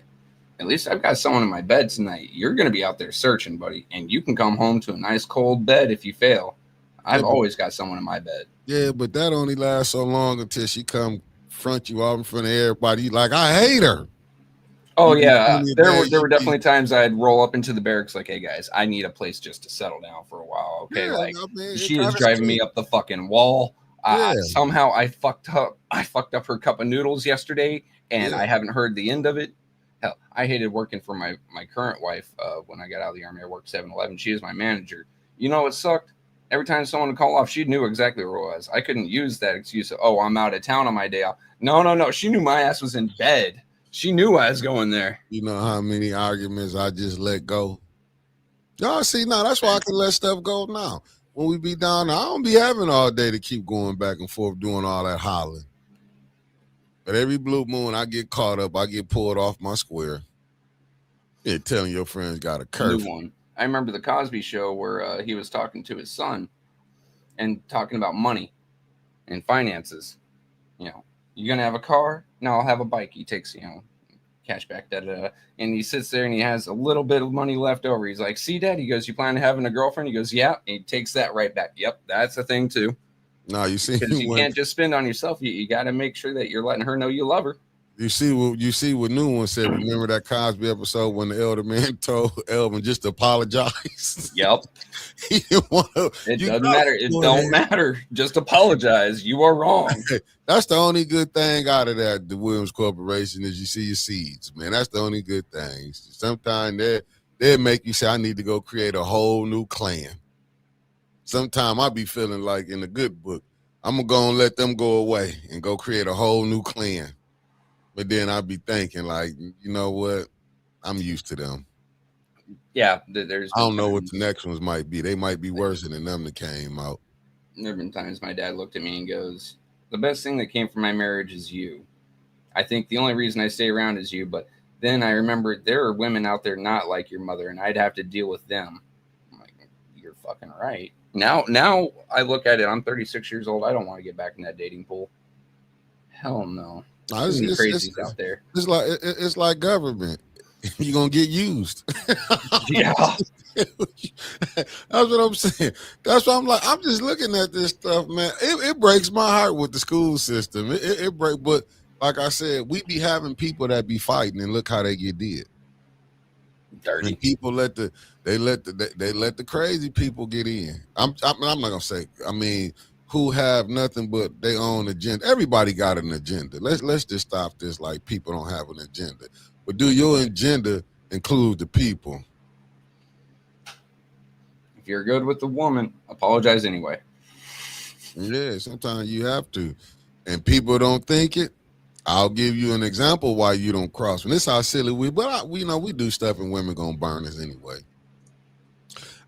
Speaker 3: "At least I've got someone in my bed tonight. You're going to be out there searching, buddy, and you can come home to a nice cold bed if you fail. I've always got someone in my bed."
Speaker 1: Yeah, but that only lasts so long until she come front you out in front of everybody. You like, I hate her.
Speaker 3: Oh yeah, there were definitely times I'd roll up into the barracks like, "Hey guys, I need a place just to settle down for a while." Okay, she is driving me up the fucking wall. Somehow I fucked up her cup of noodles yesterday, and I haven't heard the end of it. Hell, I hated working for my current wife when I got out of the army. I worked 7-Eleven. She is my manager. You know what sucked? Every time someone would call off, she knew exactly where it was. I couldn't use that excuse of, "Oh, I'm out of town on my day off." No. She knew my ass was in bed. She knew I was going there.
Speaker 1: You know how many arguments I just let go? Y'all see now, that's why I can let stuff go now. When we be down there, I don't be having all day to keep going back and forth doing all that hollering. But every blue moon, I get caught up. I get pulled off my square. You're telling your friends got a curfew.
Speaker 3: One. I remember the Cosby Show where he was talking to his son and talking about money and finances. You gonna have a car? No, I'll have a bike. He takes,
Speaker 4: cashback, da da da. And he sits there and he has a little bit of money left over. He's like, see, Dad? He goes, you plan on having a girlfriend? He goes, yeah. And he takes that right back. Yep, that's a thing too.
Speaker 1: Now you see,
Speaker 4: Because you can't just spend on yourself. You got to make sure that you're letting her know you love her.
Speaker 1: You see what New One said. Remember that Cosby episode when the elder man told Elvin just to apologize?
Speaker 4: Yep.
Speaker 1: He didn't want to.
Speaker 4: It doesn't matter. It don't matter. Just apologize. You are wrong.
Speaker 1: That's the only good thing out of that, the Williams Corporation, is you see your seeds, man. That's the only good thing. Sometimes they'll make you say, I need to go create a whole new clan. Sometimes I be feeling like in the good book, I'm going to go and let them go away and go create a whole new clan. But then I be thinking, like, you know what? I'm used to them.
Speaker 4: Yeah, there's.
Speaker 1: I don't know what the next ones might be. They might be worse than them that came out.
Speaker 4: There have been times my dad looked at me and goes, the best thing that came from my marriage is you. I think the only reason I stay around is you. But then I remember there are women out there not like your mother, and I'd have to deal with them. I'm like, you're fucking right. Now I look at it. I'm 36 years old. I don't want to get back in that dating pool. Hell no. There's crazies out there.
Speaker 1: It's like government. You're gonna get used.
Speaker 4: Yeah.
Speaker 1: That's what I'm saying. That's why I'm like, I'm just looking at this stuff, man. It breaks my heart with the school system. It breaks, but like I said, we be having people that be fighting, and look how they get did.
Speaker 4: Dirty.
Speaker 1: And people let the crazy people get in. I'm not gonna say. I mean, who have nothing but their own agenda. Everybody got an agenda. Let's just stop this. Like, people don't have an agenda, but do your agenda include the people?
Speaker 4: If you're good with the woman, apologize anyway.
Speaker 1: Yeah, sometimes you have to, and people don't think it. I'll give you an example why you don't cross. And this is how silly we do stuff, and women gonna burn us anyway.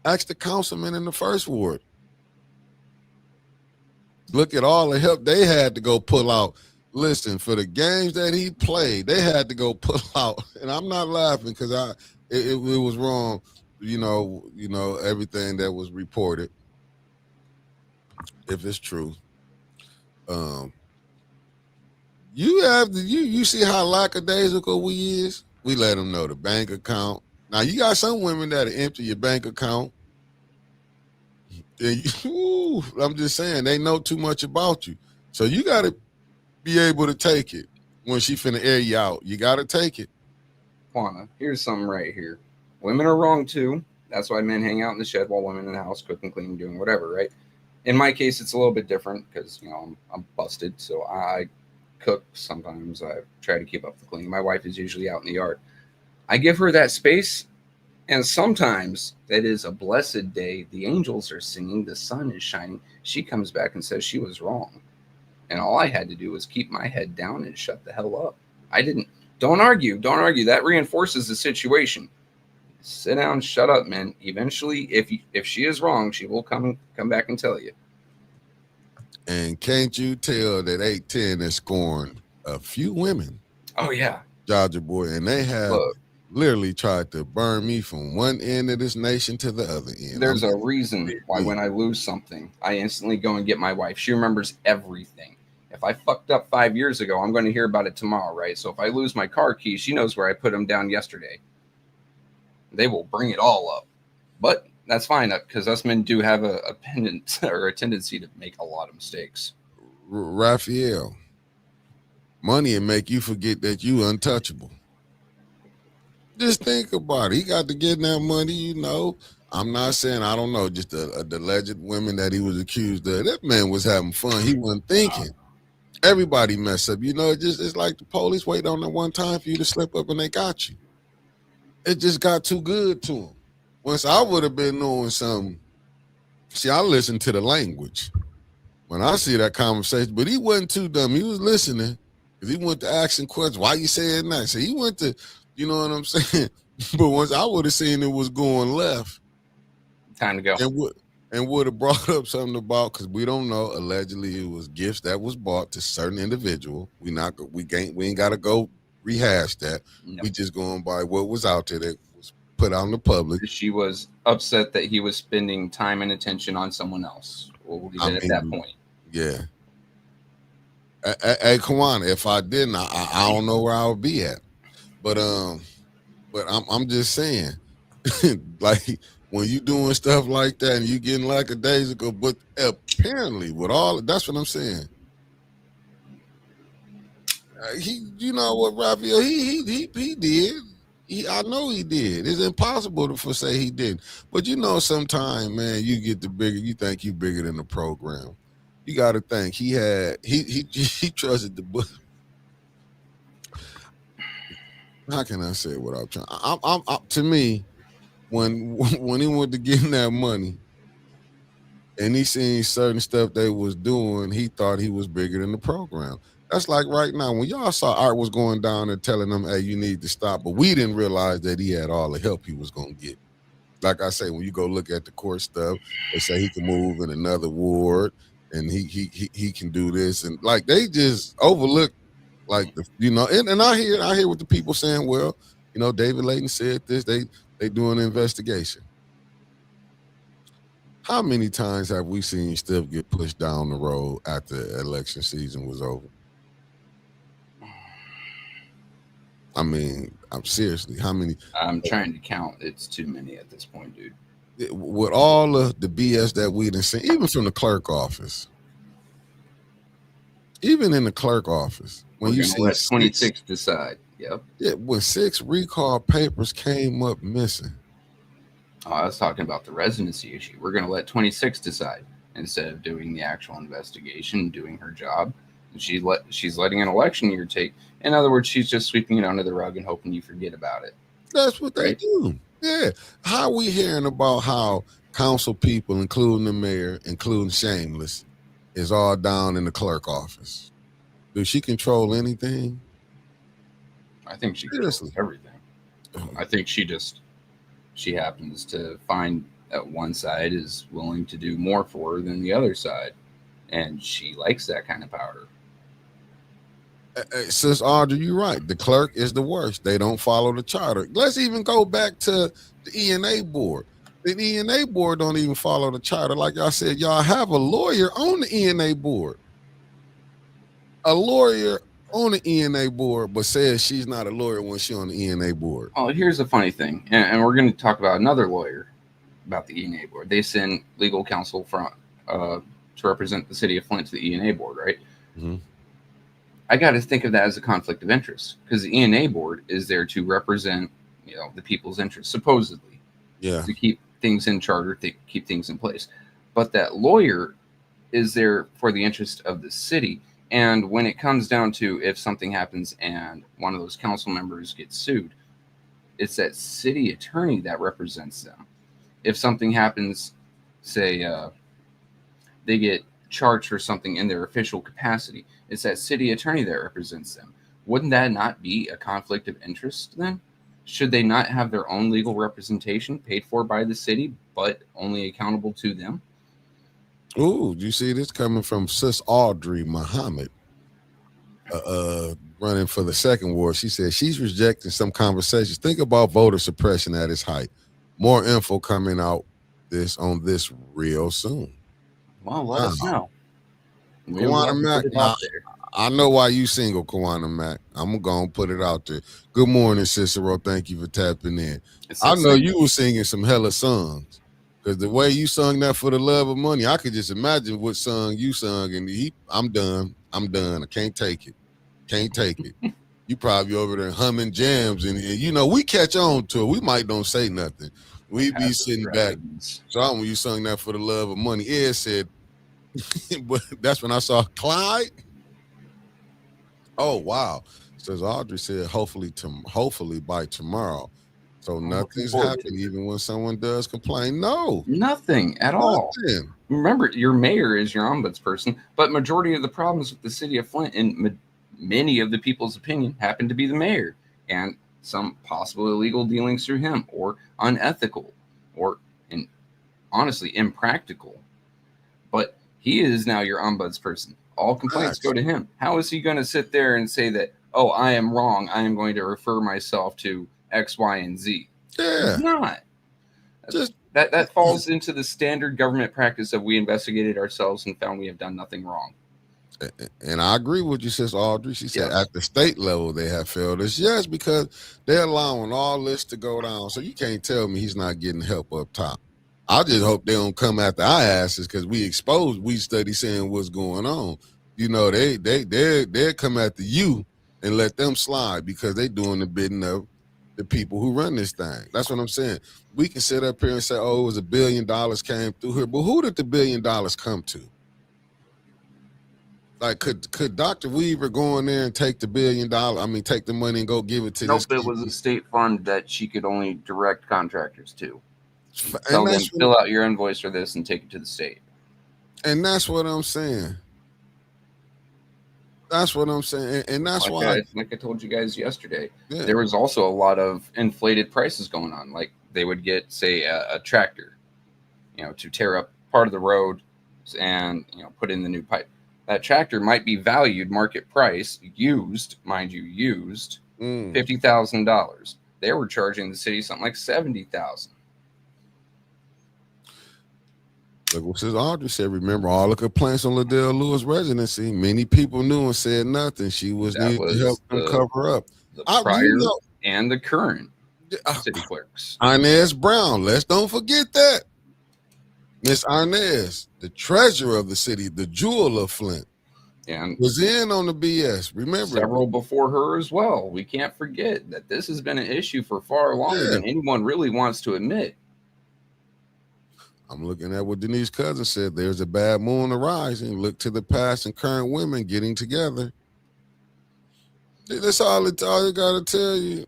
Speaker 1: Ask the councilman in the first ward. Look at all the help they had to go pull out. Listen, for the games that he played, they had to go pull out. And I'm not laughing because it was wrong. You know everything that was reported, if it's true. You see how lackadaisical we is. We let them know the bank account. Now you got some women that'll empty your bank account. I'm just saying, they know too much about you. So you got to be able to take it when she finna air you out. You got to take it.
Speaker 4: Juana, here's something right here. Women are wrong too. That's why men hang out in the shed while women in the house cooking, cleaning, doing whatever, right? In my case, it's a little bit different because, I'm busted. So I cook sometimes. I try to keep up the cleaning. My wife is usually out in the yard. I give her that space. And sometimes that is a blessed day. The angels are singing. The sun is shining. She comes back and says she was wrong. And all I had to do was keep my head down and shut the hell up. Don't argue. That reinforces the situation. Sit down, shut up, man. Eventually, if she is wrong, she will come back and tell you.
Speaker 1: And can't you tell that 810 is scoring a few women?
Speaker 4: Oh, yeah.
Speaker 1: Georgia boy. And they have literally tried to burn me from one end of this nation to the other end.
Speaker 4: There's a reason why when I lose something, I instantly go and get my wife. She remembers everything. If I fucked up 5 years ago, I'm going to hear about it tomorrow, right? So if I lose my car keys, she knows where I put them down yesterday. They will bring it all up. But that's fine, because us men do have a tendency to make a lot of mistakes.
Speaker 1: Raphael, money will make you forget that you untouchable. Just think about it. He got to get that money, I'm not saying, I don't know, just the alleged women that he was accused of. That man was having fun. He wasn't thinking. Everybody mess up. It's like the police wait on that one time for you to slip up and they got you. It just got too good to him. Once I would have been knowing something. See, I listened to the language when I see that conversation, but he wasn't too dumb. He was listening because he went to asking questions. Why you saying that? So he went to, you know what I'm saying? But once I would have seen it was going left,
Speaker 4: time to go.
Speaker 1: And would have brought up something about, because we don't know, allegedly it was gifts that was bought to certain individual. We ain't got to go rehash that.
Speaker 4: Nope.
Speaker 1: We just going by what was out there that was put out in the public.
Speaker 4: She was upset that he was spending time and attention on someone else. We'll leave it at that point.
Speaker 1: Yeah. Hey, Kawana, if I didn't, I don't know where I would be at. But I'm just saying, like when you doing stuff like that and you getting lackadaisical, but apparently with all that's what I'm saying. You know what, Raphael, he did. I know he did. It's impossible to say he didn't. But you know, sometimes, man, you get the bigger. You think you bigger than the program. You got to think he trusted the book. How can I say what I'm trying? To me, when he went to getting that money, and he seen certain stuff they was doing, he thought he was bigger than the program. That's like right now when y'all saw Art was going down and telling them, "Hey, you need to stop," but we didn't realize that he had all the help he was going to get. Like I say, when you go look at the court stuff, they say he can move in another ward and he can do this, and like they just overlook, like and I hear what the people saying. Well, David Layton said this. They doing an investigation. How many times have we seen stuff get pushed down the road after election season was over? I mean, I'm seriously, how many?
Speaker 4: I'm trying to count. It's too many at this point, dude.
Speaker 1: With all of the BS that we done seen, even from the clerk office, even in the clerk office, when you see
Speaker 4: let 26 decide. Yep.
Speaker 1: Yeah, when 6 recall papers came up missing.
Speaker 4: Oh, I was talking about the residency issue. We're going to let 26 decide instead of doing the actual investigation, doing her job. She's letting an election year take. In other words, she's just sweeping it under the rug and hoping you forget about it.
Speaker 1: That's what they do. Yeah. How are we hearing about how council people, including the mayor, including Shameless, is all down in the clerk office? Does she control anything?
Speaker 4: I think she controls everything. I think she happens to find that one side is willing to do more for her than the other side. And she likes that kind of power.
Speaker 1: Sis Audrey, you're right. The clerk is the worst. They don't follow the charter. Let's even go back to the ENA board. The ENA board don't even follow the charter. Like I said, y'all have a lawyer on the ENA board. A lawyer on the ENA board, but says she's not a lawyer when she's on the ENA board.
Speaker 4: Oh, here's the funny thing, and we're going to talk about another lawyer about the ENA board. They send legal counsel from to represent the city of Flint to the ENA board, right?
Speaker 1: Mm-hmm.
Speaker 4: I got to think of that as a conflict of interest because the ENA board is there to represent, the people's interests, supposedly.
Speaker 1: Yeah.
Speaker 4: To keep things in charter, to keep things in place. But that lawyer is there for the interest of the city. And when it comes down to if something happens and one of those council members gets sued, it's that city attorney that represents them. If something happens, say they get charged for something in their official capacity, it's that city attorney that represents them. Wouldn't that not be a conflict of interest then? Should they not have their own legal representation paid for by the city, but only accountable to them?
Speaker 1: Ooh, you see this coming from Sis Audrey Muhammad, running for the second ward. She said she's rejecting some conversations. Think about voter suppression at its height. More info coming out on this real soon.
Speaker 4: Well, let us know.
Speaker 1: Kawana Mac, I know why you single, Kawana Mac. I'm going to put it out there. Good morning, Cicero. Thank you for tapping in. I know you were singing some hella songs. Because the way you sung that For the Love of Money, I could just imagine what song you sung. And I'm done. I can't take it. You probably over there humming jams. And we catch on to it. We might don't say nothing. We be sitting back. So when you sung that For the Love of Money, Ed said, but that's when I saw Clyde. Oh, wow. Says Audrey said, hopefully by tomorrow. So nothing's happening even when someone does complain. No.
Speaker 4: Nothing at all. Remember, your mayor is your ombudsperson, but majority of the problems with the city of Flint, in many of the people's opinion, happen to be the mayor and some possible illegal dealings through him or unethical or, honestly, impractical. But he is now your ombudsperson. All complaints go to him. How is he going to sit there and say that, oh, I am wrong, I am going to refer myself to X, Y, and Z?
Speaker 1: Yeah.
Speaker 4: He's not. That falls into the standard government practice of we investigated ourselves and found we have done nothing wrong.
Speaker 1: And I agree with you, Sis Audrey. She said
Speaker 3: Yes.
Speaker 1: at the state level they have failed us. Yes, because they're allowing all this to go down. So you can't tell me he's not getting help up top. I just hope they don't come after our asses because we exposed, we study saying what's going on. You know, they'll come after you and let them slide because they doing the bidding of the people who run this thing. That's what I'm saying. We can sit up here and say, oh, it was $1 billion came through here. But who did the $1 billion come to? Like, could Dr. Weaver go in there and take the $1 billion? I mean, take the money and go give it to
Speaker 4: Nope,
Speaker 1: this
Speaker 4: it
Speaker 1: kid?
Speaker 4: was a state fund that she could only direct contractors to.
Speaker 1: And
Speaker 4: Tell them,
Speaker 1: that's
Speaker 4: fill out your invoice for this and take it to the state.
Speaker 1: And that's what I'm saying. That's what I'm saying. And that's why.
Speaker 3: Like I told you guys yesterday,
Speaker 1: Yeah.
Speaker 3: there was also a lot of inflated prices going on. Like they would get, say, a tractor, to tear up part of the road and, put in the new pipe. That tractor might be valued market price, used, mind you, $50,000. They were charging the city something like $70,000.
Speaker 1: Look what Sis Audrey said. Remember all the complaints on Liddell Lewis residency. Many people knew and said nothing. She was needing to help them cover up.
Speaker 3: The prior and the current city clerks.
Speaker 1: Inez Brown. Let's don't forget that. Miss Inez, the treasurer of the city, the jewel of Flint,
Speaker 3: and
Speaker 1: was in on the BS. Remember,
Speaker 3: several before her as well. We can't forget that this has been an issue for far longer than anyone really wants to admit.
Speaker 1: I'm looking at what Denise Cousins said. There's a bad moon arising. Look to the past and current women getting together. That's all you got to tell you.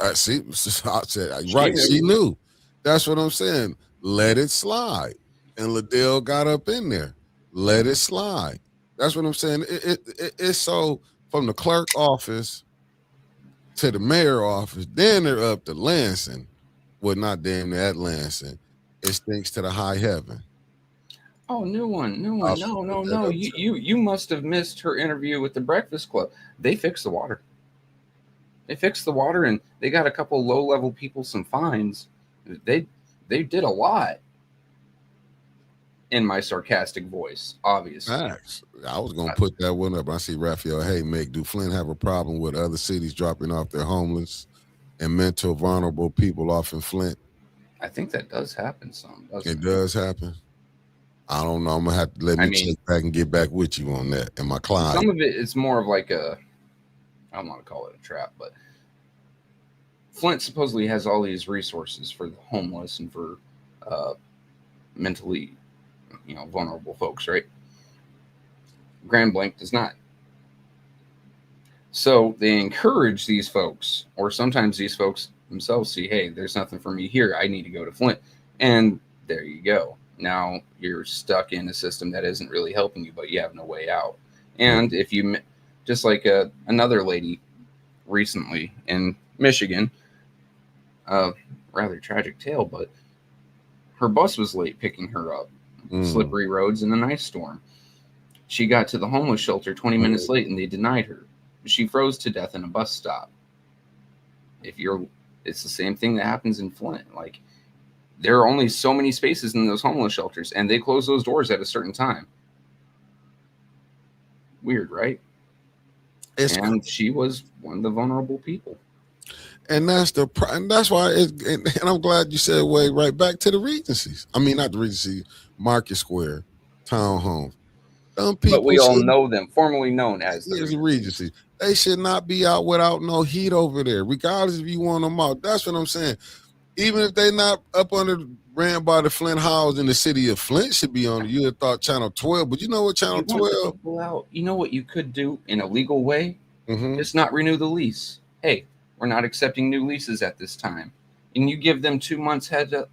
Speaker 1: I see. I said, right. She knew. That's what I'm saying. Let it slide. And Liddell got up in there. Let it slide. That's what I'm saying. It's so from the clerk office to the mayor office, then they're up to Lansing. Well, not damn near at Lansing. It stinks to the high heaven.
Speaker 3: Oh, new one. No. You must have missed her interview with the Breakfast Club. They fixed the water. And they got a couple low-level people some fines. They did a lot. In my sarcastic voice, obviously.
Speaker 1: Facts. I was gonna put that one up. I see Raphael. Hey, Meg, do Flint have a problem with other cities dropping off their homeless and mental vulnerable people off in Flint?
Speaker 3: I think that does happen some.
Speaker 1: It does happen. I don't know. I'm gonna have to let me check back and get back with you on that. And my client.
Speaker 3: Some of it is more of like I don't want to call it a trap, but Flint supposedly has all these resources for the homeless and for mentally, vulnerable folks, right? Grand Blanc does not. So they encourage these folks, or sometimes these folks themselves see, hey, there's nothing for me here. I need to go to Flint. And there you go. Now you're stuck in a system that isn't really helping you, but you have no way out. And if you, just like another lady recently in Michigan, rather tragic tale, but her bus was late picking her up. Slippery roads in an ice storm. She got to the homeless shelter 20 minutes late and they denied her. She froze to death in a bus stop. It's the same thing that happens in Flint. Like, there are only so many spaces in those homeless shelters and they close those doors at a certain time. Weird, right? And she was one of the vulnerable people.
Speaker 1: And that's why and I'm glad you said right back to the Regencies. I mean, not the Regency, Market Square, townhomes.
Speaker 3: But we all know them, formerly known as the
Speaker 1: Regency. They should not be out without no heat over there, regardless if you want them out. That's what I'm saying. Even if they're not up ran by the Flint House in the city of Flint should be on. You had thought Channel 12, but you know what Channel 12?
Speaker 3: You know what you could do in a legal way? Just not renew the lease. Hey, we're not accepting new leases at this time. And you give them 2 months heads up.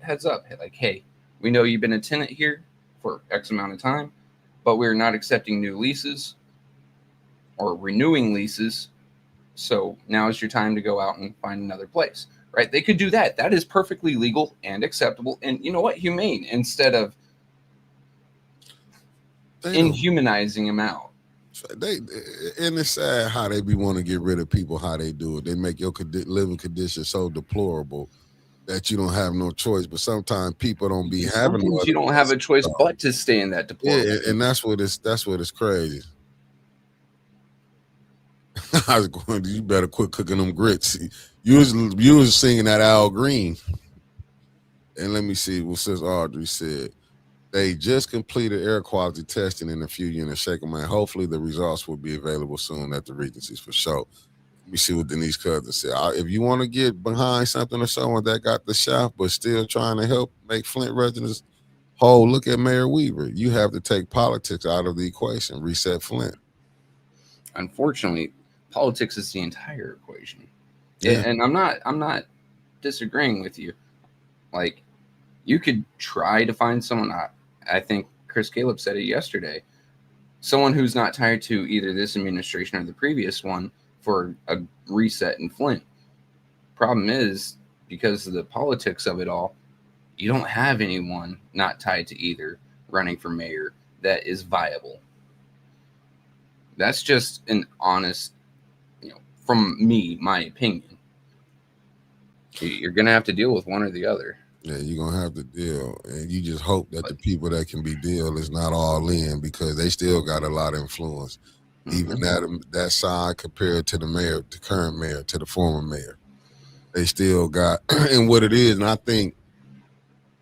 Speaker 3: Like, hey, we know you've been a tenant here for X amount of time, but we're not accepting new leases or renewing leases. So now is your time to go out and find another place, right? They could do that. That is perfectly legal and acceptable. And you know what? Humane, instead of inhumanizing them out.
Speaker 1: And it's sad how they be wanting to get rid of people, how they do it. They make your living conditions so deplorable that you don't have no choice. But sometimes people don't be having.
Speaker 3: You don't have a choice but to stay in that deplorable.
Speaker 1: Yeah, and that's what it's crazy. I was going, you better quit cooking them grits. You was singing that Al Green. And let me see what Sis Audrey said. They just completed air quality testing in a few units. Shake them out. Hopefully the results will be available soon at the Regencies for sure. Let me see what Denise Cousins said. If you want to get behind something or someone that got the shaft but still trying to help make Flint residents whole, look at Mayor Weaver. You have to take politics out of the equation. Reset Flint.
Speaker 4: Unfortunately, politics is the entire equation.
Speaker 1: Yeah.
Speaker 4: And I'm not disagreeing with you. Like, you could try to find someone. I think Chris Caleb said it yesterday. Someone who's not tied to either this administration or the previous one for a reset in Flint. Problem is, because of the politics of it all, you don't have anyone not tied to either running for mayor that is viable. That's just an honest, from me, my opinion. You're going to have to deal with one or the other.
Speaker 1: Yeah, you're going to have to deal. And you just hope that the people that can be deal is not all in, because they still got a lot of influence. Mm-hmm. Even that side compared to the mayor, the current mayor, to the former mayor. They still got, and what it is, and I think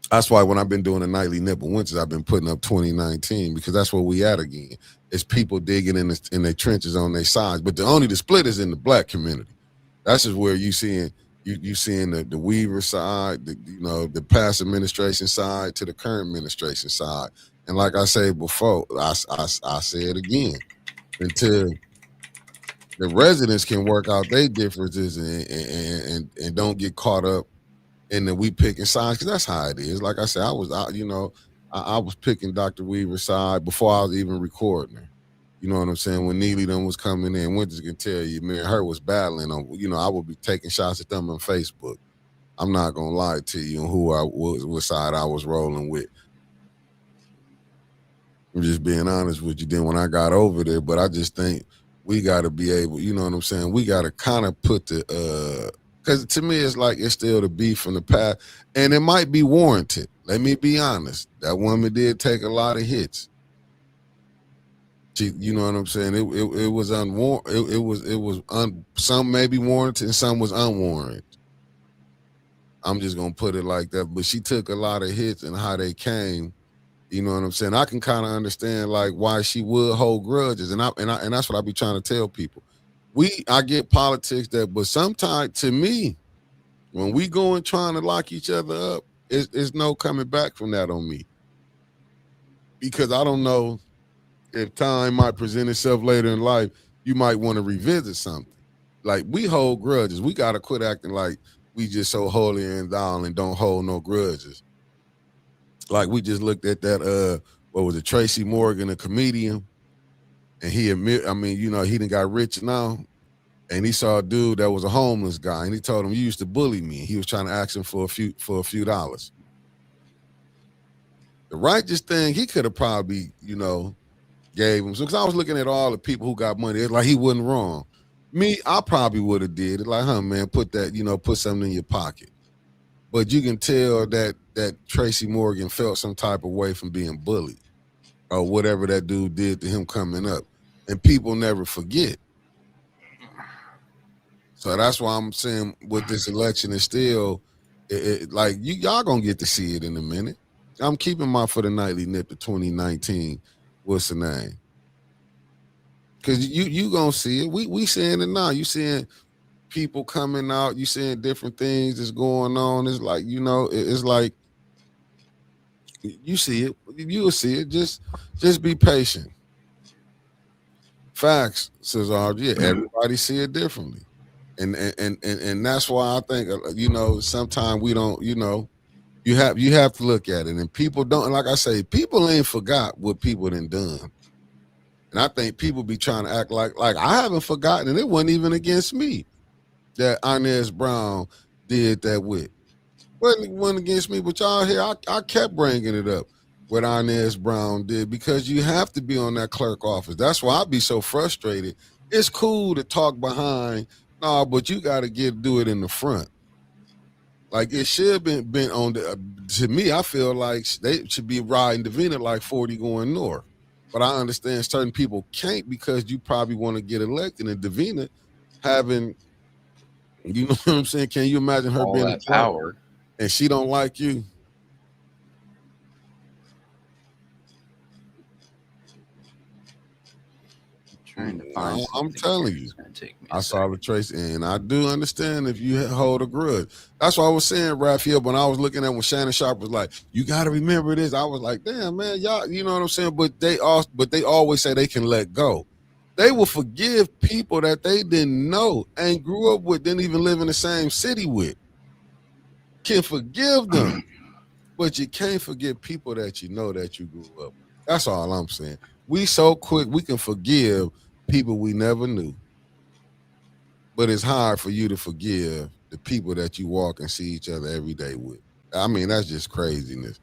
Speaker 1: that's why when I've been doing the nightly nipple winters, I've been putting up 2019, because that's where we at again. It's people digging in their trenches on their sides. But the split is in the black community. That's just where you seeing the Weaver side, the past administration side to the current administration side. And like I said before, I say it again, until the residents can work out their differences and don't get caught up in the we picking sides, because that's how it is. Like I said, I was picking Dr. Weaver's side before I was even recording her. You know what I'm saying? When Neely them was coming in, Winters can tell you, me and her was battling on, I would be taking shots at them on Facebook. I'm not gonna lie to you on who I was, what side I was rolling with. I'm just being honest with you. Then when I got over there, but I just think we gotta be able, you know what I'm saying? We gotta kind of put the because to me, it's like it's still the beef from the past, and it might be warranted. Let me be honest. That woman did take a lot of hits. You know what I'm saying? It was unwarranted. It was some maybe warranted and some was unwarranted. I'm just gonna put it like that. But she took a lot of hits and how they came. You know what I'm saying? I can kind of understand like why she would hold grudges, and that's what I be trying to tell people. I get politics but sometimes to me, when we go and trying to lock each other up, it's no coming back from that on me. Because I don't know if time might present itself later in life, you might want to revisit something. Like, we hold grudges. We got to quit acting like we just so holy and thou and don't hold no grudges. Like, we just looked at that, what was it, Tracy Morgan, a comedian, and he done got rich now, and he saw a dude that was a homeless guy, and he told him, "You used to bully me." He was trying to ask him for a few dollars. The righteous thing, he could have probably, gave him. So, because I was looking at all the people who got money, it's like he wasn't wrong. Me, I probably would have did it. Like, man, put that, put something in your pocket. But you can tell that Tracy Morgan felt some type of way from being bullied or whatever that dude did to him coming up. And people never forget. So that's why I'm saying with this election, it's still, like, y'all going to get to see it in a minute. I'm keeping my for the nightly nip to 2019. What's the name? Because you going to see it. We seeing it now. You seeing people coming out. You seeing different things that's going on. It's like, it's like, you see it. You'll see it. Just be patient. Facts, says RG. Everybody see it differently. And that's why I think, sometimes we don't, you have to look at it. And people don't, like I say, people ain't forgot what people done. And I think people be trying to act like I haven't forgotten, and it wasn't even against me that Inez Brown did that with. Wasn't against me, but y'all here, I kept bringing it up what Inez Brown did, because you have to be on that clerk office. That's why I be so frustrated. It's cool to talk behind, but you got to do it in the front. Like, it should have been on to me, I feel like they should be riding Davina like 40 going north. But I understand certain people can't, because you probably want to get elected. And Davina, having, you know what I'm saying? Can you imagine her
Speaker 4: All
Speaker 1: being a
Speaker 4: that
Speaker 1: Trump
Speaker 4: power.
Speaker 1: and she don't like you?
Speaker 4: Trying to find
Speaker 1: I'm
Speaker 4: something
Speaker 1: telling
Speaker 4: here.
Speaker 1: you.
Speaker 4: It's gonna take me
Speaker 1: I
Speaker 4: a
Speaker 1: saw
Speaker 4: second.
Speaker 1: the trace, and I do understand if you hold a grudge. That's why I was saying, Raphael, when I was looking at when Shannon Sharp was like, "You got to remember this." I was like, "Damn, man, y'all," you know what I'm saying? But they always say they can let go. They will forgive people that they didn't know, and grew up with, didn't even live in the same city with. Can forgive them, but you can't forgive people that you know that you grew up with. That's all I'm saying. We so quick we can forgive people we never knew. But it's hard for you to forgive the people that you walk and see each other every day with. I mean, that's just craziness.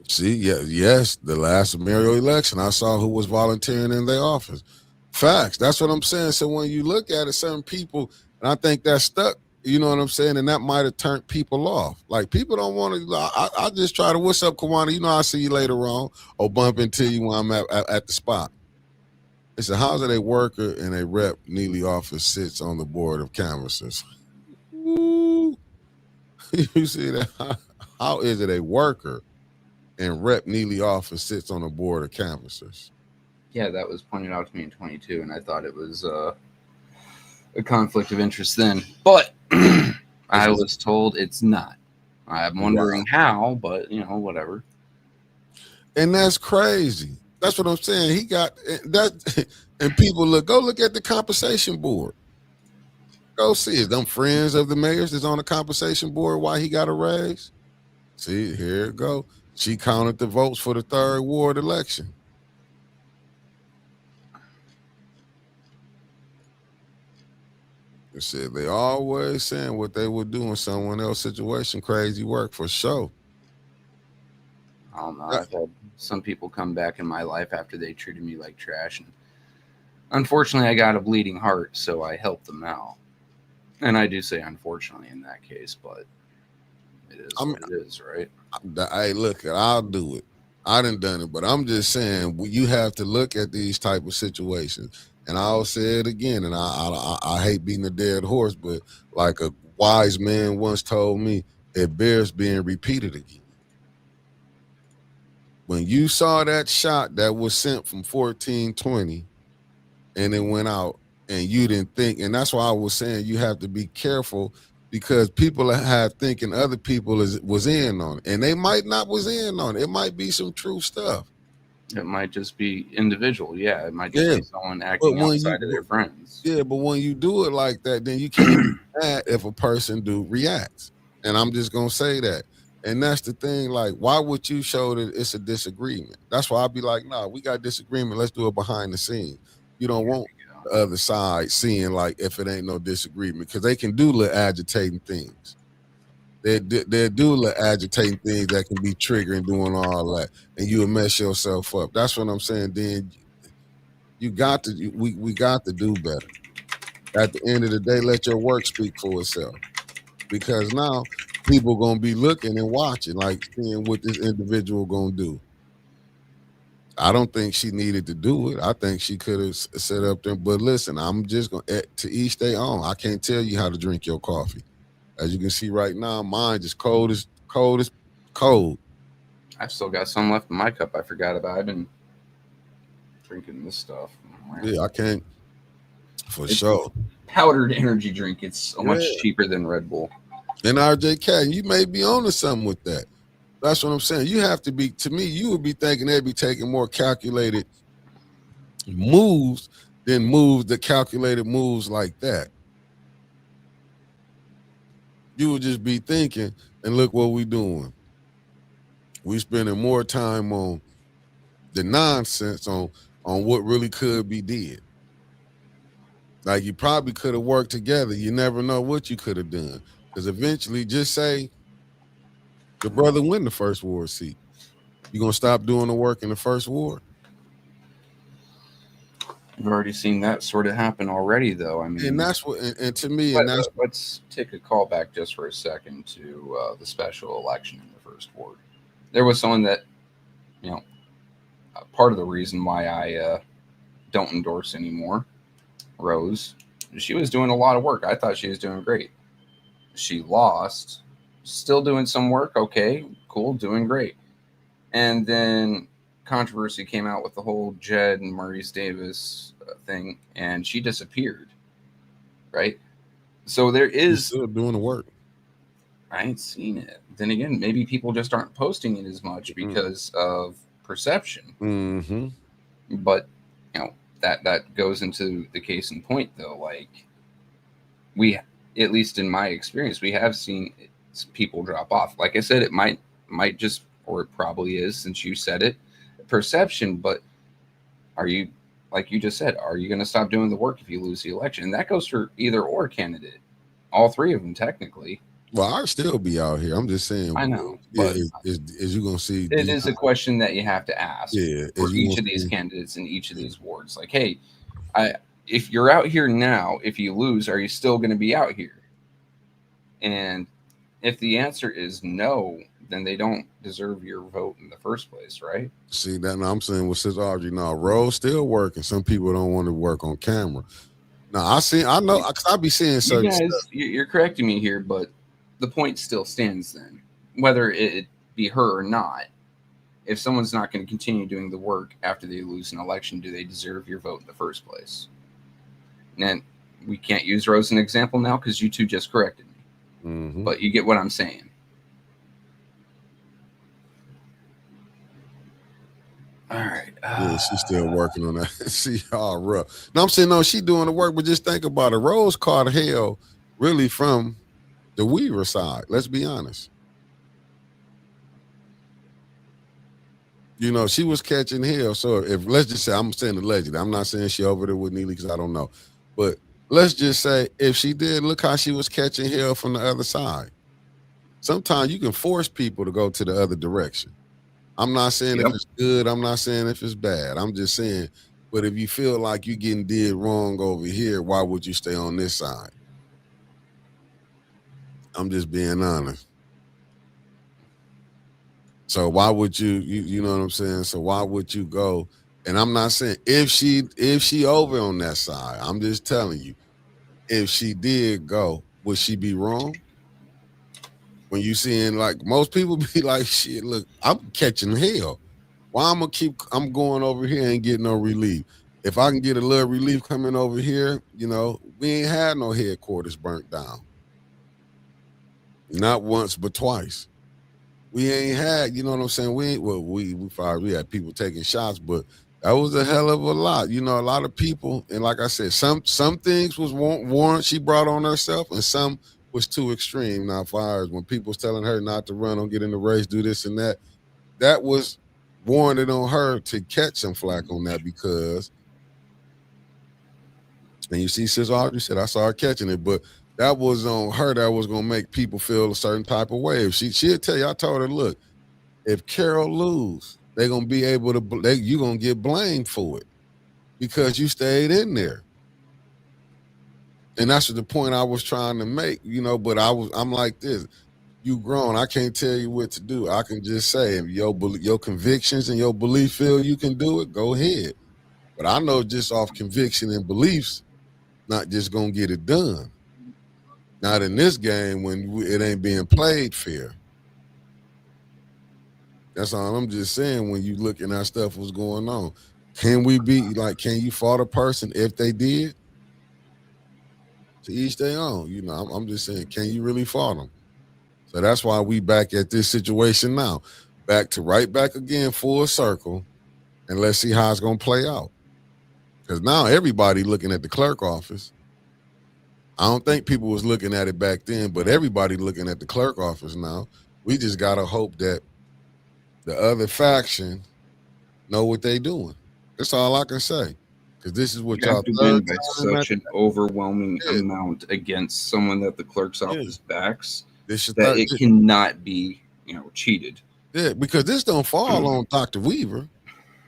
Speaker 1: See, yeah, yes, the last mayoral election, I saw who was volunteering in their office. Facts. That's what I'm saying. So when you look at it, certain people, and I think that's stuck, you know what I'm saying? And that might have turned people off. Like people don't want to, I just try to, what's up, Kawana? You know, I'll see you later on or bump into you when I'm at the spot. It's a house of a worker and a rep Neely office sits on the board of canvassers. Ooh. You see that? How is it a worker and rep Neely office sits on the board of canvassers?
Speaker 4: Yeah, that was pointed out to me in 22, and I thought it was a conflict of interest then. But I was told it's not. I'm wondering how, but whatever.
Speaker 1: And that's crazy. That's what I'm saying. He got that, and people go look at the compensation board. Go see it. Them friends of the mayors is on the compensation board. Why he got a raise? See, here it go. She counted the votes for the third ward election. They said they always saying what they would do in someone else's situation. Crazy work for sure.
Speaker 4: I don't know. I've had some people come back in my life after they treated me like trash, and unfortunately, I got a bleeding heart, so I helped them out. And I do say unfortunately in that case, but it is what it is, right?
Speaker 1: Hey, look, I'll do it. I done it, but I'm just saying you have to look at these type of situations. And I'll say it again, and I hate beating a dead horse, but like a wise man once told me, it bears being repeated again. When you saw that shot that was sent from 1420 and it went out and you didn't think, and that's why I was saying you have to be careful because people have thinking other people was in on it, and they might not was in on it. It might be some true stuff.
Speaker 4: It might just be individual. Yeah, it might just be someone acting outside of their friends.
Speaker 1: Yeah, but when you do it like that, then you can't be mad if a person reacts. And I'm just gonna say that. And that's the thing, like, why would you show that it's a disagreement? That's why I'd be like, nah, we got disagreement. Let's do it behind the scenes. You don't want the other side seeing like if it ain't no disagreement, because they can do little agitating things. They do little agitating things that can be triggering, doing all that, and you'll mess yourself up. That's what I'm saying. Then you got to we got to do better. At the end of the day, let your work speak for itself. Because now people gonna be looking and watching, like seeing what this individual gonna do. I don't think she needed to do it. I think she could have set up there. But listen, I'm just gonna to each their own. I can't tell you how to drink your coffee. As you can see right now, mine just cold as cold.
Speaker 4: I've still got some left in my cup. I forgot about. I've been drinking this stuff.
Speaker 1: Yeah, I can't for sure.
Speaker 4: Powdered energy drink. It's so much cheaper than Red Bull.
Speaker 1: And RJ Cat, you may be on to something with that. That's what I'm saying. You have to be, to me, you would be thinking they'd be taking more calculated moves than moves that calculated moves like that. You would just be thinking, and look what we doing. We spending more time on the nonsense on what really could be did. Like you probably could have worked together. You never know what you could have done. Because eventually, just say the brother win the first ward seat. You gonna stop doing the work in the first ward?
Speaker 4: We've already seen that sort of happen already, though. I mean,
Speaker 1: and that's what, and to me, and that's
Speaker 4: let's take a call back just for a second to the special election in the first ward. There was someone that, part of the reason why I don't endorse anymore, Rose, she was doing a lot of work. I thought she was doing great. She lost, still doing some work. Okay, cool, doing great. And then controversy came out with the whole Jed and Maurice Davis thing, and she disappeared. Right? So there
Speaker 1: She's
Speaker 4: is.
Speaker 1: still doing the work.
Speaker 4: I ain't seen it. Then again, maybe people just aren't posting it as much because of perception.
Speaker 1: Mm-hmm.
Speaker 4: But that goes into the case in point, though. Like, we, at least in my experience, we have seen people drop off. Like I said, it might just, or it probably is, since you said it, perception. But are you, like you just said, are you going to stop doing the work if you lose the election? And that goes for either or candidate, all three of them technically.
Speaker 1: Well, I'll still be out here. I'm just saying.
Speaker 4: I know,
Speaker 1: Yeah,
Speaker 4: but
Speaker 1: is you gonna see?
Speaker 4: it is a question that you have to ask for each of these candidates in each of these wards. Like, hey, if you're out here now, if you lose, are you still going to be out here? And if the answer is no, then they don't deserve your vote in the first place, right?
Speaker 1: See that? I'm saying with Sis Audrey, now Rose still working. Some people don't want to work on camera. Now I know, cause I be seeing certain
Speaker 4: You guys,
Speaker 1: stuff.
Speaker 4: you're correcting me here, but the point still stands then, whether it be her or not. If someone's not going to continue doing the work after they lose an election, do they deserve your vote in the first place? And we can't use Rose as an example now because you two just corrected me.
Speaker 1: Mm-hmm.
Speaker 4: But you get what I'm saying. All right.
Speaker 1: Yeah, she's still working on that. She all rough. No, I'm saying no, she doing the work, but just think about it. Rose caught hell really from the Weaver side. Let's be honest. She was catching hell. So if, let's just say, I'm saying allegedly, I'm not saying she over there with Neely because I don't know. But let's just say if she did, look how she was catching hell from the other side. Sometimes you can force people to go to the other direction. I'm not saying if it's good. I'm not saying if it's bad. I'm just saying, but if you feel like you're getting did wrong over here, why would you stay on this side? I'm just being honest. So why would you know what I'm saying? So why would you go? And I'm not saying if she over on that side, I'm just telling you, if she did go, would she be wrong? When you seeing, like, most people be like, shit, look, I'm catching hell. Why I'm going over here and getting no relief? If I can get a little relief coming over here, we ain't had no headquarters burnt down. Not once, but twice. We ain't had, you know what I'm saying? We had people taking shots, but that was a hell of a lot. A lot of people, and like I said, some things was warrant she brought on herself, and some was too extreme. Now, far as when people was telling her not to run, don't get in the race, do this and that, that was warranted on her to catch some flack on that because, and you see, Sis Audrey said, I saw her catching it, but that was on her. That was going to make people feel a certain type of way. If she'll tell you, I told her, look, if Carol lose, they're going to be able to, you're going to get blamed for it because you stayed in there. And that's the point I was trying to make, but I'm like this. You grown. I can't tell you what to do. I can just say, if your convictions and your belief feel you can do it, go ahead. But I know just off conviction and beliefs, not just going to get it done. Not in this game when it ain't being played fair. That's all I'm just saying. When you looking at stuff what's going on, can you fault a person if they did? To each their own. I'm just saying, can you really fault them? So that's why we back at this situation now. Right back again, full circle, and let's see how it's going to play out. Because now everybody looking at the clerk office. I don't think people was looking at it back then, but everybody looking at the clerk office now. We just got to hope that the other faction know what they doing. That's all I can say. Because this is what
Speaker 4: you have to win by such an overwhelming amount against someone that the clerk's office backs that it cannot be, cheated.
Speaker 1: Yeah, because this don't fall on Dr. Weaver.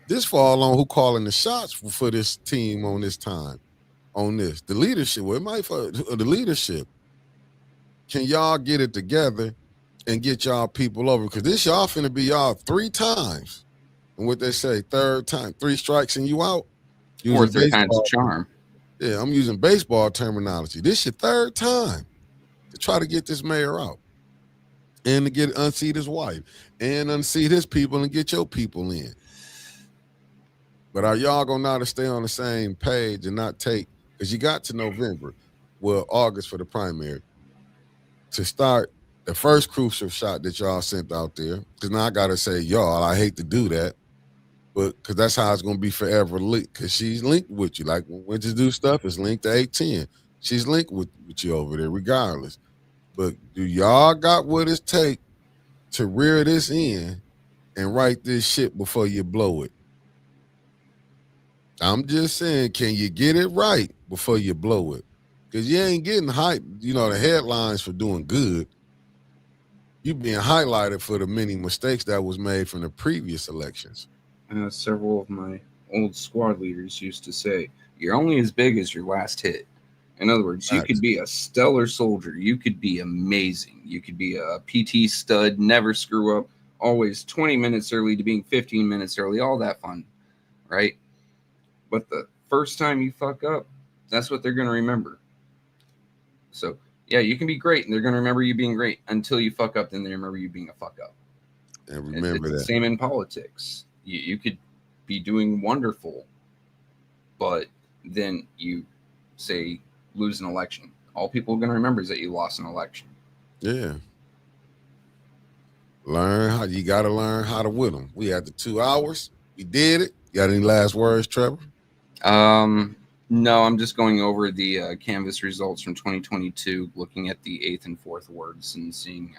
Speaker 1: This fall on who calling the shots for this team on this time. On this, the leadership, well, it might for the leadership. Can y'all get it together and get y'all people over? Because this y'all finna be y'all 3 times. And what they say, third time, 3 strikes and you out.
Speaker 4: Fourth
Speaker 1: Using
Speaker 4: are time's a
Speaker 1: baseball.
Speaker 4: charm.
Speaker 1: Yeah, I'm using baseball terminology. This your third time to try to get this mayor out and to get unseat his wife and unseat his people and get your people in. But are y'all gonna know how to stay on the same page and not take, because you got to November, well, August for the primary, to start the first crucial shot that y'all sent out there. Because now I gotta say, y'all, I hate to do that, but because that's how it's gonna be forever linked. Because she's linked with you. Like when witches do stuff, it's linked to 810. She's linked with you over there, regardless. But do y'all got what it take to rear this in and write this shit before you blow it? I'm just saying, can you get it right before you blow it? Because you ain't getting hype, the headlines for doing good. You being highlighted for the many mistakes that was made from the previous elections.
Speaker 4: Several of my old squad leaders used to say, "You're only as big as your last hit." In other words, you could be a stellar soldier. You could be amazing. You could be a PT stud, never screw up, always 20 minutes early to being 15 minutes early, all that fun, right? But the first time you fuck up, that's what they're going to remember. So, yeah, you can be great, and they're going to remember you being great until you fuck up, then they remember you being a fuck up.
Speaker 1: And remember
Speaker 4: it's
Speaker 1: that.
Speaker 4: The same in politics. You could be doing wonderful, but then you say lose an election. All people are going to remember is that you lost an election.
Speaker 1: Yeah. You got to learn how to win them. We had the 2 hours. We did it. Got any last words, Trevor?
Speaker 4: No, I'm just going over the Canvas results from 2022, looking at the 8th and 4th wards and seeing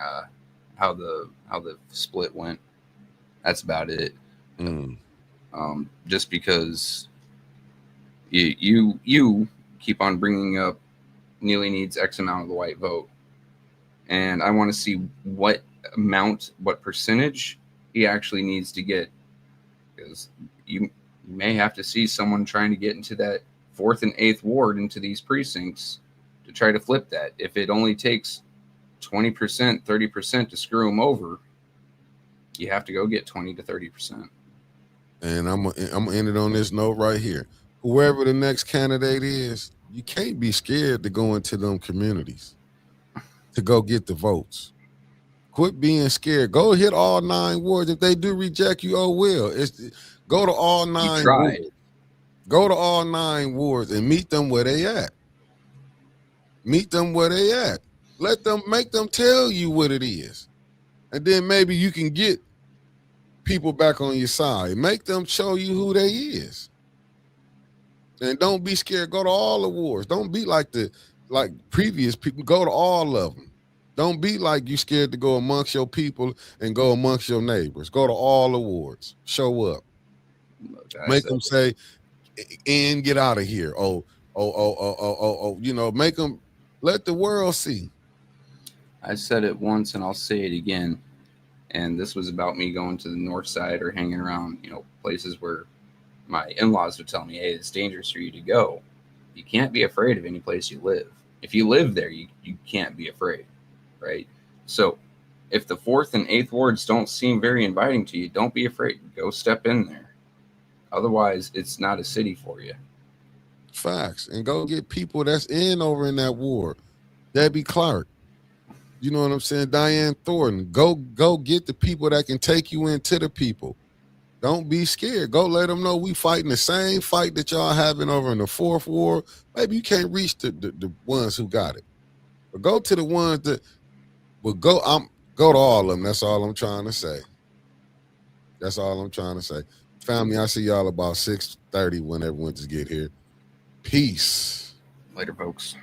Speaker 4: how the split went. That's about it. Just because you keep on bringing up Neely needs X amount of the white vote, and I want to see what percentage he actually needs to get, because you may have to see someone trying to get into that 4th and 8th ward into these precincts to try to flip that. If it only takes 20%, 30% to screw him over, you have to go get 20 to 30%.
Speaker 1: And I'm gonna end it on this note right here. Whoever the next candidate is, you can't be scared to go into them communities to go get the votes. Quit being scared. Go hit all 9 wards. If they do reject you, oh well. Go to all 9 wards. Go to all 9 wards and meet them where they at. Meet them where they at. Make them tell you what it is. And then maybe you can get people back on your side. Make them show you who they is. And don't be scared. Go to all the wars. Don't be like previous people. Go to all of them. Don't be like you scared to go amongst your people and go amongst your neighbors. Go to all the wards. Show up. Make them say, and get out of here. Make them, let the world see.
Speaker 4: I said it once and I'll say it again. And this was about me going to the north side or hanging around, places where my in-laws would tell me, hey, it's dangerous for you to go. You can't be afraid of any place you live. If you live there, you can't be afraid, right? So if the 4th and 8th wards don't seem very inviting to you, don't be afraid. Go step in there. Otherwise, it's not a city for you.
Speaker 1: Facts. And go get people that's over in that ward. Debbie Clark. You know what I'm saying? Diane Thornton. Go get the people that can take you into the people. Don't be scared. Go let them know we fighting the same fight that y'all having over in the 4th ward. Maybe you can't reach the ones who got it. But go to the ones that go to all of them. That's all I'm trying to say. That's all I'm trying to say. Family, I see y'all about 6:30 when everyone just get here. Peace.
Speaker 4: Later, folks.